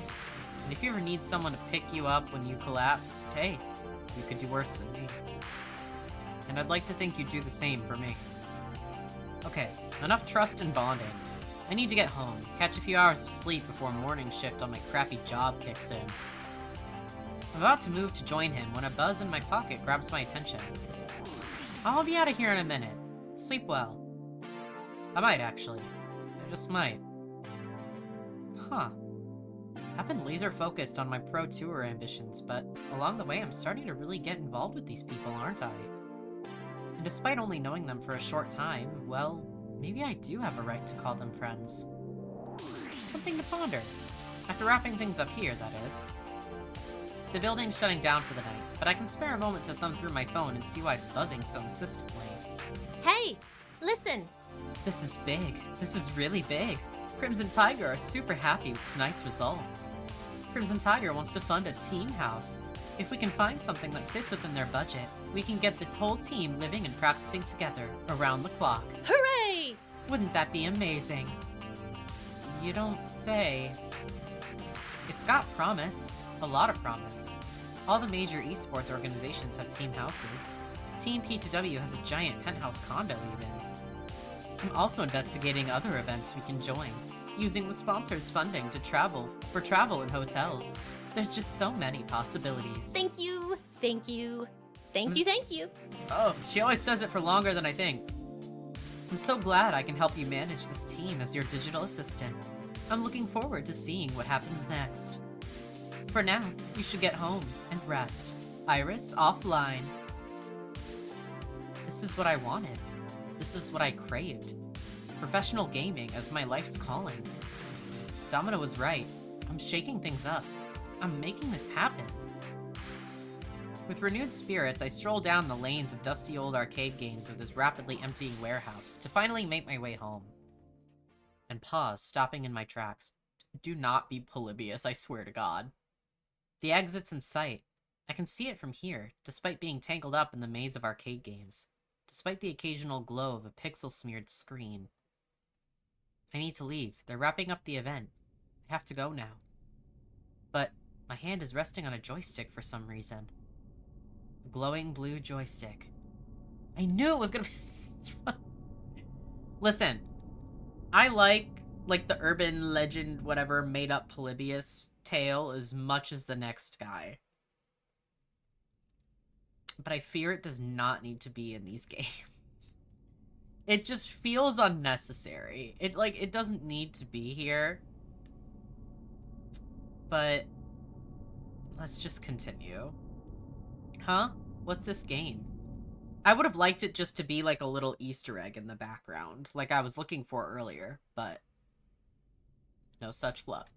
And if you ever need someone to pick you up when you collapse, hey, you could do worse than me. And I'd like to think you'd do the same for me. Okay, enough trust and bonding. I need to get home, catch a few hours of sleep before morning shift on my crappy job kicks in. I'm about to move to join him when a buzz in my pocket grabs my attention. I'll be out of here in a minute. Sleep well. I might, actually. I just might. Huh. I've been laser focused on my Pro Tour ambitions, but along the way I'm starting to really get involved with these people, aren't I? And despite only knowing them for a short time, well, maybe I do have a right to call them friends. Something to ponder. After wrapping things up here, that is. The building's shutting down for the night, but I can spare a moment to thumb through my phone and see why it's buzzing so insistently. Hey, listen. This is big. This is really big. Crimson Tiger are super happy with tonight's results. Crimson Tiger wants to fund a team house. If we can find something that fits within their budget, we can get the whole team living and practicing together around the clock. Hooray! Wouldn't that be amazing? You don't say. It's got promise. A lot of promise. All the major esports organizations have team houses. Team P2W has a giant penthouse condo even. I'm also investigating other events we can join, using the sponsors' funding to travel and hotels. There's just so many possibilities. Thank you. Thank you. Thank you. Thank you. Oh, she always says it for longer than I think. I'm so glad I can help you manage this team as your digital assistant. I'm looking forward to seeing what happens next. For now, you should get home and rest. Iris, offline. This is what I wanted. This is what I craved. Professional gaming as my life's calling. Domino was right. I'm shaking things up. I'm making this happen. With renewed spirits, I stroll down the lanes of dusty old arcade games of this rapidly emptying warehouse to finally make my way home. And pause, stopping in my tracks. Do not be Polybius, I swear to God. The exit's in sight. I can see it from here, despite being tangled up in the maze of arcade games, despite the occasional glow of a pixel-smeared screen. I need to leave. They're wrapping up the event. I have to go now. But my hand is resting on a joystick for some reason. A glowing blue joystick. I knew it was gonna be... Listen, I like the urban legend, whatever, made-up Polybius tale as much as the next guy. But I fear it does not need to be in these games. It just feels unnecessary. It doesn't need to be here. But let's just continue. Huh? What's this game? I would have liked it just to be like a little Easter egg in the background, like I was looking for earlier, but no such luck.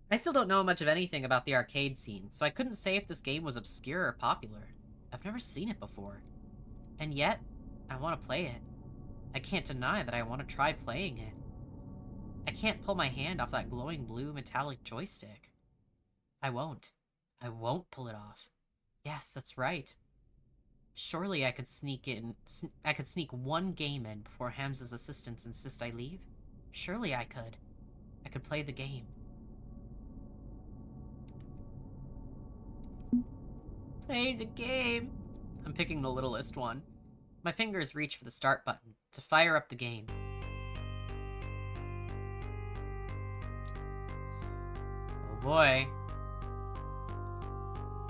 I still don't know much of anything about the arcade scene, so I couldn't say if this game was obscure or popular. I've never seen it before. And yet, I want to play it. I can't deny that I want to try playing it. I can't pull my hand off that glowing blue metallic joystick. I won't. I won't pull it off. Yes, that's right. Surely I could sneak one game in before Hamza's assistants insist I leave. Surely I could. I could play the game. Play the game. I'm picking the littlest one. My fingers reach for the start button to fire up the game. Oh boy.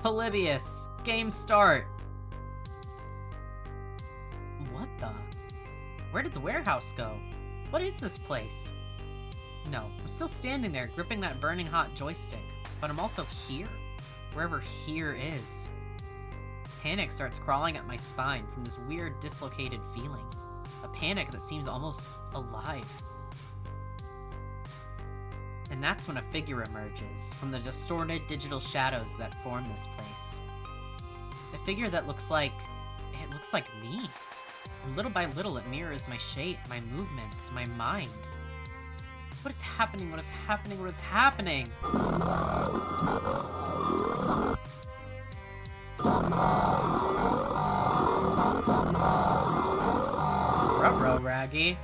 Polybius, game start. What the? Where did the warehouse go? What is this place? No, I'm still standing there gripping that burning hot joystick, but I'm also here, wherever here is. Panic starts crawling up my spine from this weird dislocated feeling, a panic that seems almost alive. And that's when a figure emerges from the distorted digital shadows that form this place. A figure that looks like me. And little by little it mirrors my shape, my movements, my mind. What is happening? What is happening? What is happening? Ruh-roh, Raggy.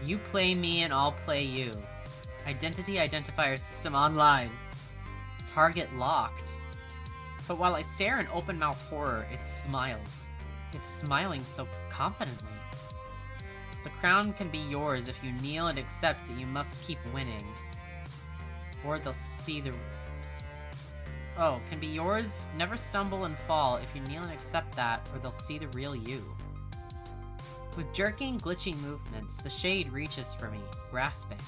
You play me and I'll play you. Identity identifier system online. Target locked. But while I stare in open-mouthed horror, it smiles. It's smiling so confidently. The crown can be yours if you kneel and accept that you must keep winning. Or they'll see the... Oh, can be yours, never stumble and fall if you kneel and accept that, or they'll see the real you. With jerking, glitchy movements, the shade reaches for me, grasping.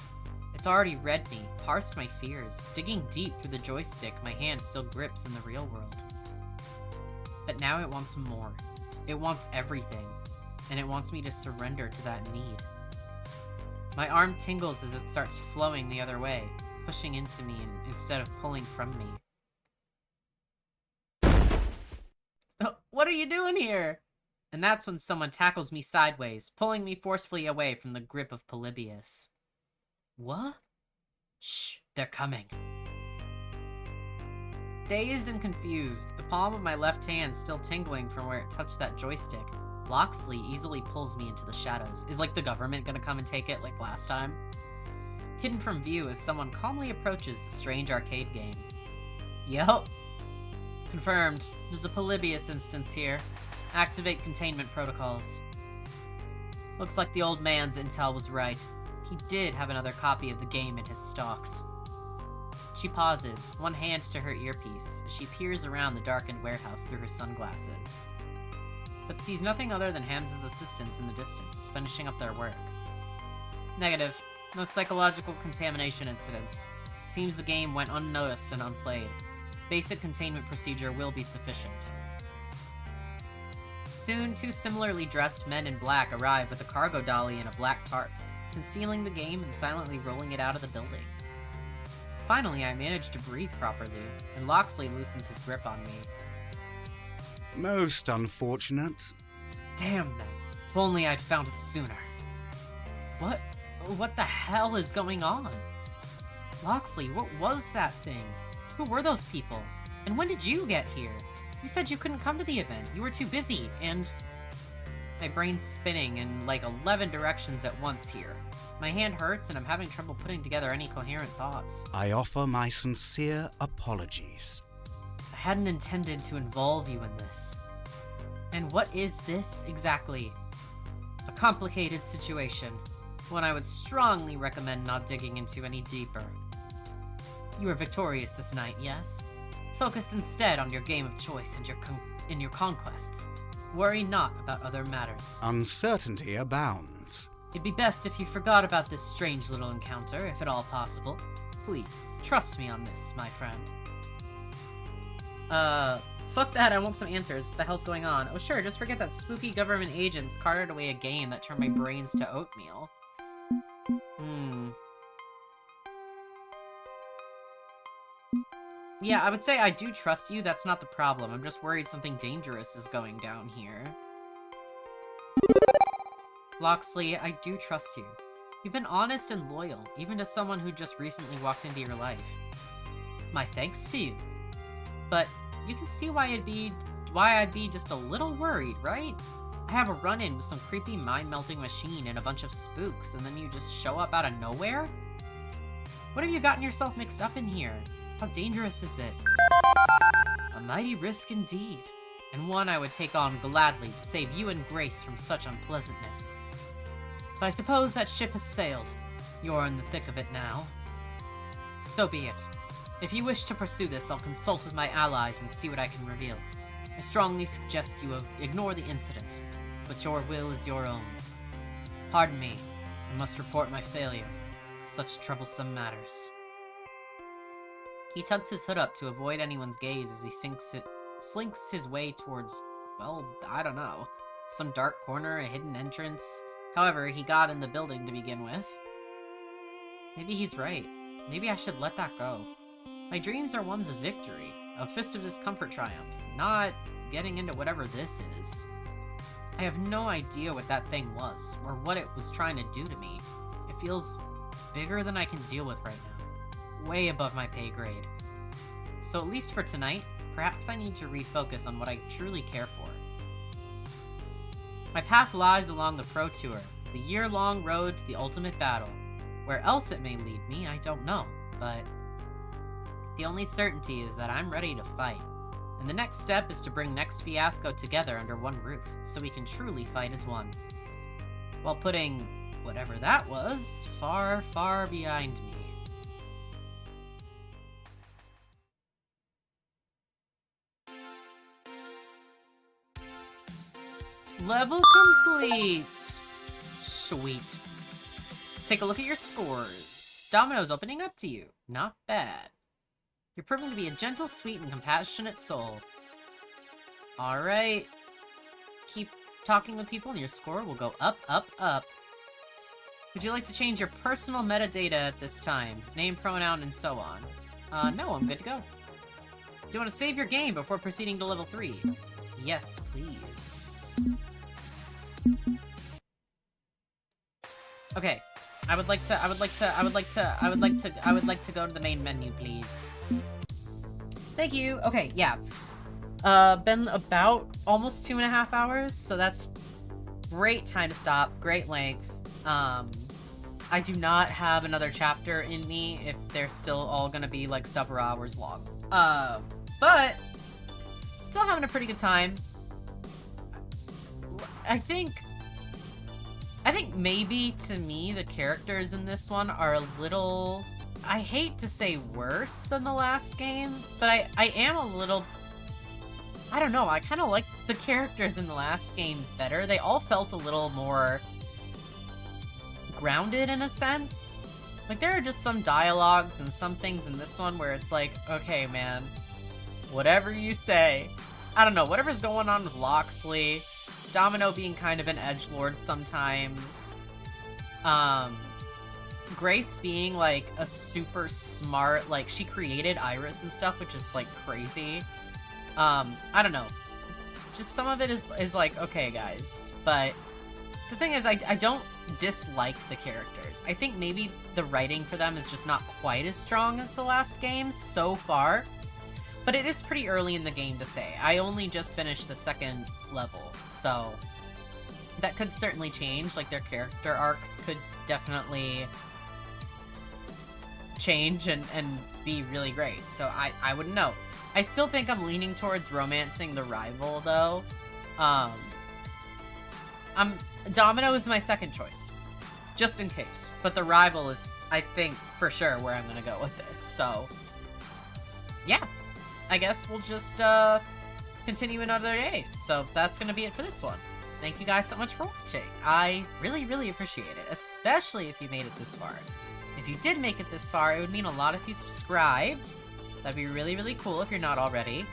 It's already read me, parsed my fears, digging deep through the joystick my hand still grips in the real world. But now it wants more. It wants everything, and it wants me to surrender to that need. My arm tingles as it starts flowing the other way, pushing into me instead of pulling from me. What are you doing here? And that's when someone tackles me sideways, pulling me forcefully away from the grip of Polybius. What? Shh, they're coming. Dazed and confused, the palm of my left hand still tingling from where it touched that joystick, Loxley easily pulls me into the shadows. Is like the government gonna come and take it like last time? Hidden from view as someone calmly approaches the strange arcade game. Yup. Confirmed. There's a Polybius instance here. Activate containment protocols. Looks like the old man's intel was right. He did have another copy of the game in his stocks. She pauses, one hand to her earpiece, as she peers around the darkened warehouse through her sunglasses. But sees nothing other than Hamza's assistants in the distance, finishing up their work. Negative. No psychological contamination incidents. Seems the game went unnoticed and unplayed. Basic containment procedure will be sufficient. Soon, two similarly dressed men in black arrive with a cargo dolly and a black tarp, concealing the game and silently rolling it out of the building. Finally, I managed to breathe properly, and Loxley loosens his grip on me. Most unfortunate. Damn them. If only I'd found it sooner. What the hell is going on? Loxley, what was that thing? Who were those people? And when did you get here? You said you couldn't come to the event. You were too busy, and... My brain's spinning in like 11 directions at once here. My hand hurts, and I'm having trouble putting together any coherent thoughts. I offer my sincere apologies. I hadn't intended to involve you in this. And what is this exactly? A complicated situation. One I would strongly recommend not digging into any deeper. You were victorious this night, yes? Focus instead on your game of choice and your conquests. Worry not about other matters. Uncertainty abounds. It'd be best if you forgot about this strange little encounter, if at all possible. Please, trust me on this, my friend. Fuck that, I want some answers. What the hell's going on? Oh sure, just forget that spooky government agents carted away a game that turned my brains to oatmeal. Yeah, I would say I do trust you, that's not the problem. I'm just worried something dangerous is going down here. Loxley, I do trust you. You've been honest and loyal, even to someone who just recently walked into your life. My thanks to you. But you can see why I'd be just a little worried, right? I have a run-in with some creepy mind-melting machine and a bunch of spooks, and then you just show up out of nowhere? What have you gotten yourself mixed up in here? How dangerous is it? A mighty risk indeed, and one I would take on gladly to save you and Grace from such unpleasantness. But I suppose that ship has sailed. You're in the thick of it now. So be it. If you wish to pursue this, I'll consult with my allies and see what I can reveal. I strongly suggest you ignore the incident, but your will is your own. Pardon me, I must report my failure. Such troublesome matters. He tucks his hood up to avoid anyone's gaze as he slinks his way towards, well, I don't know, some dark corner, a hidden entrance. However, he got in the building to begin with. Maybe he's right. Maybe I should let that go. My dreams are ones of victory, a fist of discomfort triumph, not getting into whatever this is. I have no idea what that thing was, or what it was trying to do to me. It feels bigger than I can deal with right now. Way above my pay grade. So at least for tonight, perhaps I need to refocus on what I truly care for. My path lies along the Pro Tour, the year-long road to the ultimate battle. Where else it may lead me, I don't know, but the only certainty is that I'm ready to fight. And the next step is to bring Next Fiasco together under one roof, so we can truly fight as one. While putting whatever that was far, far behind me. Level complete! Sweet. Let's take a look at your scores. Domino's opening up to you. Not bad. You're proving to be a gentle, sweet, and compassionate soul. Alright. Keep talking with people and your score will go up, up, up. Would you like to change your personal metadata at this time? Name, pronoun, and so on. No, I'm good to go. Do you want to save your game before proceeding to level 3? Yes, please. Okay. I would like to go to the main menu, please. Thank you. Okay, yeah. Been about almost 2.5 hours, so that's great time to stop, great length. I do not have another chapter in me if they're still all gonna be like several hours long. But still having a pretty good time. I think maybe, to me, the characters in this one are a little... I hate to say worse than the last game, but I am a little... I don't know, I kind of like the characters in the last game better. They all felt a little more grounded in a sense. Like, there are just some dialogues and some things in this one where it's like, okay, man, whatever you say. I don't know, whatever's going on with Loxley, Domino being kind of an edgelord sometimes. Grace being like a super smart, like she created Iris and stuff, which is like crazy. I don't know. Just some of it is like, okay, guys. But the thing is, I don't dislike the characters. I think maybe the writing for them is just not quite as strong as the last game so far. But it is pretty early in the game to say. I only just finished the second level, so that could certainly change. Like, their character arcs could definitely change and be really great. So I wouldn't know. I still think I'm leaning towards romancing the rival, though. Domino is my second choice, just in case. But the rival is, I think, for sure where I'm gonna go with this. So, yeah. I guess we'll just continue another day. So that's gonna be it for this one. Thank you guys so much for watching. I really, really appreciate it, especially if you made it this far. If you did make it this far, it would mean a lot if you subscribed. That'd be really, really cool if you're not already.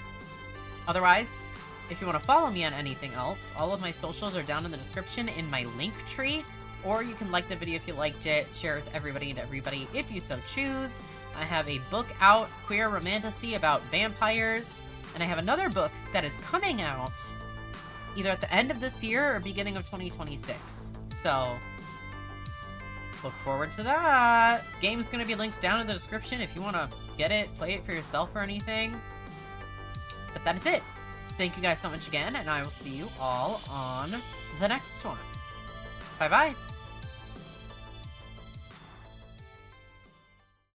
Otherwise, if you want to follow me on anything else, all of my socials are down in the description in my link tree. Or you can like the video if you liked it, share it with everybody and everybody if you so choose. I have a book out, Queer Romantasy, about vampires, and I have another book that is coming out either at the end of this year or beginning of 2026. So, look forward to that. Game is going to be linked down in the description if you want to get it, play it for yourself or anything. But that is it. Thank you guys so much again, and I will see you all on the next one. Bye-bye.